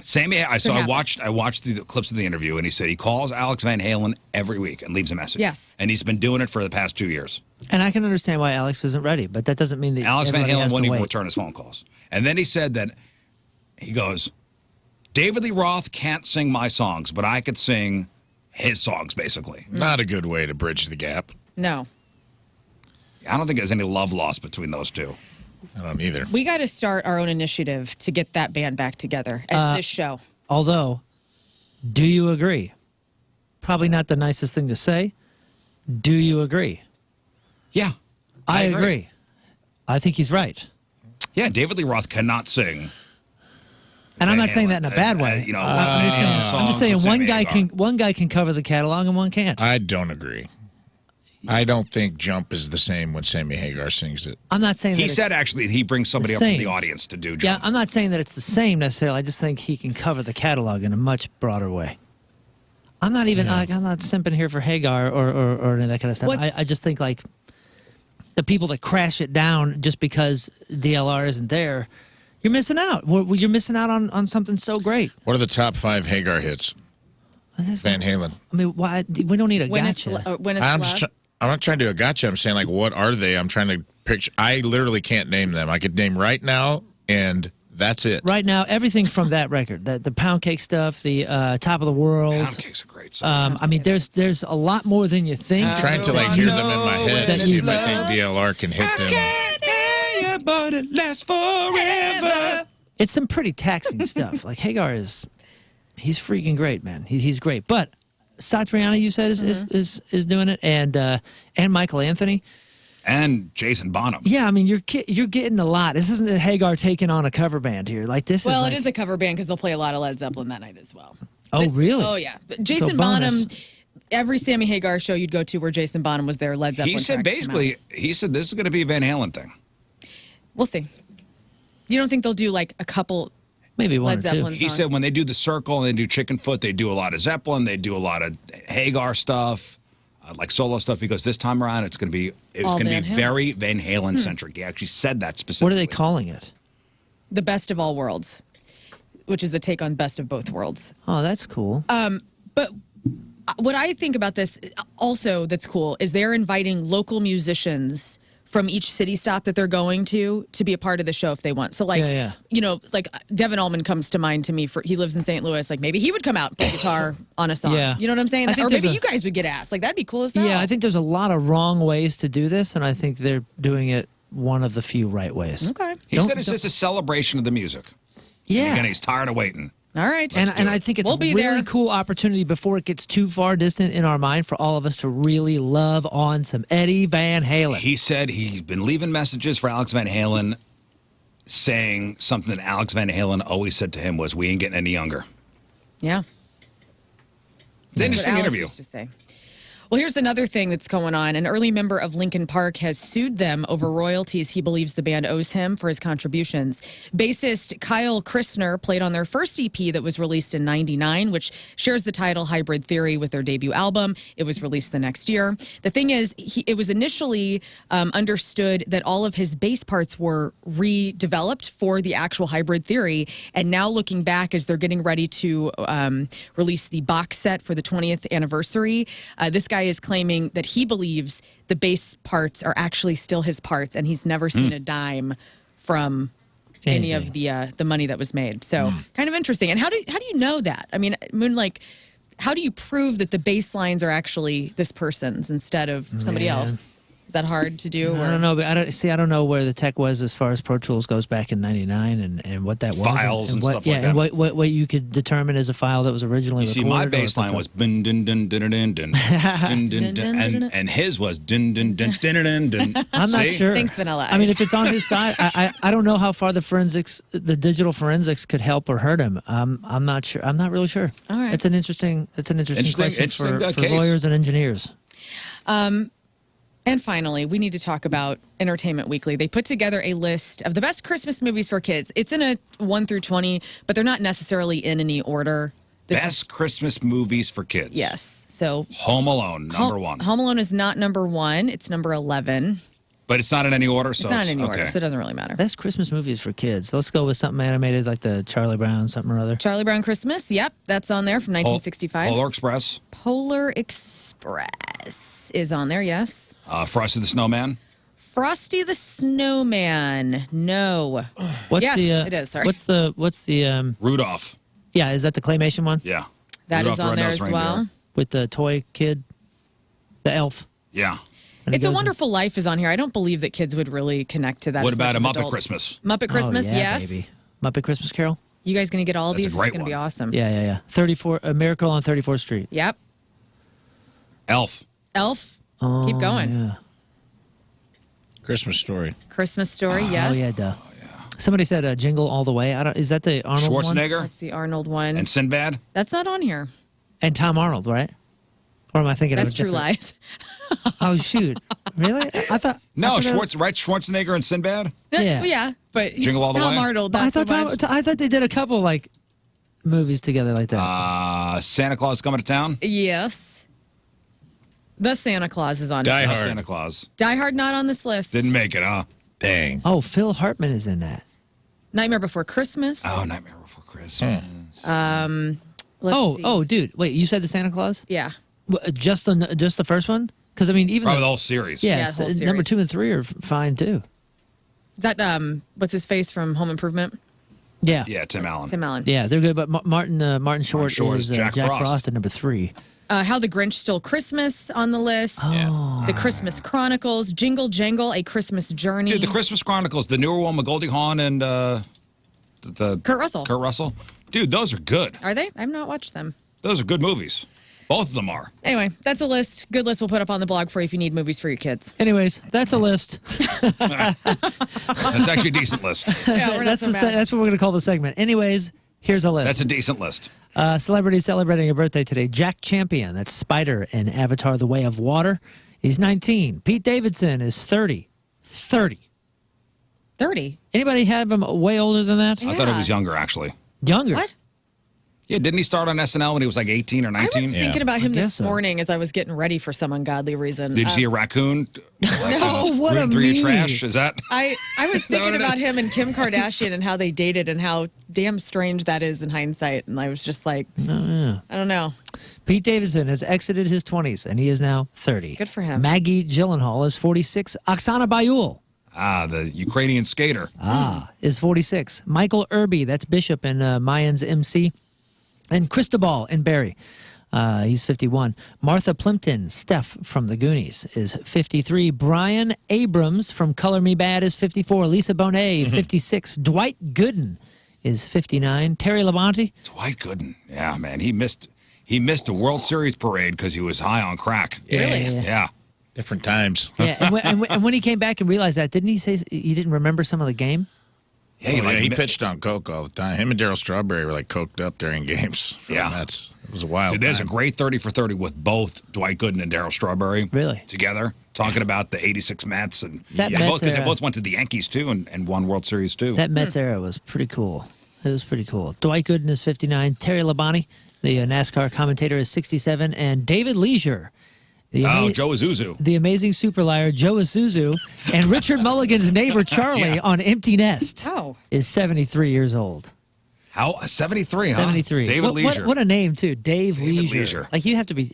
Sammy, I watched the clips of the interview, and he said he calls Alex Van Halen every week and leaves a message. Yes. And he's been doing it for the past 2 years. And I can understand why Alex isn't ready, but that doesn't mean that Alex Van everybody Halen has won't to even wait. return his phone calls. And then he said that, he goes, David Lee Roth can't sing my songs, but I could sing his songs, basically. Not a good way to bridge the gap. No. I don't think there's any love lost between those two. I don't either. We got to start our own initiative to get that band back together as this show. Although, do you agree? Probably not the nicest thing to say. Do you agree? Yeah. I agree. I think he's right. Yeah, David Lee Roth cannot sing. And I'm not saying that in a bad way. I'm just saying one guy can cover the catalog and one can't. I don't agree. I don't think Jump is the same when Sammy Hagar sings it. I'm not saying that He said actually he brings somebody up from the audience to do Jump. Yeah, I'm not saying that it's the same necessarily. I just think he can cover the catalog in a much broader way. I'm not even I'm not simping here for Hagar or any of that kind of stuff. I just think like the people that crash it down just because DLR isn't there, you're missing out. You're missing out on something so great. What are the top 5 Hagar hits? Van Halen. I mean, why we don't need a gotcha. I'm not trying to do a gotcha. I'm saying, like, what are they? I'm trying to picture. I literally can't name them. I could name right now, and that's it. Right now, everything from that record, the Pound Cake stuff, the Top of the World. Pound Cake's a great song. I mean, there's a lot more than you think. I'm trying to, like, hear them in my head and see if I think DLR can hit them. Yeah, but it lasts forever. It's some pretty taxing stuff. Like, Hagar he's freaking great, man. He's great. But Satriani, you said, is doing it, and Michael Anthony. And Jason Bonham. Yeah, I mean, you're getting a lot. This isn't a Hagar taking on a cover band here. Like this. Well, it is a cover band because they'll play a lot of Led Zeppelin that night as well. Oh, really? Oh, yeah. But Jason Bonham, every Sammy Hagar show you'd go to where Jason Bonham was there, Led Zeppelin. He said basically, this is going to be a Van Halen thing. We'll see. You don't think they'll do like a couple? Maybe one Led or two. Zeppelin He said when they do the Circle and they do Chicken Foot, they do a lot of Zeppelin, they do a lot of Hagar stuff, like solo stuff. Because this time around, it's going to be very Van Halen centric. He actually said that specifically. What are they calling it? The Best of All Worlds, which is a take on Best of Both Worlds. Oh, that's cool. But what I think about this also that's cool is they're inviting local musicians from each city stop that they're going to be a part of the show if they want. So like, like Devin Allman comes to mind to me. He lives in St. Louis. Like maybe he would come out and play guitar on a song. Yeah. You know what I'm saying? I think Or maybe you guys would get asked. Like that'd be cool as hell. Yeah, I think there's a lot of wrong ways to do this, and I think they're doing it one of the few right ways. Okay. He said it's just a celebration of the music. Yeah. And again, he's tired of waiting. All right. And I think it's a really cool opportunity before it gets too far distant in our mind for all of us to really love on some Eddie Van Halen. He said he's been leaving messages for Alex Van Halen saying something that Alex Van Halen always said to him was, we ain't getting any younger. Yeah. It's an interesting interview. Used to say. Well, here's another thing that's going on. An early member of Linkin Park has sued them over royalties he believes the band owes him for his contributions. Bassist Kyle Christner played on their first EP that was released in '99, which shares the title Hybrid Theory with their debut album. It was released the next year. The thing is, it was initially understood that all of his bass parts were redeveloped for the actual Hybrid Theory. And now looking back, as they're getting ready to release the box set for the 20th anniversary, this guy is claiming that he believes the bass parts are actually still his parts, and he's never seen a dime from any of the money that was made. So kind of interesting. And how do you know that? I mean, Moon, like, how do you prove that the bass lines are actually this person's instead of somebody else? Is that hard to do? I don't know, but I don't know where the tech was as far as Pro Tools goes back in '99 and what that was. Files and what, stuff yeah, like that. and what you could determine as a file that was originally You see, recorded. my bass line was dun dun dun dun dun dun dun dun dun, and his was dun dun dun dun dun dun. I'm not sure. Thanks, Vanilla Ice. I mean, if it's on his side, I don't know how far the digital forensics could help or hurt him. I'm not sure. I'm not really sure. All right. It's an interesting question for lawyers and engineers. And finally, we need to talk about Entertainment Weekly. They put together a list of the best Christmas movies for kids. It's in a 1 through 20, but they're not necessarily in any order. Best Christmas movies for kids. Yes. So Home Alone, number one. Home Alone is not number 1. It's number 11. But it's not in any order, so It's not in any order, okay. so it doesn't really matter. Best Christmas movies for kids. Let's go with something animated like the Charlie Brown something or other. Charlie Brown Christmas, yep, that's on there from 1965. Polar Express. Polar Express is on there, yes. Frosty the Snowman. Frosty the Snowman, no. Yes, it is, sorry. What's the Rudolph. Yeah, is that the claymation one? Yeah. That Rudolph is the on there Red-Nosed as well. Reindeer. With the toy kid, the elf. Yeah. And It's a goes- Wonderful Life is on here. I don't believe that kids would really connect to that. What as about much A as Muppet adults. Christmas? Muppet Christmas, oh, yeah, yes. Baby. Muppet Christmas Carol? You guys going to get all of That's a these? great It's going to be one. awesome. Yeah. A Miracle on 34th Street. Yep. Elf. Elf. Oh, Keep going. Yeah. Christmas Story. Christmas Story, yes. Oh, yeah, duh. Somebody said Jingle All the Way. Is that the Arnold one? Schwarzenegger. That's the Arnold one. And Sinbad. That's not on here. And Tom Arnold, right? Or am I thinking That's of a True different- Lies. Oh, shoot. Really? I thought... No, I thought Schwarzenegger and Sinbad. Yeah. Yeah, but Jingle All the Tom Way? Arnold, I that's thought they did a couple, like, movies together like that. Santa Claus Coming to Town. Yes. The Santa Claus is on Die here. No, Hard. Santa Claus. Die Hard not on this list. Didn't make it, huh? Dang. Oh, Phil Hartman is in that. Nightmare Before Christmas. Oh, Nightmare Before Christmas. Let's see. Oh, dude. Wait, you said the Santa Claus? Yeah. Just the first one? Because, I mean, even... Probably the whole series. Yeah, Yeah, the whole number series. 2 and 3 are fine, too. Is that, what's his face from Home Improvement? Yeah. Yeah, Tim Allen. Tim Allen. Yeah, they're good. But Martin Short Short is is Jack Jack Frost. Frost at number 3. How the Grinch Stole Christmas on the list. Oh. The Christmas Chronicles. Jingle Jangle, A Christmas Journey. Dude, the Christmas Chronicles, the newer one with Goldie Hawn and the Kurt Russell. Kurt Russell. Dude, those are good. Are they? I've not watched them. Those are good movies. Both of them are. Anyway, that's a list. Good list we'll put up on the blog for you if you need movies for your kids. Anyways, that's a list. That's actually a decent list. Yeah, we're not so bad. That's what we're going to call the segment. Anyways, here's a list. That's a decent list. Celebrities celebrating a birthday today. Jack Champion, that's Spider in Avatar The Way of Water. He's 19. Pete Davidson is 30. 30. 30. Anybody have him way older than that? I thought it was younger, actually. Younger. What? Yeah, didn't he start on SNL when he was like 18 or I 19? was thinking about him I guess this so. morning as I was getting ready for some ungodly reason. Did you see a raccoon? No, what rooting a through your meanie. trash? Is that? I was thinking about him and Kim Kardashian and how they dated and how damn strange that is in hindsight. And I was just like, I don't know. Pete Davidson has exited his 20s, and he is now 30. Good for him. Maggie Gyllenhaal is 46. Oksana Bayul The Ukrainian skater. is 46. Michael Irby, that's Bishop in Mayans MC. And Cristobal in Barry. He's 51. Martha Plimpton, Steph from the Goonies, is 53. Brian Abrams from Color Me Bad is 54. Lisa Bonet, 56. Dwight Gooden is 59. Terry Labonte. Dwight Gooden. Yeah, man. He missed a World Series parade because he was high on crack. Really? Yeah. Different times. Yeah, and when he came back and realized that, didn't he say he didn't remember some of the game? He pitched on coke all the time. Him and Darryl Strawberry were like coked up during games for the Mets. It was a wild Dude, there's a great 30 for 30 with both Dwight Gooden and Darryl Strawberry. Really? Together, talking about the 86 Mets. And Because they both went to the Yankees, too, and won World Series, too. That Mets era was pretty cool. It was pretty cool. Dwight Gooden is 59. Terry Labonte, the NASCAR commentator, is 67. And David Leisure. Joe Isuzu. The amazing super liar, Joe Isuzu. And Richard Mulligan's neighbor, Charlie, on Empty Nest, is 73 years old. How? 73, huh? 73. David Leisure. What a name, too. David Leisure. Like, you have to be...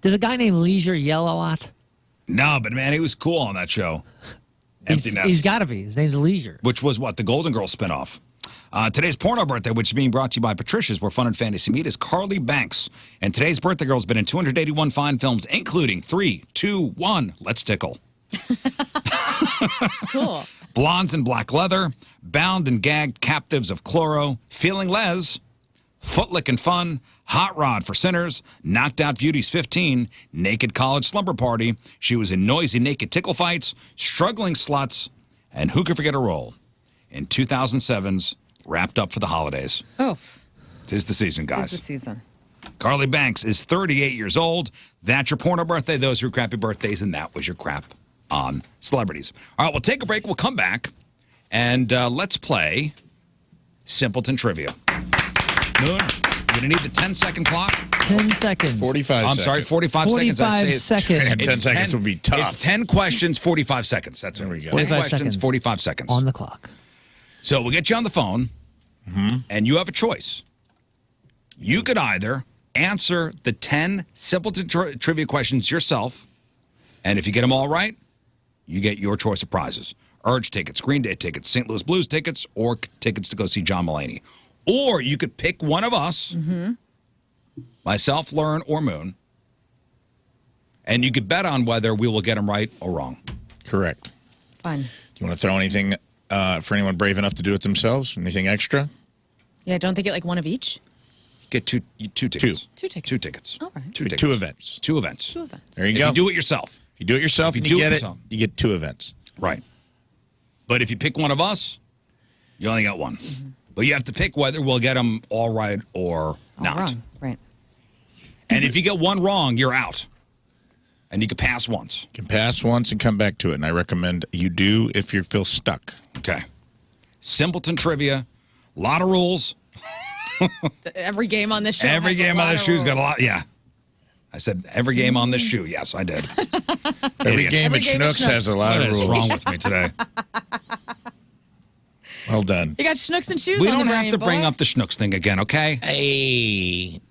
does a guy named Leisure yell a lot? No, but, man, he was cool on that show. Empty Nest. He's got to be. His name's Leisure. Which was, the Golden Girls spinoff. Today's porno birthday, which is being brought to you by Patricia's, where fun and fantasy meet, is Carly Banks. And today's birthday girl has been in 281 fine films, including 3, 2, 1, Let's Tickle. Cool. Blondes in Black Leather, Bound and Gagged Captives of Chloro, Feeling Les, Footlick Fun, Hot Rod for Sinners, Knocked Out Beauties 15, Naked College Slumber Party. She was in Noisy Naked Tickle Fights, Struggling Sluts, and Who Could Forget a Role in 2007's Wrapped Up for the Holidays. Oh. 'Tis the season, guys. 'Tis the season. Carly Banks is 38 years old. That's your porno birthday. Those are your crappy birthdays, and that was your crap on celebrities. All right, we'll take a break. We'll come back, and let's play Simpleton Trivia. Moon, you're going to need the 10-second clock. 10 seconds. 45 I'm sorry, 45 seconds. 45 seconds. And 10 seconds would be tough. It's 10 questions, 45 seconds. That's what we go. 10 questions, seconds 45 seconds. On the clock. So we'll get you on the phone, and you have a choice. You could either answer the 10 Simpleton Trivia questions yourself, and if you get them all right, you get your choice of prizes. Urge tickets, Green Day tickets, St. Louis Blues tickets, or tickets to go see John Mulaney. Or you could pick one of us, myself, Lern, or Moon, and you could bet on whether we will get them right or wrong. Correct. Fun. Do you want to throw anything for anyone brave enough to do it themselves? Anything extra? Yeah, don't they get like one of each? Get two tickets. Two tickets. Two tickets. All right. Two tickets. Two events. Two events. Two events. There you If go. you do it yourself. If you do it yourself and you get it, you get 2 events. Right. But if you pick one of us, you only got one. But you have to pick whether we'll get them all right or not. Wrong. Right. And if you get one wrong, you're out. And you can pass once. You can pass once and come back to it. And I recommend you do if you feel stuck. Okay. Simpleton Trivia. A lot of rules. Every game on this show. Every has a game lot on this of shoe's got a rules. lot. Yeah. I said every game on this shoe. Yes, I did. Every game Every at game at Schnucks has a lot What of is rules. wrong with me today? Well done. You got Schnucks and shoes We on don't the have brain, to bring boy. up the Schnucks thing again, okay? Hey.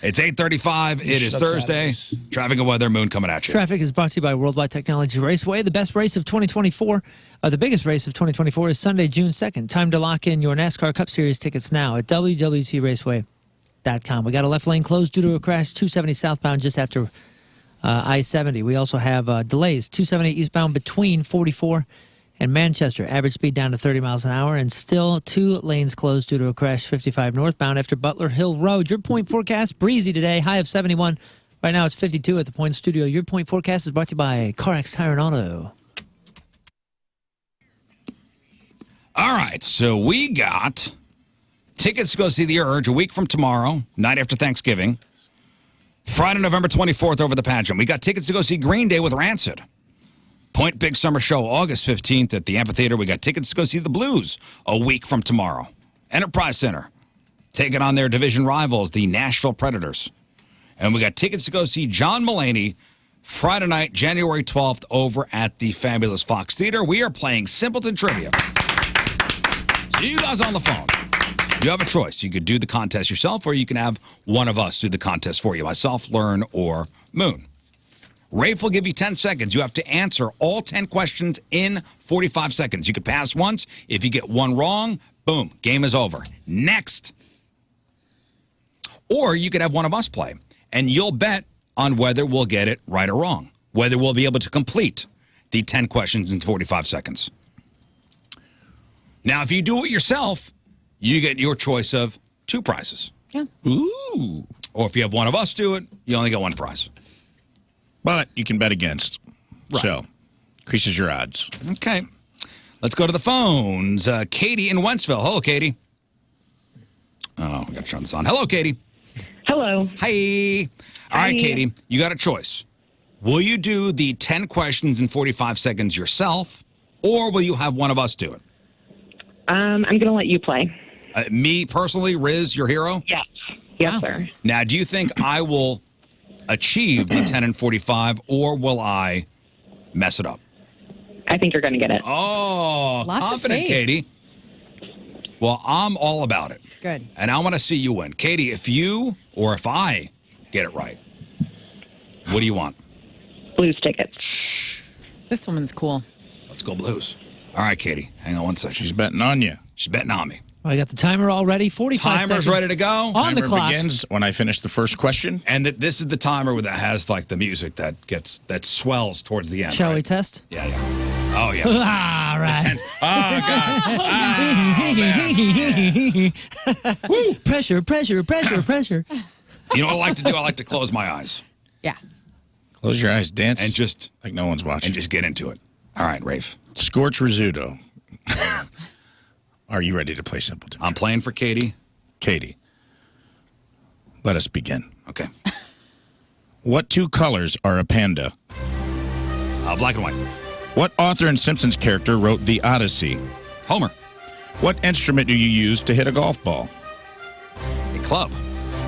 It's 8:35. It is Thursday. Traffic and weather, Moon coming at you. Traffic is brought to you by Worldwide Technology Raceway. The best race of 2024, the biggest race of 2024 is Sunday, June 2nd. Time to lock in your NASCAR Cup Series tickets now at www.raceway.com. We got a left lane closed due to a crash, 270 southbound just after I-70. We also have delays, 270 eastbound between 44 and Manchester. Average speed down to 30 miles an hour, and still 2 lanes closed due to a crash, 55 northbound after Butler Hill Road. Your point forecast, breezy today, high of 71. Right now it's 52 at the Point Studio. Your point forecast is brought to you by CarX Tire and Auto. All right, so we got tickets to go see The Urge a week from tomorrow, night after Thanksgiving. Friday, November 24th over the pageant. We got tickets to go see Green Day with Rancid. Point Big Summer Show, August 15th at the Amphitheater. We got tickets to go see the Blues a week from tomorrow. Enterprise Center, taking on their division rivals, the Nashville Predators. And we got tickets to go see John Mulaney Friday night, January 12th, over at the fabulous Fox Theater. We are playing Simpleton Trivia. So you guys on the phone, you have a choice. You could do the contest yourself, or you can have one of us do the contest for you, myself, Lern, or Moon. Rafe will give you 10 seconds. You have to answer all 10 questions in 45 seconds. You could pass once. If you get one wrong, boom, game is over. Next. Or you could have one of us play, and you'll bet on whether we'll get it right or wrong, whether we'll be able to complete the 10 questions in 45 seconds. Now, if you do it yourself, you get your choice of 2 prizes. Yeah. Ooh. Or if you have one of us do it, you only get 1 prize. But you can bet against. Right. So, increases your odds. Okay. Let's go to the phones. Katie in Wentzville. Hello, Katie. Oh, we got to turn this on. Hello, Katie. Hello. Hi. All right, Katie, you got a choice. Will you do the 10 questions in 45 seconds yourself, or will you have one of us do it? I'm going to let you play. Me personally, Rizz, your hero? Yes. Yes, sir. Now, do you think I will achieve the 10 and 45, or will I mess it up? I think you're going to get it. Oh, Lots of confident, faith. Katie. Well, I'm all about it. Good. And I want to see you win. Katie, if you or if I get it right, what do you want? Blues tickets. This woman's cool. Let's go Blues. All right, Katie. Hang on one second. She's betting on you. She's betting on me. I got the timer all ready. 45 Timer's seconds. ready to go. On the Timer clock. begins when I finish the first question. And this is the timer that has like the music that swells towards the end. Shall right? we test? Yeah, yeah. Oh, yeah. All right. Oh, God. Woo! Pressure. You know what I like to do? I like to close my eyes Yeah. Close your eyes, dance, and just like no one's watching. get into it. All right, Rafe. Scorch Rizzuto. Are you ready to play Simpleton? I'm playing for Katie. Katie, let us begin. Okay. What two colors are a panda? Black and white. What author and Simpsons character wrote The Odyssey? Homer. What instrument do you use to hit a golf ball? A club.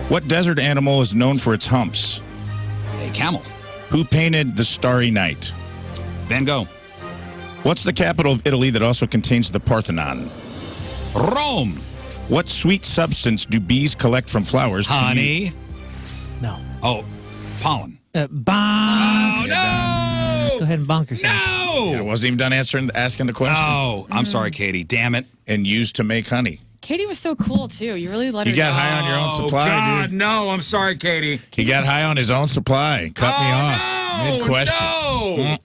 What desert animal is known for its humps? A camel. Who painted The Starry Night? Van Gogh. What's the capital of Italy that also contains the Parthenon? Rome. What sweet substance do bees collect from flowers? Honey. No. Oh, pollen. Bonk. Oh, no! Go ahead and bonk yourself. I No! wasn't even done asking the question. Oh, I'm sorry, Katie. Damn it. And used to make honey. Katie was so cool, too. You really let her You got go. high on your own supply, God, dude. no. I'm sorry, Katie. He got high on his own supply. Cut me off. No, Mid-question.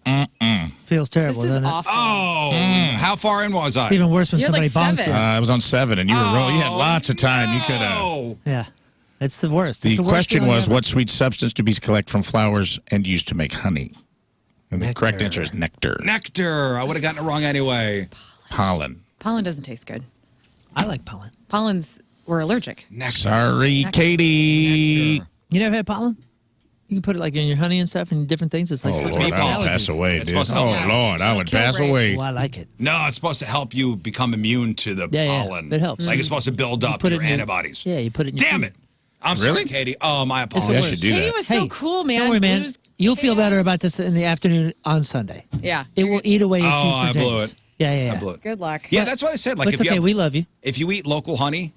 no. Feels terrible, This is doesn't it? awful. Oh, how far in was I? It's even worse when You had somebody like bonks 7. you. I was on 7, and you were rolling. You had lots of time. You could have. No. Yeah. It's the worst. The It's worst question feeling was, ever. what sweet substance do bees collect from flowers and use to make honey? And the correct Nectar. answer is nectar. Nectar. I would have gotten it wrong anyway. Pollen. Pollen doesn't taste good. I like pollen. Pollens, we're allergic. Nectar. Sorry, Katie. Nectar. You never had pollen? You can put it like in your honey and stuff and different things. It's like Oh, supposed Lord, to I help would allergies. pass away, It's dude. supposed to Oh, help. Lord, I would Kill pass Ray. away. Oh, I like it. No, it's supposed to help you become immune to the Yeah, pollen. it helps. Like it's supposed to build up put it your in your- antibodies. Yeah, you put it in your Damn food. it. I'm sorry, Really? Katie. Oh, my the Yeah, I apologies. should do Katie that. was so Hey, cool, man. Don't worry, man. Blues- You'll feel better about this in the afternoon on Sunday. Yeah. It will eat away your Oh, teeth I for blew days. it. Yeah. I blew it. Good luck. Yeah, that's what I said. Like, But it's if okay. you We love you. if you eat local honey,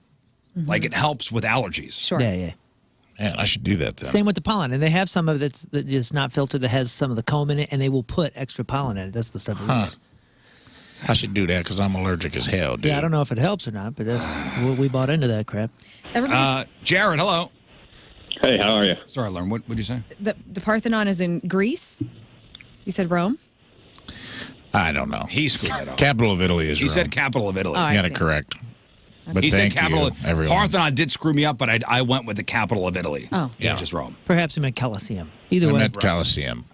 like it helps with allergies. Sure. Yeah. Man, I should do that then. Same with the pollen. And they have some of it that is not filtered that has some of the comb in it, and they will put extra pollen in it. That's the stuff we use. I should do that because I'm allergic as hell, dude. Yeah, I don't know if it helps or not, but that's we bought into that crap. Everybody, Jared, hello. Hey, how are you? Sorry, Lern. What did you say? the Parthenon is in Greece. You said Rome? I don't know. He screwed that up. Capital of Italy is He Rome. said capital of Italy. Oh, I You got it see. correct. But He said thank capital. you, everyone. Parthenon did screw me up, but I went with the capital of Italy. Oh. Yeah. Which is Rome. Perhaps he meant Colosseum. Either I way. meant Colosseum.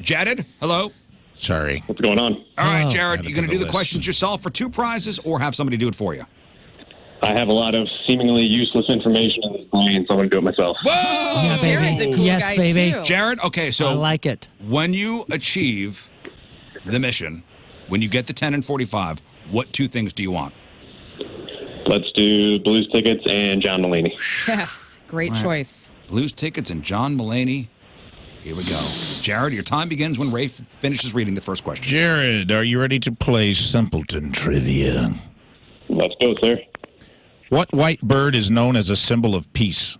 Jared, hello. Sorry. What's going on? All right, Oh. Jared, Add it you to going to the do the list. questions yourself for 2 prizes or have somebody do it for you? I have a lot of seemingly useless information in this brain, so I'm going to do it myself. Whoa! Yeah, baby. Jared's a cool Yes, guy, baby. too. Jared, okay, so I like it. when you achieve the mission, when you get the 10 and 45, what 2 things do you want? Let's do Blues tickets and John Mulaney. Yes. Great choice. Blues tickets and John Mulaney. Here we go. Jared, your time begins when Rafe finishes reading the first question. Jared, are you ready to play Simpleton Trivia? Let's go, sir. What white bird is known as a symbol of peace?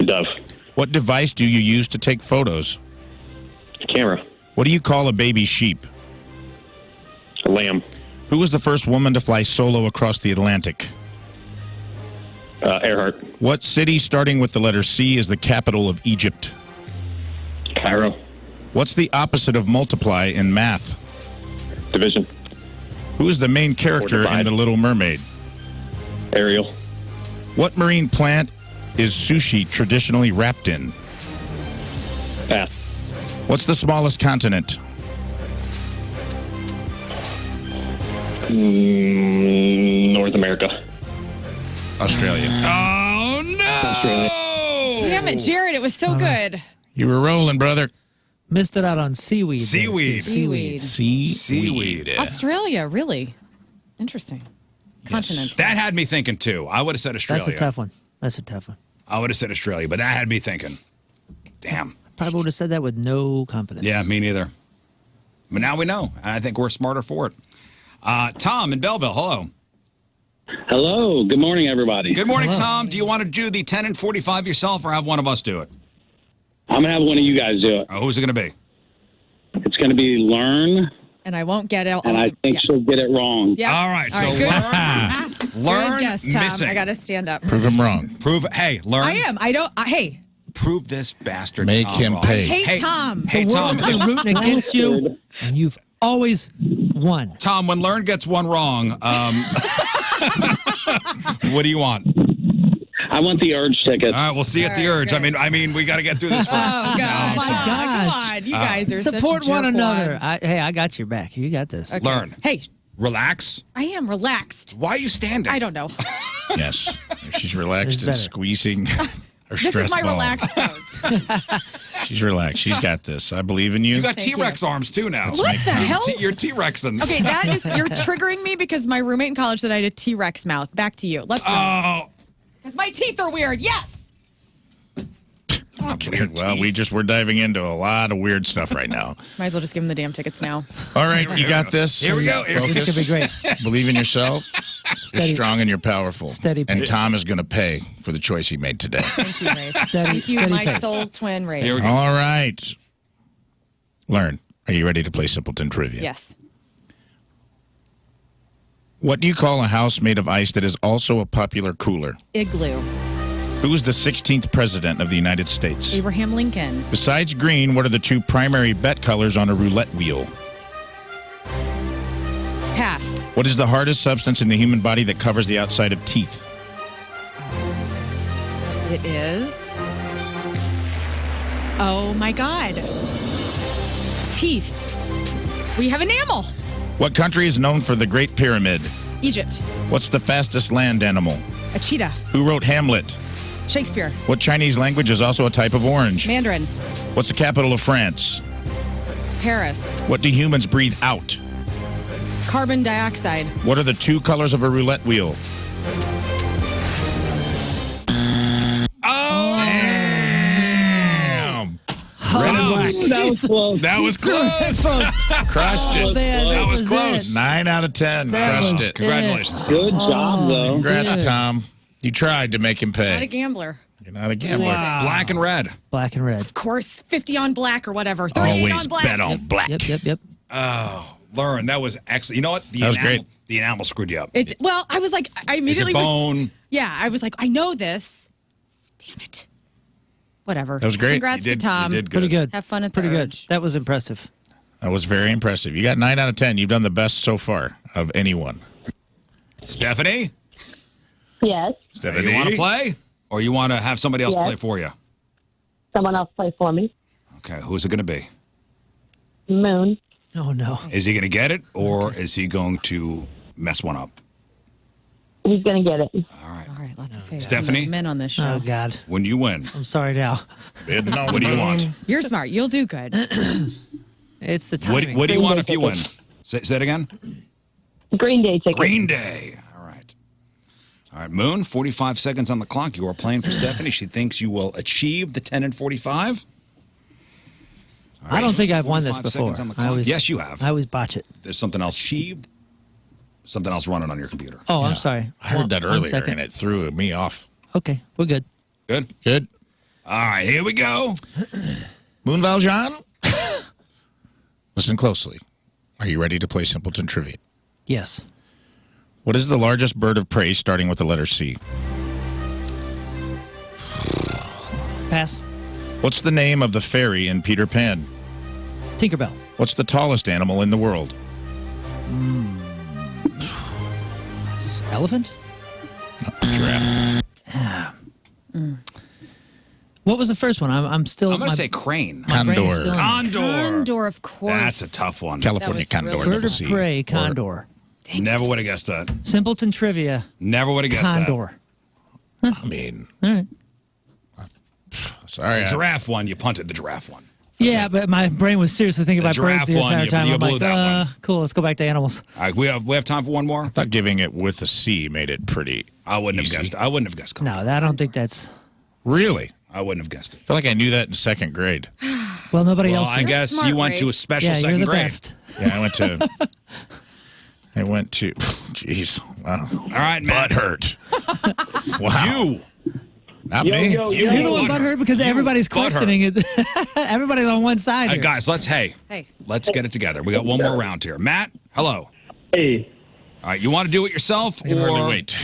Dove. What device do you use to take photos? Camera. What do you call a baby sheep? A lamb. Who was the first woman to fly solo across the Atlantic? Earhart. What city starting with the letter C is the capital of Egypt? Cairo. What's the opposite of multiply in math? Division. Who is the main character in divide. The Little Mermaid? Ariel. What marine plant is sushi traditionally wrapped in? Pass. What's the smallest continent? North America. Australia. Oh, no! Damn it, Jared. It was so good. You were rolling, brother. Missed it out on seaweed. Seaweed. Seaweed. Australia, really? Interesting. Continent. That had me thinking, too. I would have said Australia. That's a tough one. That's a tough one. I would have said Australia, but that had me thinking. Damn. Probably would have said that with no confidence. Yeah, me neither. But now we know, and I think we're smarter for it. Tom in Belleville, hello. Hello. Good morning, everybody. Good morning, Tom. Do you want to do the 10 and 45 yourself or have one of us do it? I'm going to have one of you guys do it. Who's it going to be? It's going to be Lern, And I won't get it. and I think she'll get it wrong. Yeah. All right, so good. Learn Good guess, Tom. missing. I got to stand up. Prove him wrong. Hey, learn. I am. I don't. Hey. Prove this bastard. Make Tom him wrong. pay. Hey, Tom. Hey, Tom. I've been rooting against you, and you've always won. Tom, when Learn gets one wrong, what do you want? I want the Urge ticket. All right, we'll see you at the All right, Urge. good. I mean, we got to get through this first. Oh, God. my Tom, gosh. Come on. You guys are Support such one another. jerkwads. Hey, I got your back. You got this. Okay. Learn. Hey, Relax. I am relaxed. Why are you standing? I don't know. Yes. If she's relaxed It's and better. squeezing her This stress is my ball. relaxed pose. She's relaxed. She's got this. I believe in you. You got Thank T-Rex arms too now. What the hell? You're T-Rexing. Okay, you're triggering me because my roommate in college said I had a T-Rex mouth. Back to you. Let's go. Oh. Because my teeth are weird. Yes. Well, we're diving into a lot of weird stuff right now. Might as well just give him the damn tickets now. All right, you got this. Here we go. Focus. This could be great. Believe in yourself. You're strong and you're powerful. Steady And pace. Tom is going to pay for the choice he made today. Thank you, Ray. Steady, Thank you, steady my pace. soul twin, Ray. Here we go. All right. Learn. Are you ready to play Simpleton Trivia? Yes. What do you call a house made of ice that is also a popular cooler? Igloo. Who was the 16th president of the United States? Abraham Lincoln. Besides green, what are the two primary bet colors on a roulette wheel? Pass. What is the hardest substance in the human body that covers the outside of teeth? It is. Oh my God. Teeth. We have enamel. What country is known for the Great Pyramid? Egypt. What's the fastest land animal? A cheetah. Who wrote Hamlet? Shakespeare. What Chinese language is also a type of orange? Mandarin. What's the capital of France? Paris. What do humans breathe out? Carbon dioxide. What are the two colors of a roulette wheel? Oh, Damn! Red and black. That was close. that was close. Crushed it. Man, That was close. 9 out of 10. That Crushed was it. Congratulations. Good job, though. Congrats, Dude. Tom. You tried to make him Not a pay. gambler. You're not a gambler. Black and red. Black and red. Of course, 50 on black or whatever. 38 Always on black. bet on black. Yep. Learn. That was excellent. You know what? That was great. The enamel screwed you up. Well, I was like, I Is immediately. it bone? Yeah, I was like, I know this. Damn it. Whatever. That was great. Congrats You did, to Tom. You did good. Pretty good. Have fun at the Pretty good. Urge. That was impressive. That was very impressive. You got 9 out of 10. You've done the best so far of anyone. Stephanie? Yes. You want to play? Or you want to have somebody else Yes. play for you? Someone else play for me. Okay, who's it going to be? Moon. Oh, no. Is he going to get it, or is he going to mess one up? He's going to get it. All right. All right, lots of faith. Stephanie? Men on this show. Oh, God. When you win, I'm sorry now. what do you want? You're smart. You'll do good. It's the What, timing. what do you want if you win? Say it again. Green Day ticket. Green Day. All right. All right, Moon, 45 seconds on the clock. You are playing for Stephanie. She thinks you will achieve the 10 and 45. All right, I don't think I've won this 45 before. seconds on the clock. Yes, you have. I always botch it. There's something else achieved, something else running on your computer. Oh, I'm sorry. I heard that One earlier, second. and it threw me off. Okay, we're good. Good? Good. All right, here we go. Moon Valjean? Listen closely. Are you ready to play Simpleton Trivia? Yes. What is the largest bird of prey starting with the letter C? Pass. What's the name of the fairy in Peter Pan? Tinkerbell. What's the tallest animal in the world? Elephant? Giraffe. What was the first one? I'm still. I'm going to say crane. my brain's Condor. still in- Condor. Condor, of course. That's a tough one. California That was condor. really with Bird a of C. prey, Or condor. Never would have guessed that. Simpleton trivia. Never would have guessed Condor. I mean, All right. Sorry. The giraffe one, you punted the giraffe one. Yeah, but my brain was seriously thinking about birds the giraffe one, entire time. you I'm blew like, that one. cool, let's go back to animals. All right, we have time for one more? I thought giving it with a C made it pretty I wouldn't easy. have guessed. I wouldn't have guessed. No, I don't think that's... Really? I wouldn't have guessed it. I feel like I knew that in second grade. Well, nobody Well, else I did. guess smart, you went to a Ray. special Yeah, you're second the grade. best. Yeah, I went to, jeez, wow. All right, Matt. Butt hurt. Wow. You. Not me. You're the one butthurt because everybody's questioning it. Everybody's on one side here. Guys, let's get it together. We got one more round here. Matt, hello. Hey. All right, you want to do it yourself, I can hardly wait.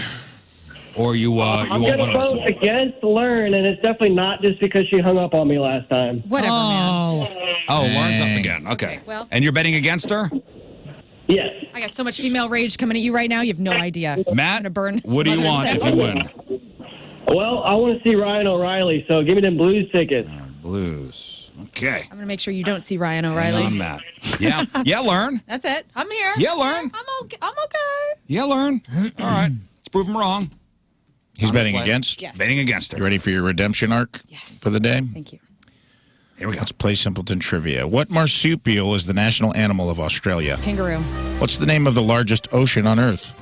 Or you I'm want going one to of us? vote against Lern, and it's definitely not just because she hung up on me last time. Whatever, man. Oh, Lern's up again. Okay. well. And you're betting against her? Yes. I got so much female rage coming at you right now. You have no idea. Matt, I'm gonna burn what do you some want others. if you win? Well, I want to see Ryan O'Reilly, so give me them Blues tickets. Blues. Okay. I'm going to make sure you don't see Ryan O'Reilly. On Matt. Yeah. Yeah, Lern. That's it. I'm here. Yeah, Lern. I'm okay. Yeah, Lern. All right. Let's prove him wrong. He's Time to betting play. against? Yes. Betting against her. You ready for your redemption arc for the day? Thank you. Here we go. Let's play Simpleton Trivia. What marsupial is the national animal of Australia? Kangaroo. What's the name of the largest ocean on Earth?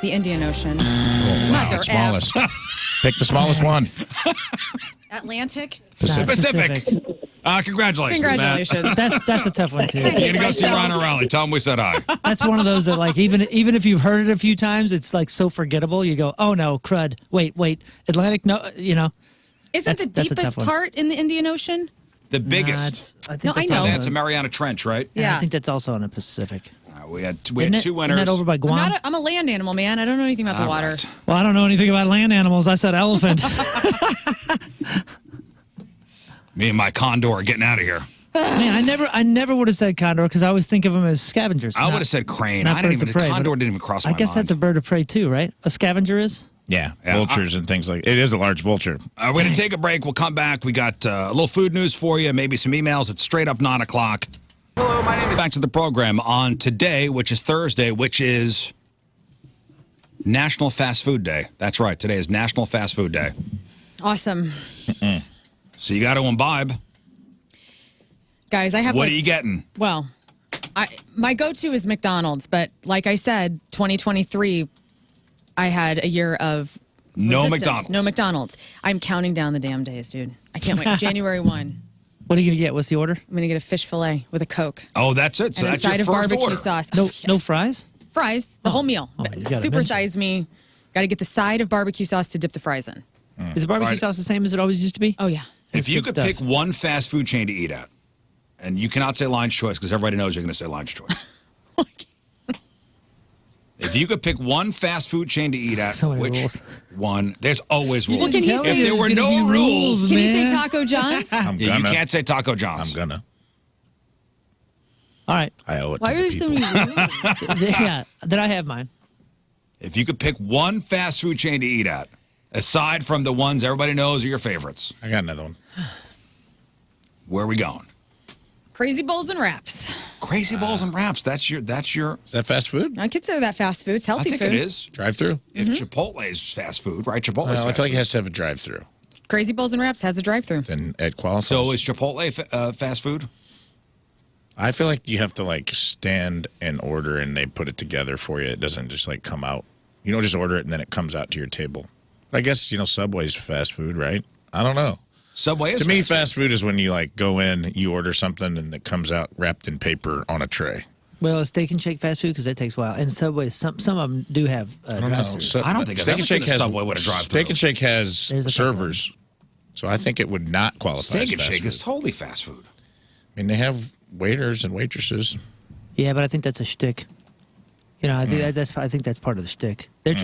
The Indian Ocean. Wow, Mother smallest. Pick the smallest one. Atlantic. Pacific. Congratulations, Congratulations. Matt. That's a tough one too. You're going to go see Ryan O'Reilly. Tell him we said hi. That's one of those that like even if you've heard it a few times, it's like so forgettable. You go, oh no, crud. Wait, Atlantic. No, you know. Isn't the That's a deepest tough one. part in the Indian Ocean? The biggest. I think No, I that's know. also- That's a Mariana Trench, right? Yeah. I think that's also in the Pacific. We had two Isn't winners. that over by Guam? I'm a land animal, man. I don't know anything about the water. Right. Well, I don't know anything about land animals. I said elephant. Me and my condor are getting out of here. Man, I never would have said condor because I always think of them as scavengers. I would have said crane. not I didn't birds even. of prey, but Condor didn't even cross my I guess mind. that's a bird of prey too, right? A scavenger is? Yeah, Yeah, vultures and things like it is a large vulture. We're going to take a break. We'll come back. We got a little food news for you, maybe some emails. It's straight up 9 o'clock. Hello, my name is... Back to the program on today, which is Thursday, which is National Fast Food Day. That's right. Today is National Fast Food Day. Awesome. So you got to imbibe. Guys, I have What are you getting? Well, my go-to is McDonald's, but like I said, 2023, I had a year of No resistance. McDonald's. No McDonald's. I'm counting down the damn days, dude. I can't wait. January 1. What are you going to get? What's the order? I'm going to get a fish fillet with a Coke. Oh, that's it. So and a that's side your of first barbecue order. sauce. No, Oh, yes. no fries? Fries, the whole meal. Oh, you gotta Supersize me. Got to get the side of barbecue sauce to dip the fries in. Is the barbecue Right. sauce the same as it always used to be? Oh, yeah. If you good could stuff. pick one fast food chain to eat at, and you cannot say Lion's Choice because everybody knows you're going to say Lion's Choice. If you could pick one fast food chain to eat at, So many which rules. one? There's always rules. Well, can he if say there were there's gonna no be rules, Can you say man. Taco John's? I'm yeah, you gonna. can't say Taco John's. I'm gonna. All right. I owe it Why to are the there so people. many rules? Yeah, then I have mine. If you could pick one fast food chain to eat at, aside from the ones everybody knows are your favorites, I got another one. where are we going? Crazy Bowls and Wraps. Crazy Bowls and Wraps. That's your. Is that fast food? I consider that fast food. It's I healthy think food. it is. Drive-through? If Chipotle is fast food, right? Chipotle's I fast feel like it food. has to have a drive-through. Crazy Bowls and Wraps has a drive-through. Then it qualifies. So is Chipotle fast food? I feel like you have to like stand and order, and they put it together for you. It doesn't just like come out. You don't just order it and then it comes out to your table. I guess Subway's fast food, right? I don't know. Subway is To me, fast food is when you like go in, you order something, and it comes out wrapped in paper on a tray. Well, a Steak and Shake fast food because that takes a while. And Subway, some of them do have drive-through. I don't think I've Steak ever and seen Shake a has Subway with a drive-thru. Steak and Shake has There's a couple. servers, so I think it would not qualify. Steak as and fast Shake food. is totally fast food. I mean, they have waiters and waitresses. Yeah, but I think that's a shtick. I think that's part of the shtick. They're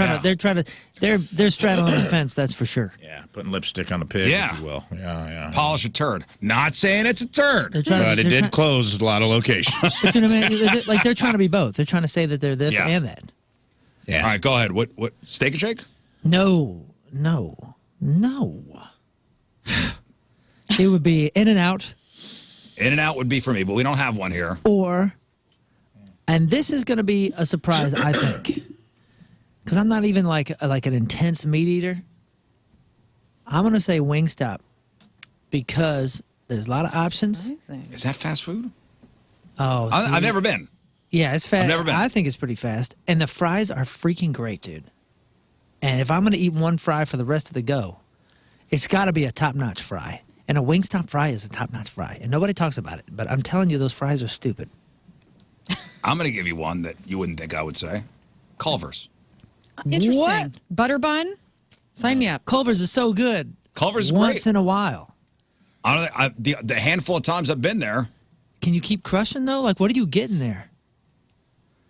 straddling the fence. That's for sure. Yeah, putting lipstick on a pig, Yeah. if you will. Yeah. Polish a turd. Not saying it's a turd. They're trying But it they're did try- close a lot of locations. But you know what I mean? Like they're trying to be both. They're trying to say that they're this Yeah. and that. Yeah. All right, go ahead. What Steak and Shake? No. It would be In-N-Out In-N-Out would be for me, but we don't have one here. or And this is going to be a surprise, I think, because I'm not even like an intense meat eater. I'm going to say Wingstop because there's a lot of options. Is that fast food? Oh, I've never been. Yeah, it's fast. I've never been. I think it's pretty fast. And the fries are freaking great, dude. And if I'm going to eat one fry for the rest of the go, it's got to be a top-notch fry. And a Wingstop fry is a top-notch fry. And nobody talks about it. But I'm telling you, those fries are stupid. I'm going to give you one that you wouldn't think I would say. Culver's. Interesting. What? Butter bun? Sign me up. Culver's is so good. Culver's is Once great. in a while. The handful of times I've been there. Can you keep crushing, though? Like, what are you getting there?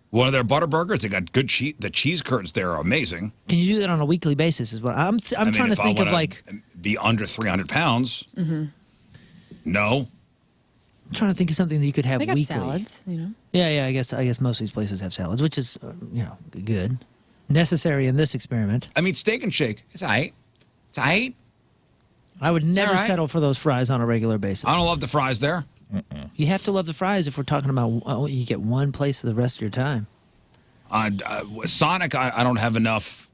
One of their butter burgers, they got good cheese. The cheese curds there are amazing. Can you do that on a weekly basis? Is what I'm trying to think of, like, be under 300 pounds. No. I'm trying to think of something that you could have They got weekly. salads, you know. Yeah. I guess most of these places have salads, which is good, necessary in this experiment. I mean, Steak and Shake. It's all right. It's all right. I would never all right? settle for those fries on a regular basis. I don't love the fries there. You have to love the fries if we're talking about you get one place for the rest of your time. Sonic, I don't have enough.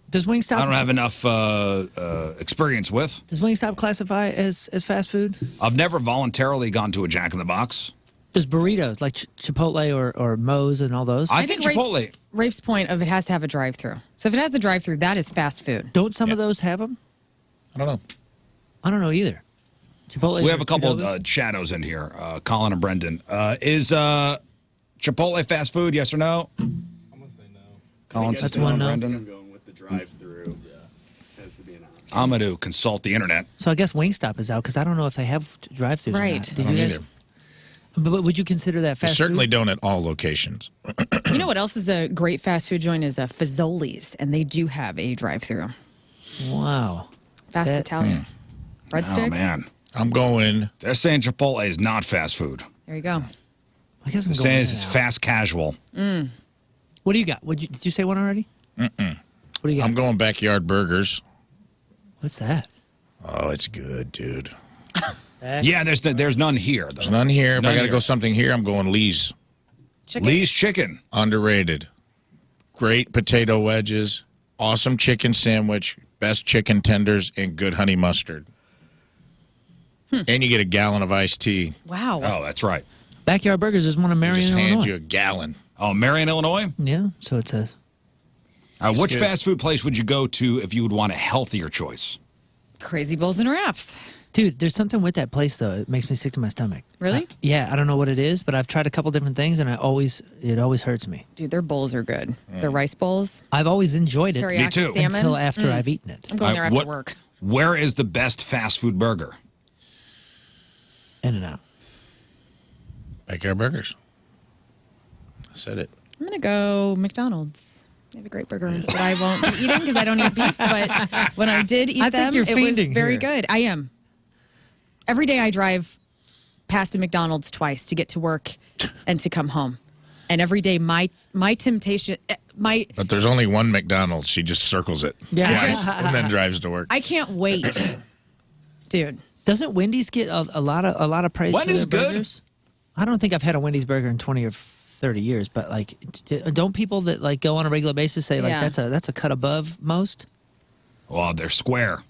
Does Wingstop? I don't have enough experience with. Does Wingstop classify as fast food? I've never voluntarily gone to a Jack in the Box. Does burritos like Chipotle or Moe's and all those? I think Chipotle. Rafe's point of it has to have a drive-through. So if it has a drive-through, that is fast food. Don't some of those have them? I don't know. I don't either. Chipotle. We have a couple of shadows in here. Colin and Brendan. Is Chipotle fast food? Yes or no? I'm gonna say no. Colin, That's one no. Brendan. I'm going with the drive-through. Yeah, has to be an option. I'm going to consult the internet. So I guess Wingstop is out because I don't know if they have drive-throughs. or Right. not. I Did don't you guys? either. But would you consider that They fast certainly food? don't at all locations. You know what else is a great fast food joint is Fazoli's, and they do have a drive-through. Wow. Fast That- Italian. Breadsticks? Oh, man. I'm going. They're saying Chipotle is not fast food. There you go. I guess I'm They're going saying with it's that. fast casual. What do you got? Did you say one already? What do you got? I'm going Backyard Burgers. What's that? Oh, it's good, dude. Yeah, there's none here. Though. There's none here. If None I got to here. go something here, I'm going Lee's. Chicken. Lee's Chicken. Underrated. Great potato wedges. Awesome chicken sandwich. Best chicken tenders and good honey mustard. And you get a gallon of iced tea. Wow. Oh, that's right. Backyard Burgers is one of They Marion, just hand Illinois. you a gallon. Oh, Marion, Illinois? Yeah, so it says. Which good. fast food place would you go to if you would want a healthier choice? Crazy Bowls and Wraps. Dude, there's something with that place though. It makes me sick to my stomach. Really? Yeah, I don't know what it is, but I've tried a couple different things and it always hurts me. Dude, their bowls are good. Their rice bowls. I've always enjoyed it Teriyaki too. salmon. until after I've eaten it. I'm going there after work. Where is the best fast food burger? In-N-Out. Backyard Burgers. I said it. I'm going to go McDonald's. They have a great burger that I won't be eating because I don't eat beef. But when I did eat I think them, you're it was fiending very here. good. I am. Every day I drive past a McDonald's twice to get to work and to come home. And every day my temptation, But there's only one McDonald's. She just circles it Yeah. twice and then drives to work. I can't wait. Dude. Doesn't Wendy's get a lot of praise Wendy's for their good. burgers? I don't think I've had a Wendy's burger in 20 or 30 years, but like don't people that like go on a regular basis say like Yeah. that's a cut above most? Well, they're square.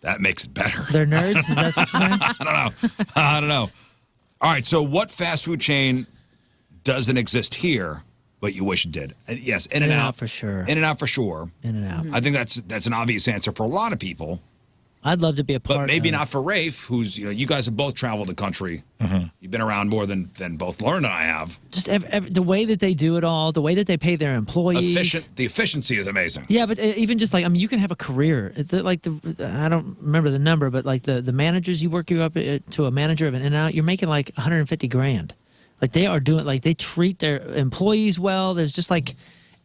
That makes it better. They're nerds? Is that what you're saying? I don't know. All right, so what fast food chain doesn't exist here, but you wish it did? Yes, In-N-Out. In-N-Out for sure. In-N-Out for sure. In-N-Out. I think that's an obvious answer for a lot of people, I'd love to be a part but maybe of not for Rafe, who's, you guys have both traveled the country. You've been around more than both Lern and I have. Just the way that they do it all, the way that they pay their employees. The efficiency is amazing. Yeah, but even just like, I mean, you can have a career. It's like I don't remember the number, but like the managers, you work you up to a manager of an In-N-Out, you're making like 150 grand. Like they are doing, like they treat their employees well. There's just like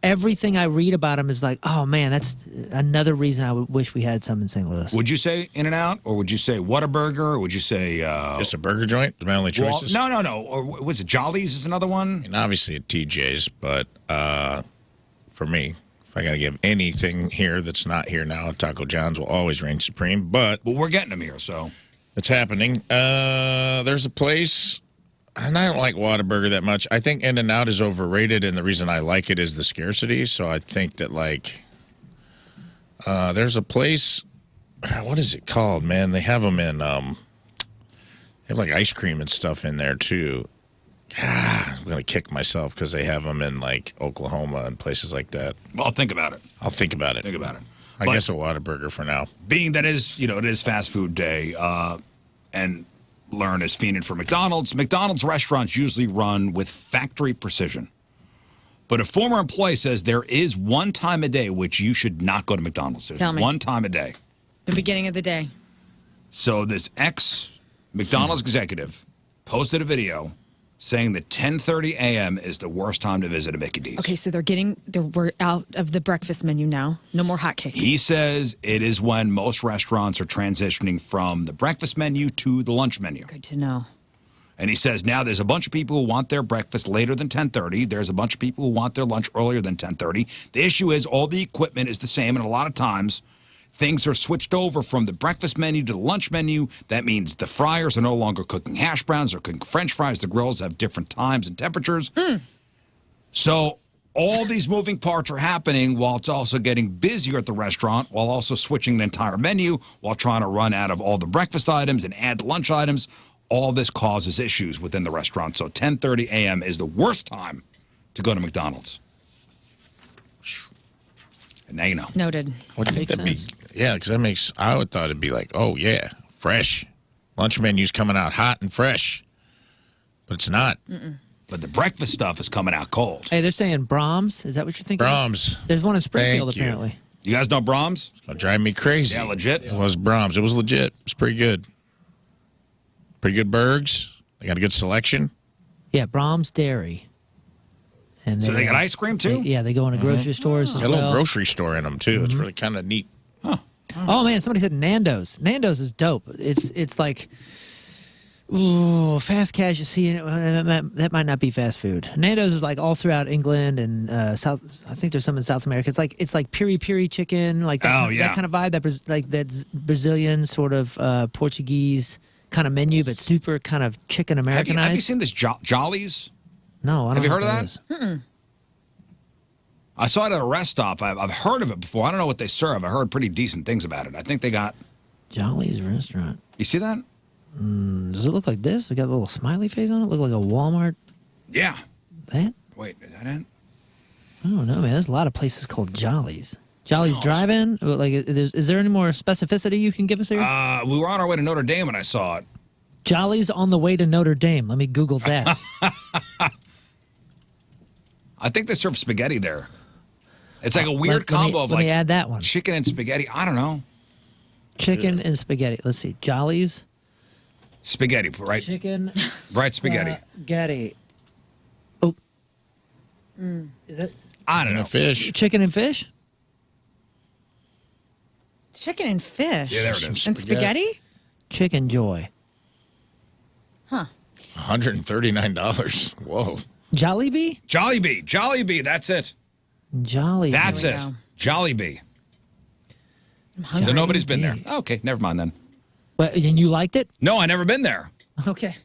everything I read about them is like, oh man, that's another reason I would wish we had some in St. Louis. Would you say In-N-Out, or would you say Whataburger, or would you say Just a burger joint? Is my only choices? No. Or was it Jolly's is another one? And obviously at TJ's, but for me, if I got to give anything here that's not here now, Taco John's will always reign supreme. But Well, we're getting them here, so. it's happening. There's a place And I don't like Whataburger that much. I think In-N-Out is overrated, and the reason I like it is the scarcity. So I think that, like, there's a place, what is it called, man? They have them in, they have, like, ice cream and stuff in there, too. I'm going to kick myself because they have them in, like, Oklahoma and places like that. Well, think about it. I'll think about it. Think about it. I guess a Whataburger for now. Being that is, it is fast food day, and Lern is fiending for McDonald's. McDonald's restaurants usually run with factory precision. But a former employee says there is one time a day which you should not go to McDonald's. There's Tell me. one time a day. The beginning of the day. So this ex-McDonald's executive posted a video saying that 10:30 a.m. is the worst time to visit a Mickey D's. Okay, so we're out of the breakfast menu now. No more hotcakes. He says it is when most restaurants are transitioning from the breakfast menu to the lunch menu. Good to know. And he says now there's a bunch of people who want their breakfast later than 10:30. There's a bunch of people who want their lunch earlier than 10:30. The issue is all the equipment is the same, and a lot of times things are switched over from the breakfast menu to the lunch menu. That means the fryers are no longer cooking hash browns or cooking French fries. The grills have different times and temperatures. So all these moving parts are happening while it's also getting busier at the restaurant, while also switching the entire menu, while trying to run out of all the breakfast items and add lunch items. All this causes issues within the restaurant. So 10:30 a.m. is the worst time to go to McDonald's. And now you know. Noted. What do you think that'd be? Yeah, because I would thought it'd be like, oh, yeah, fresh. Lunch menu's coming out hot and fresh. But it's not. But the breakfast stuff is coming out cold. Hey, they're saying Brahms. Is that what you're thinking? Brahms. There's one in Springfield, Thank you. apparently. You guys know Brahms? It's going to drive me crazy. Yeah, legit? It was Brahms. It was legit. It's pretty good. Pretty good burgers. They got a good selection. Yeah, Brahms Dairy. And So they got ice cream, too? They go into grocery stores as Got a little well. grocery store in them, too. It's really kind of neat. Oh, man, somebody said Nando's. Nando's is dope. It's like, ooh, fast cash. You see, that might not be fast food. Nando's is like all throughout England and South. I think there's some in South America. It's like piri chicken, like that, that kind of vibe. That's Brazilian sort of Portuguese kind of menu, but super kind of chicken Americanized. Have you seen this Jollies? No, I don't. Have you know heard what of that? I saw it at a rest stop. I've heard of it before. I don't know what they serve. I heard pretty decent things about it. I think they got Jolly's restaurant. You see that? Does it look like this? It got a little smiley face on it. Look like a Walmart. Yeah. That? Wait, is that it? I don't know, man. There's a lot of places called Jolly's. Jolly's Drive-In? Like, is there any more specificity you can give us here? We were on our way to Notre Dame when I saw it. Jolly's on the way to Notre Dame. Let me Google that. I think they serve spaghetti there. It's like a weird combo of let like me add that one. Chicken and spaghetti. I don't know. Chicken and spaghetti. Let's see. Jolly's. Spaghetti, right? Chicken. Right, spaghetti. Spaghetti. Oh. Is that? I don't know. Fish. Chicken and fish? Chicken and fish. Yeah, there it is. And spaghetti? Chicken Joy. Huh. $139. Whoa. Jollibee? Jollibee. Jollibee. That's it. Jollibee. That's it. go. Jollibee. I'm hungry. So nobody's been there. Okay, never mind then. But, and you liked it? No, I never been there. Okay.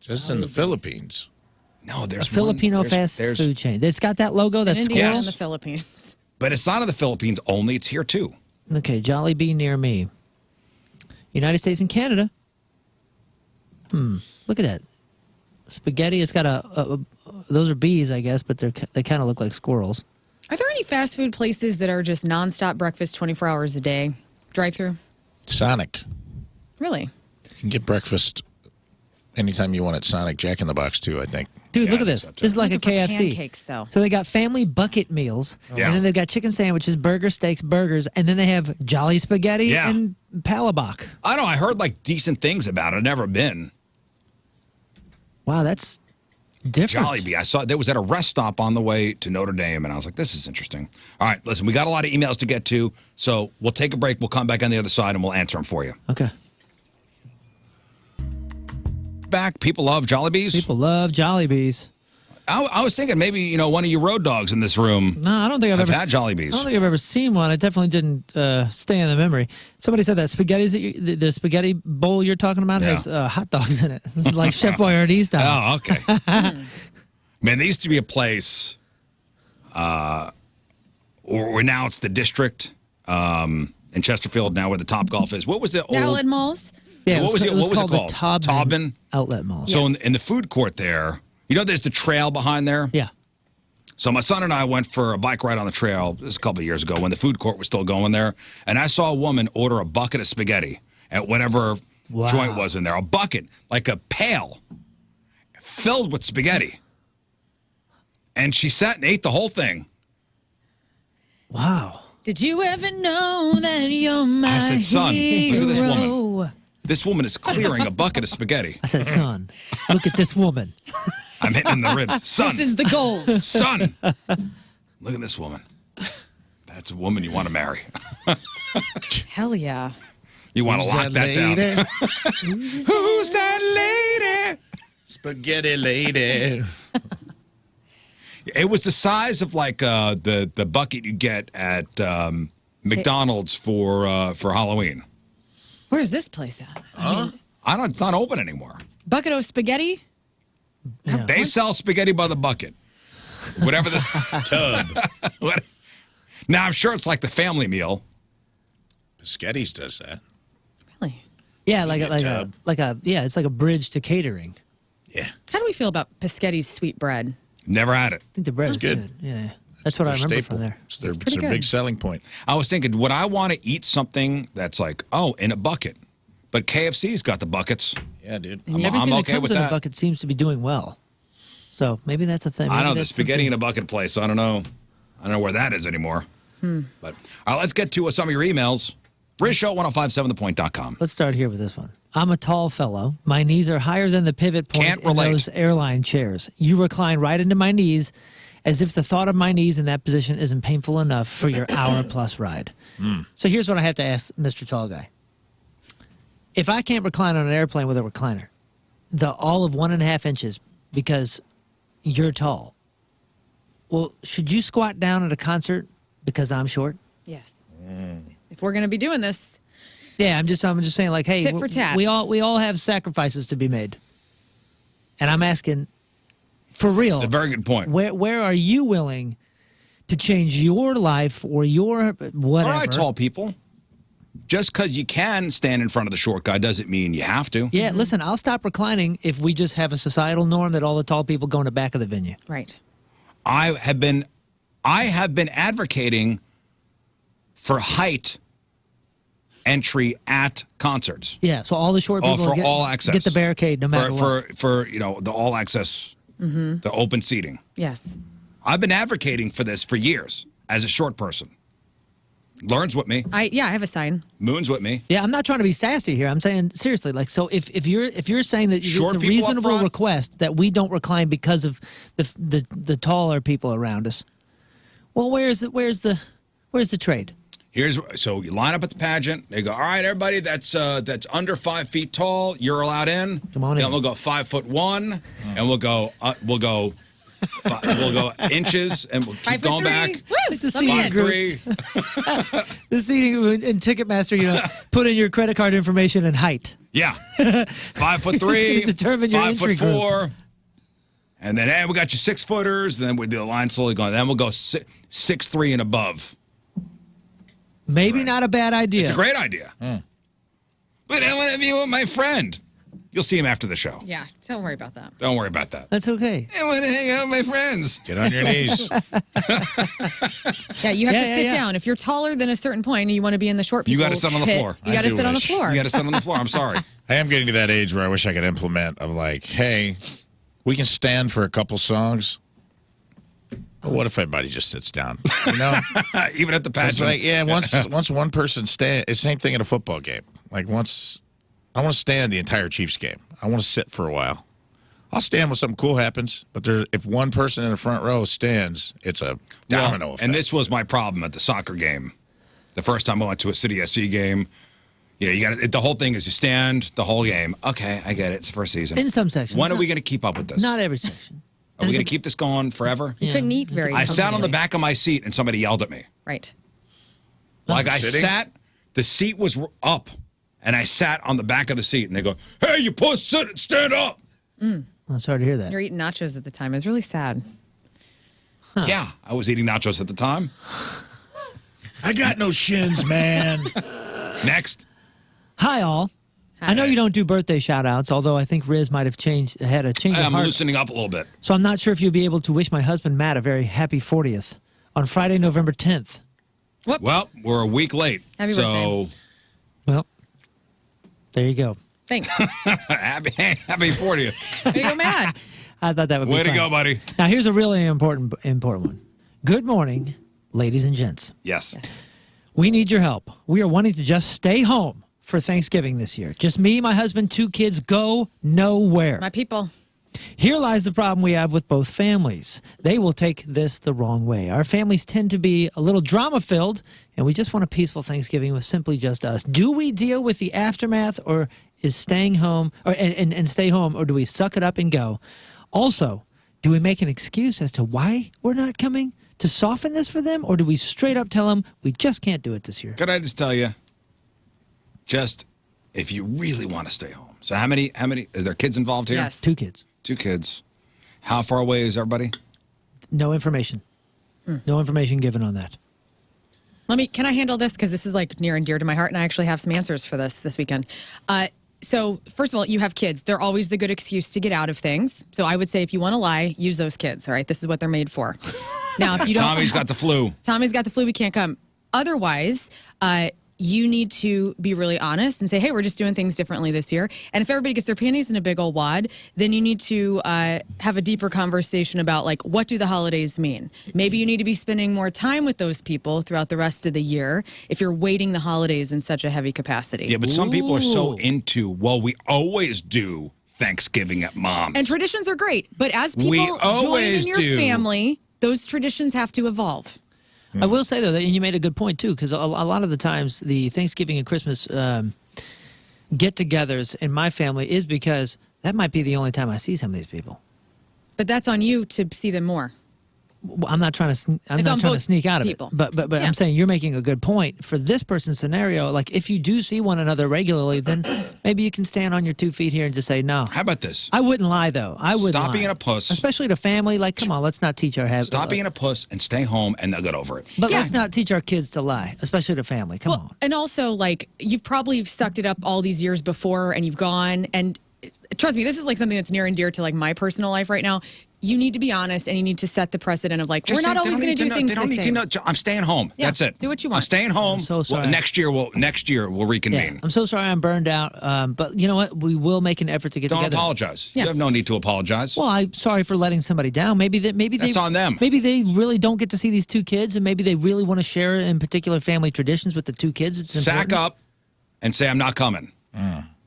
Just in the Philippines. No, there's A Filipino fast food chain. It's got that logo, that in India squirrel? and the Philippines. But it's not in the Philippines only. It's here too. Okay, Jollibee near me. United States and Canada. Look at that. Spaghetti, it's got those are bees, I guess, but they kind of look like squirrels. Are there any fast food places that are just nonstop breakfast 24 hours a day? Drive-through? Sonic. Really? You can get breakfast anytime you want at Sonic. Jack in the Box, too, I think. Dude, Yeah, look at I this. think so, too. This is like a Looking for KFC. pancakes, though. So they got family bucket meals, Yeah. and then they've got chicken sandwiches, burgers, steaks, burgers, and then they have Jolly Spaghetti Yeah. and Palabok. I don't know. I heard like decent things about it. I've never been. Wow, that's different. Jollibee. I saw there was at a rest stop on the way to Notre Dame, and I was like, this is interesting. All right, listen, we got a lot of emails to get to, so we'll take a break. We'll come back on the other side, and we'll answer them for you. Okay. Back. People love Jollibees. People love Jollibees. I was thinking maybe, one of you road dogs in this room. No, I don't think I've ever had Jollibees. I don't think I've ever seen one. I definitely didn't stay in the memory. Somebody said that the spaghetti bowl you're talking about has hot dogs in it. It's like Chef Boyardee style. Oh, okay. Man, there used to be a place, or now it's the district in Chesterfield, now where the Top Golf is. What was the old... Outlet malls? Yeah, what was it called? The Taubman Outlet Mall. So in the food court there, there's the trail behind there? Yeah. So my son and I went for a bike ride on the trail, this was a couple of years ago, when the food court was still going there, and I saw a woman order a bucket of spaghetti at whatever joint was in there. A bucket, like a pail, filled with spaghetti. And she sat and ate the whole thing. Wow. Did you ever know that you're my I said, son, look at this woman. hero? This woman is clearing a bucket of spaghetti. I said, son, look at this woman. I'm hitting in the ribs. Son. This is the goal. Son. Look at this woman. That's a woman you want to marry. Hell yeah. You want to lock that down. Who's that lady? Spaghetti lady. It was the size of like the bucket you get at McDonald's for Halloween. Where's this place at? It's not open anymore. Bucket of spaghetti? Yeah. They sell spaghetti by the bucket. Whatever the tub. Now, I'm sure it's like the family meal. Piscetti's does that. Really? Yeah, it's like a bridge to catering. Yeah. How do we feel about Piscetti's sweet bread? Never had it. I think the bread is good. Yeah. That's what I remember staple. from there. It's their pretty good. big selling point. I was thinking, would I want to eat something that's like, in a bucket? But KFC's got the buckets. Yeah, dude. Everything I'm that okay comes with in that. a bucket seems to be doing well. So maybe that's a thing. I Maybe know the that's spaghetti in a bucket place. I don't know where that is anymore. But all right, let's get to some of your emails. Rizz Show 1057thepoint.com. Let's start here with this one. I'm a tall fellow. My knees are higher than the pivot point Can't in relate. those airline chairs. You recline right into my knees as if the thought of my knees in that position isn't painful enough for your hour-plus ride. So here's what I have to ask Mr. Tall Guy. If I can't recline on an airplane with a recliner, all of 1.5 inches because you're tall, well, should you squat down at a concert because I'm short? Yes. If we're going to be doing this, Yeah, I'm just saying, like, hey, Tit for tat. we all have sacrifices to be made, and I'm asking, for real, It's a very good point. where are you willing to change your life or your whatever? All right, tall people. Just because you can stand in front of the short guy doesn't mean you have to. Yeah, listen, I'll stop reclining if we just have a societal norm that all the tall people go in the back of the venue. right. I have been advocating for height entry at concerts. Yeah, so all the short people For all access. get the barricade no matter what. For the all access, the open seating. Yes. I've been advocating for this for years as a short person. Lern's with me. I have a sign. Moon's with me. Yeah, I'm not trying to be sassy here. I'm saying seriously, like, so if you're saying that Short it's a people up reasonable front? request that we don't recline because of the taller people around us, well, where's the trade? So you line up at the pageant. They go, all right, everybody that's under 5 feet tall, you're allowed in. Come on then in. we'll go 5'1", and we'll go inches, and we'll keep 5'3". going back. Woo! The Let me in. 5'3". The seating in Ticketmaster, put in your credit card information and height. Yeah, 5'3", Determine your entry 5'4", and then we got your 6-footers. Then we do the line slowly going. Then we'll go 6'3" and above. Maybe not a bad idea. It's a great idea. But I want to be with my friend. You'll see him after the show. Yeah, don't worry about that. Don't worry about that. That's okay. I want to hang out with my friends. Get on your knees. Yeah, you have to Yeah, sit yeah. down. If you're taller than a certain point and you want to be in the short people You gotta sit on the pit, floor. You got to I do sit on the wish. floor. You got to sit on the floor. I'm sorry. I am getting to that age where I wish I could implement of like, hey, we can stand for a couple songs. But what if everybody just sits down? You know? Even at the It's pageant. like, yeah, once one person stands, it's the same thing in a football game. Like once, I want to stand the entire Chiefs game. I want to sit for a while. I'll stand when something cool happens, but if one person in the front row stands, it's a domino effect. And this was my problem at the soccer game. The first time I went to a City SC game, you got the whole thing is you stand the whole game. Okay, I get it. It's the first season. In some sections. When are we going to keep up with this? Not every section. Are we going to keep this going forever? You couldn't eat very I sat on the comfortably. back of my seat and somebody yelled at me. Right. Like I Sitting? sat, the seat was up, and I sat on the back of the seat, and they go, "Hey, you puss, sit, stand up." Well, sorry to hear that. You're eating nachos at the time. It was really sad. Yeah, I was eating nachos at the time. I got no shins, man. Next. Hi, all. I know you don't do birthday shout-outs, although I think Rizz might have had a change of I'm heart. loosening up a little bit. So I'm not sure if you'll be able to wish my husband, Matt, a very happy 40th on Friday, November 10th. Whoops. Well, we're a week late. Happy so Well, there you go. Thanks. happy 40th. There you go, Matt. I thought that would be Way to fun. go, buddy. Now, here's a really important one. Good morning, ladies and gents. Yes. We need your help. We are wanting to just stay home for Thanksgiving this year. Just me, my husband, 2 kids, go nowhere. My people. Here lies the problem we have with both families. They will take this the wrong way. Our families tend to be a little drama-filled, and we just want a peaceful Thanksgiving with simply just us. Do we deal with the aftermath, or is staying home, and stay home, or do we suck it up and go? Also, do we make an excuse as to why we're not coming to soften this for them, or do we straight up tell them we just can't do it this year? Could I just tell you, just if you really want to stay home. So how many, is there kids involved here? Yes. 2 kids. 2 kids. How far away is everybody? No information. No information given on that. Can I handle this? Because this is like near and dear to my heart, and I actually have some answers for this weekend. So first of all, you have kids. They're always the good excuse to get out of things. So I would say if you want to lie, use those kids, all right? This is what they're made for. Now, if you don't... Tommy's got the flu. Tommy's got the flu, we can't come. Otherwise, you need to be really honest and say, hey, we're just doing things differently this year. And if everybody gets their panties in a big old wad, then you need to have a deeper conversation about, like, what do the holidays mean? Maybe you need to be spending more time with those people throughout the rest of the year if you're waiting the holidays in such a heavy capacity. Yeah, but some people are so into, well, we always do Thanksgiving at Mom's. And traditions are great, but as people join in always your do. family, those traditions have to evolve. I will say, though, and you made a good point, too, because a lot of the times the Thanksgiving and Christmas get-togethers in my family is because that might be the only time I see some of these people. But that's on you to see them more. Well, I'm not trying to. I'm It's not on trying to both sneak out of people. it. But Yeah. I'm saying you're making a good point for this person's scenario. Like, if you do see one another regularly, then maybe you can stand on your 2 feet here and just say no. How about this? I wouldn't lie, though. I wouldn't Stop lie. being a puss. Especially to family. Like, come on, let's not teach our habits. Stop being a puss and stay home, and they'll get over it. But Yeah. let's not teach our kids to lie, especially to family. Come on. And also, like, you've probably sucked it up all these years before and you've gone. And trust me, this is like something that's near and dear to like my personal life right now. You need to be honest and you need to set the precedent of like, we're not always going to do things They don't the need same. to know. I'm staying home. Yeah, That's it. do what you I'm want. staying home. I'm so sorry. Next year we'll reconvene. Yeah, I'm so sorry I'm burned out. But you know what? We will make an effort to get Don't together. apologize. Yeah. You have no need to apologize. Well, I'm sorry for letting somebody down. Maybe That's on them. Maybe they really don't get to see these 2 kids, and maybe they really want to share in particular family traditions with the 2 kids. It's Sack important. up and say I'm not coming.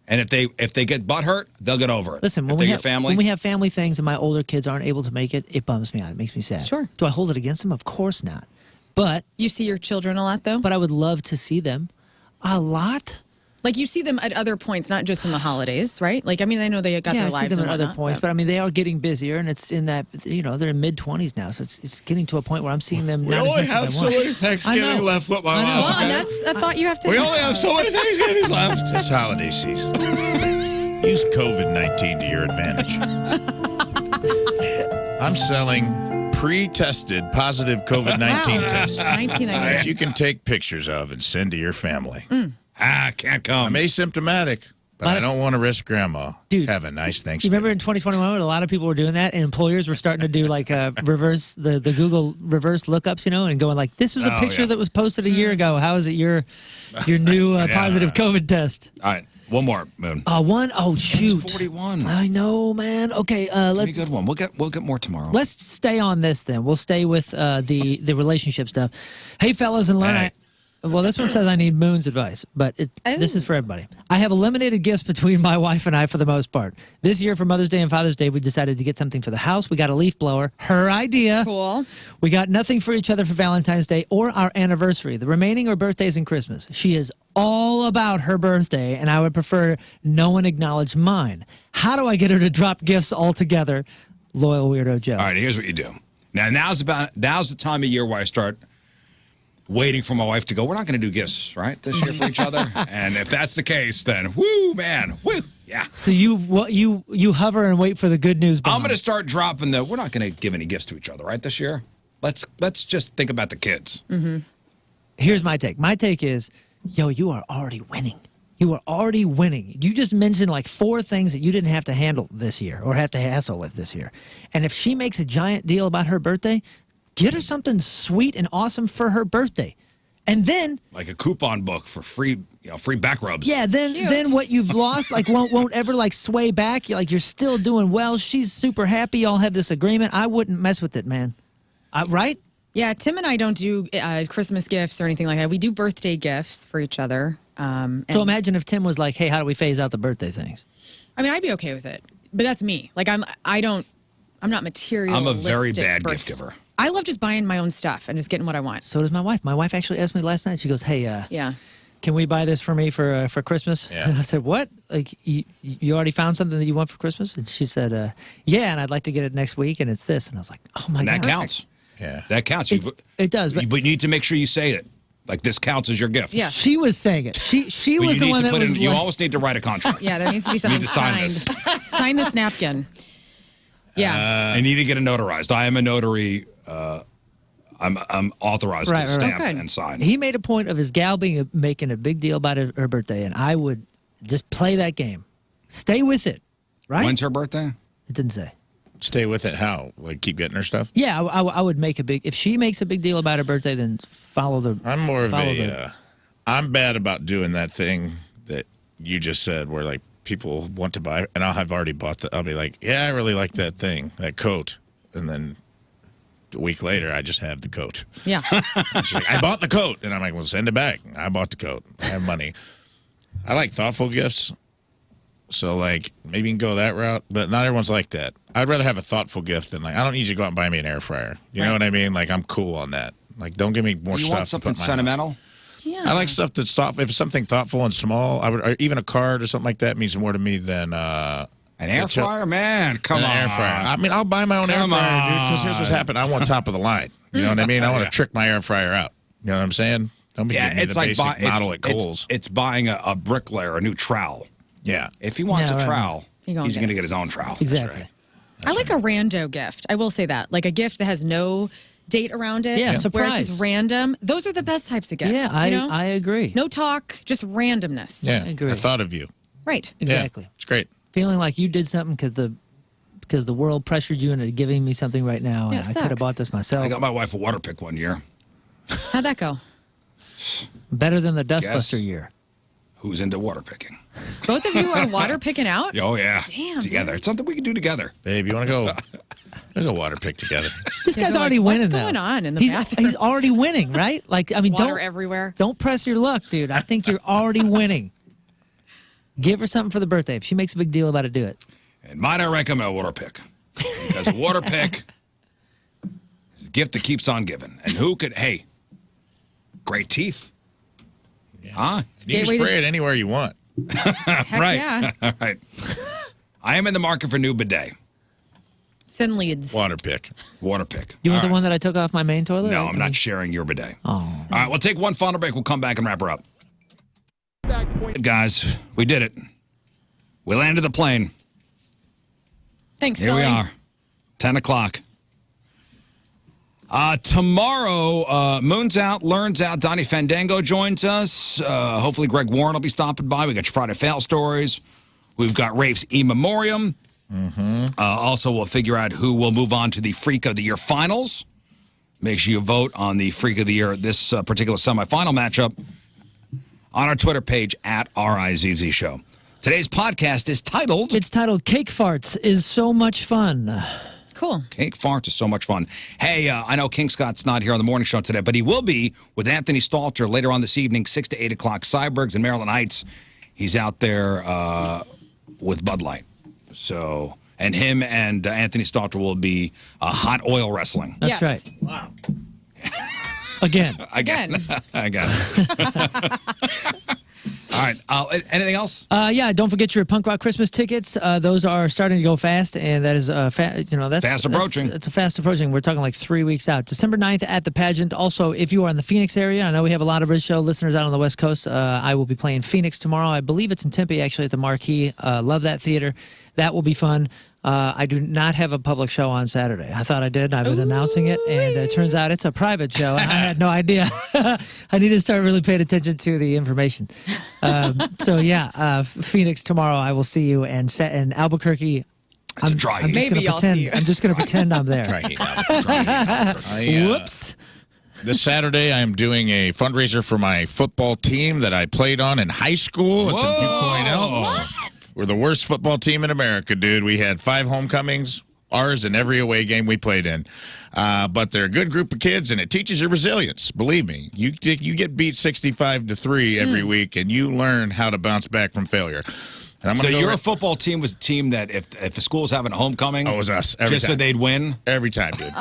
And if they get butthurt, they'll get over it. Listen, if when they're we, your have, family, when we have family things and my older kids aren't able to make it, it bums me out. It makes me sad. Sure. Do I hold it against them? Of course not. But You see your children a lot, though? I would love to see them a lot. Like, you see them at other points, not just in the holidays, right? Like, I mean, I know they got Yeah, their I see lives them and at other whatnot, points, but I mean, they are getting busier, and it's in that, they're in mid-20s now, so it's getting to a point where I'm seeing them not as much as I want. Thanksgiving left with my I know. mom. Well, and that's a thought you have to We have. only have so many Thanksgivings left. It's holiday season. Use COVID-19 to your advantage. I'm selling pre-tested positive COVID-19 tests 1998. that you can take pictures of and send to your family. can't come. I'm asymptomatic, but I don't want to risk grandma. Dude, have a nice You Thanksgiving. remember in 2021 when a lot of people were doing that, and employers were starting to do like reverse the Google reverse lookups, and going like, "This was a picture that was posted a year ago. How is it your new positive COVID test?" All right, one more, Moon. One? Oh shoot! It's 41. I know, man. Okay, Give me let's a good one. We'll get more tomorrow. let's stay on this then. We'll stay with the relationship stuff. Hey, fellas and Lern. Hey. Well, this one says I need Moon's advice, but this is for everybody. I have eliminated gifts between my wife and I for the most part. This year for Mother's Day and Father's Day, we decided to get something for the house. We got a leaf blower. Her idea. Cool. We got nothing for each other for Valentine's Day or our anniversary. The remaining are birthdays and Christmas. She is all about her birthday, and I would prefer no one acknowledge mine. How do I get her to drop gifts altogether? Loyal Weirdo Joe. All right, here's what you do. Now's the time of year where I start waiting for my wife to go, we're not going to do gifts, right, this year for each other? And if that's the case, then woo, man, woo, yeah. So you hover and wait for the good news bomb. I'm going to start dropping we're not going to give any gifts to each other, right, this year? Let's just think about the kids. Mm-hmm. Here's my take. My take is, yo, you are already winning. You are already winning. You just mentioned like 4 things that you didn't have to handle this year or have to hassle with this year. And if she makes a giant deal about her birthday, get her something sweet and awesome for her birthday. And then like a coupon book for free back rubs. Yeah, then what you've lost like won't ever like sway back. You're still doing well. She's super happy. Y'all have this agreement. I wouldn't mess with it, man. Right? Yeah, Tim and I don't do Christmas gifts or anything like that. We do birthday gifts for each other. So imagine if Tim was like, "Hey, how do we phase out the birthday things?" I mean, I'd be okay with it, but that's me. Like I'm not materialistic. I'm a very bad gift giver. I love just buying my own stuff and just getting what I want. So does my wife. My wife actually asked me last night. She goes, "Hey, can we buy this for me for Christmas?" Yeah. And I said, "What? Like you already found something that you want for Christmas?" And she said, "Yeah, and I'd like to get it next week, and it's this." And I was like, "Oh my god, that counts." Yeah, that counts. It does, but you need to make sure you say it. Like this counts as your gift. Yeah, she was saying it. She was the one that was. You always need to write a contract. Yeah, there needs to be something signed. Sign this napkin. Yeah, I need to get it notarized. I am a notary. I'm authorized to stamp and sign. He made a point of his gal making a big deal about her birthday, and I would just play that game. Stay with it, right? When's her birthday? It didn't say. Stay with it. How? Like keep getting her stuff? Yeah, I would make a big. If she makes a big deal about her birthday, then follow the. I'm more of a. I'm bad about doing that thing that you just said, where like people want to buy, and I'll have already bought I'll be like, yeah, I really like that thing, that coat, and then a week later, I just have the coat. Yeah. She's like, I bought the coat, and I'm like, well, send it back. I bought the coat. I have money. I like thoughtful gifts. So, like, maybe you can go that route, but not everyone's like that. I'd rather have a thoughtful gift than, like, I don't need you to go out and buy me an air fryer. You know what I mean? Like, I'm cool on that. Like, don't give me more stuff. You want something sentimental? Yeah. I like stuff that's thoughtful. If it's something thoughtful and small, or even a card or something like that means more to me than an air fryer, man. Come on, air fryer. I mean, I'll buy my own air fryer, dude. Because here's what's happened. I want top of the line. You know what I mean? I want to trick my air fryer out. You know what I'm saying? Don't be giving me the basic model at Kohl's. It's buying a bricklayer a new trowel. Yeah. If he wants a trowel, he's going to get his own trowel. Exactly. Right. I like a rando gift. I will say that. Like a gift that has no date around it. Yeah, where surprise. it's just random. Those are the best types of gifts. Yeah, I agree. No talk, just randomness. Yeah. I agree. I thought of you. Right. Exactly. Yeah, it's great. Feeling like you did something because the world pressured you into giving me something right now, and I could have bought this myself. I got my wife a water pick one year. How'd that go? Better than the Dustbuster year. Who's into water picking? Both of you are water picking out? Oh, yeah. Damn. Together. Dude. It's something we can do together. Babe, you want to go? Let's go water pick together. This guy's already winning. What's going on in the bathroom? He's already winning, right? Like, I mean, water everywhere. Don't press your luck, dude. I think you're already winning. Give her something for the birthday. If she makes a big deal about it, do it. And might I recommend a water pick? Because a water pick is a gift that keeps on giving. And who could, hey, great teeth. Yeah. Huh? You can spray it anywhere you want. Heck right. Yeah. All right. I am in the market for new bidet. Send leads. Water pick. Water pick. You want the one that I took off my main toilet? No, I'm not sharing your bidet. Oh. All right, we'll take one final break. We'll come back and wrap her up. Guys, we did it. We landed the plane. Thanks, Here Sully. we are. 10 o'clock. Tomorrow, Moon's out, Lern's out, Donnie Fandango joins us. Hopefully Greg Warren will be stopping by. We got your Friday Fail stories. We've got Rafe's E Memoriam. Also, we'll figure out who will move on to the Freak of the Year finals. Make sure you vote on the Freak of the Year, this particular semifinal matchup, on our Twitter page at RIZZ Show. Today's podcast is titled... It's titled Cake Farts is So Much Fun. Cool. Cake Farts is so much fun. Hey, I know King Scott's not here on the morning show today, but he will be with Anthony Stalter later on this evening, 6 to 8 o'clock, Cybergs in Maryland Heights. He's out there with Bud Light. So, and him and Anthony Stalter will be hot oil wrestling. That's right. Wow. Again. Again. All right. Anything else? Yeah, don't forget your punk rock Christmas tickets. Those are starting to go fast, and that is that's fast approaching. It's a fast approaching. We're talking like 3 weeks out. December 9th at the pageant. Also, if you are in the Phoenix area, I know we have a lot of Rizz Show listeners out on the West Coast. I will be playing Phoenix tomorrow. I believe it's in Tempe, actually, at the Marquee. Love that theater. That will be fun. I do not have a public show on Saturday. I thought I did. I've been announcing it, and it turns out it's a private show. And I had no idea. I need to start really paying attention to the information. Phoenix tomorrow. I will see you, and in Albuquerque. I'm just going to pretend I'm there. Whoops. This Saturday, I'm doing a fundraiser for my football team that I played on in high school at the 2.0. What? We're the worst football team in America, dude. We had 5 homecomings, ours in every away game we played in. But they're a good group of kids, and it teaches you resilience. Believe me, you get beat 65-3 every week, and you learn how to bounce back from failure. And so your football team was a team that if a school was having a homecoming, it was us. So they'd win? Every time, dude.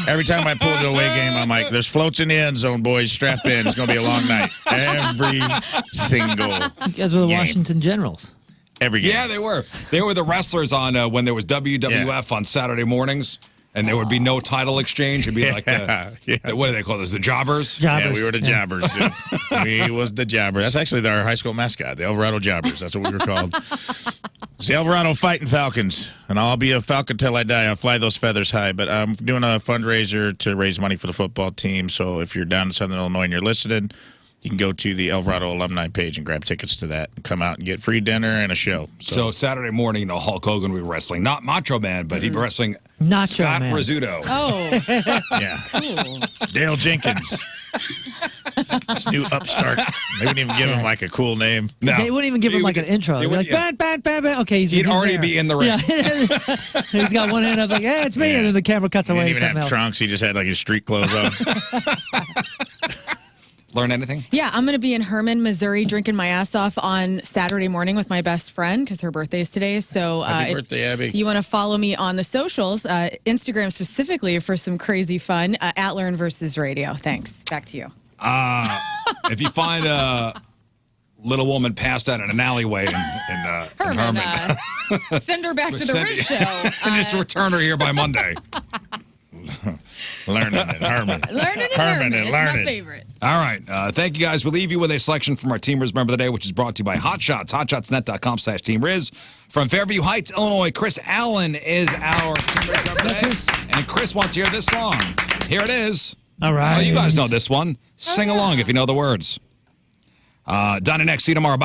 Every time I pulled an away game, I'm like, there's floats in the end zone, boys. Strap in. It's going to be a long night. Every single You guys were the game. Washington Generals. Every game. Yeah, they were. They were the wrestlers on when there was WWF on Saturday mornings. And there would be no title exchange. It'd be like what do they call this? The jobbers? Yeah, we were the jobbers, dude. We was the jobbers. That's actually our high school mascot, the Alvarado Jobbers. That's what we were called. It's the Alvarado Fighting Falcons. And I'll be a Falcon till I die. I'll fly those feathers high. But I'm doing a fundraiser to raise money for the football team. So if you're down in Southern Illinois and you're listening, you can go to the Alvarado alumni page and grab tickets to that and come out and get free dinner and a show. So Saturday morning, Hulk Hogan will be wrestling. Not Macho Man, but he'd be wrestling Scott Man. Rizzuto. Oh. Yeah. Cool. Dale Jenkins. This new upstart. They wouldn't even give him like a cool name. No. They wouldn't even give him like an intro. They'd be like, bad. Okay, he'd already be in the ring. Yeah. He's got one hand up like, it's me. Yeah. And then the camera cuts away. He didn't even have trunks. He just had like his street clothes on. Learn anything? Yeah, I'm going to be in Herman, Missouri, drinking my ass off on Saturday morning with my best friend because her birthday is today. So Happy birthday, Abby. You want to follow me on the socials, Instagram specifically for some crazy fun, at Lern versus Radio. Thanks. Back to you. If you find a little woman passed out in an alleyway in Herman, send her back to the Rizz Show. Just return her here by Monday. Learning and Herman. Herman and Learning. It's my favorite. All right. Thank you, guys. We'll leave you with a selection from our Team Rizz Member of the Day, which is brought to you by Hot Shots, hotshotsnet.com/Team Rizz. From Fairview Heights, Illinois, Chris Allen is our Team Rizz Member of the Day. And Chris wants to hear this song. Here it is. All right. Oh, you guys know this one. Sing along if you know the words. Donna next. See you tomorrow. Bye.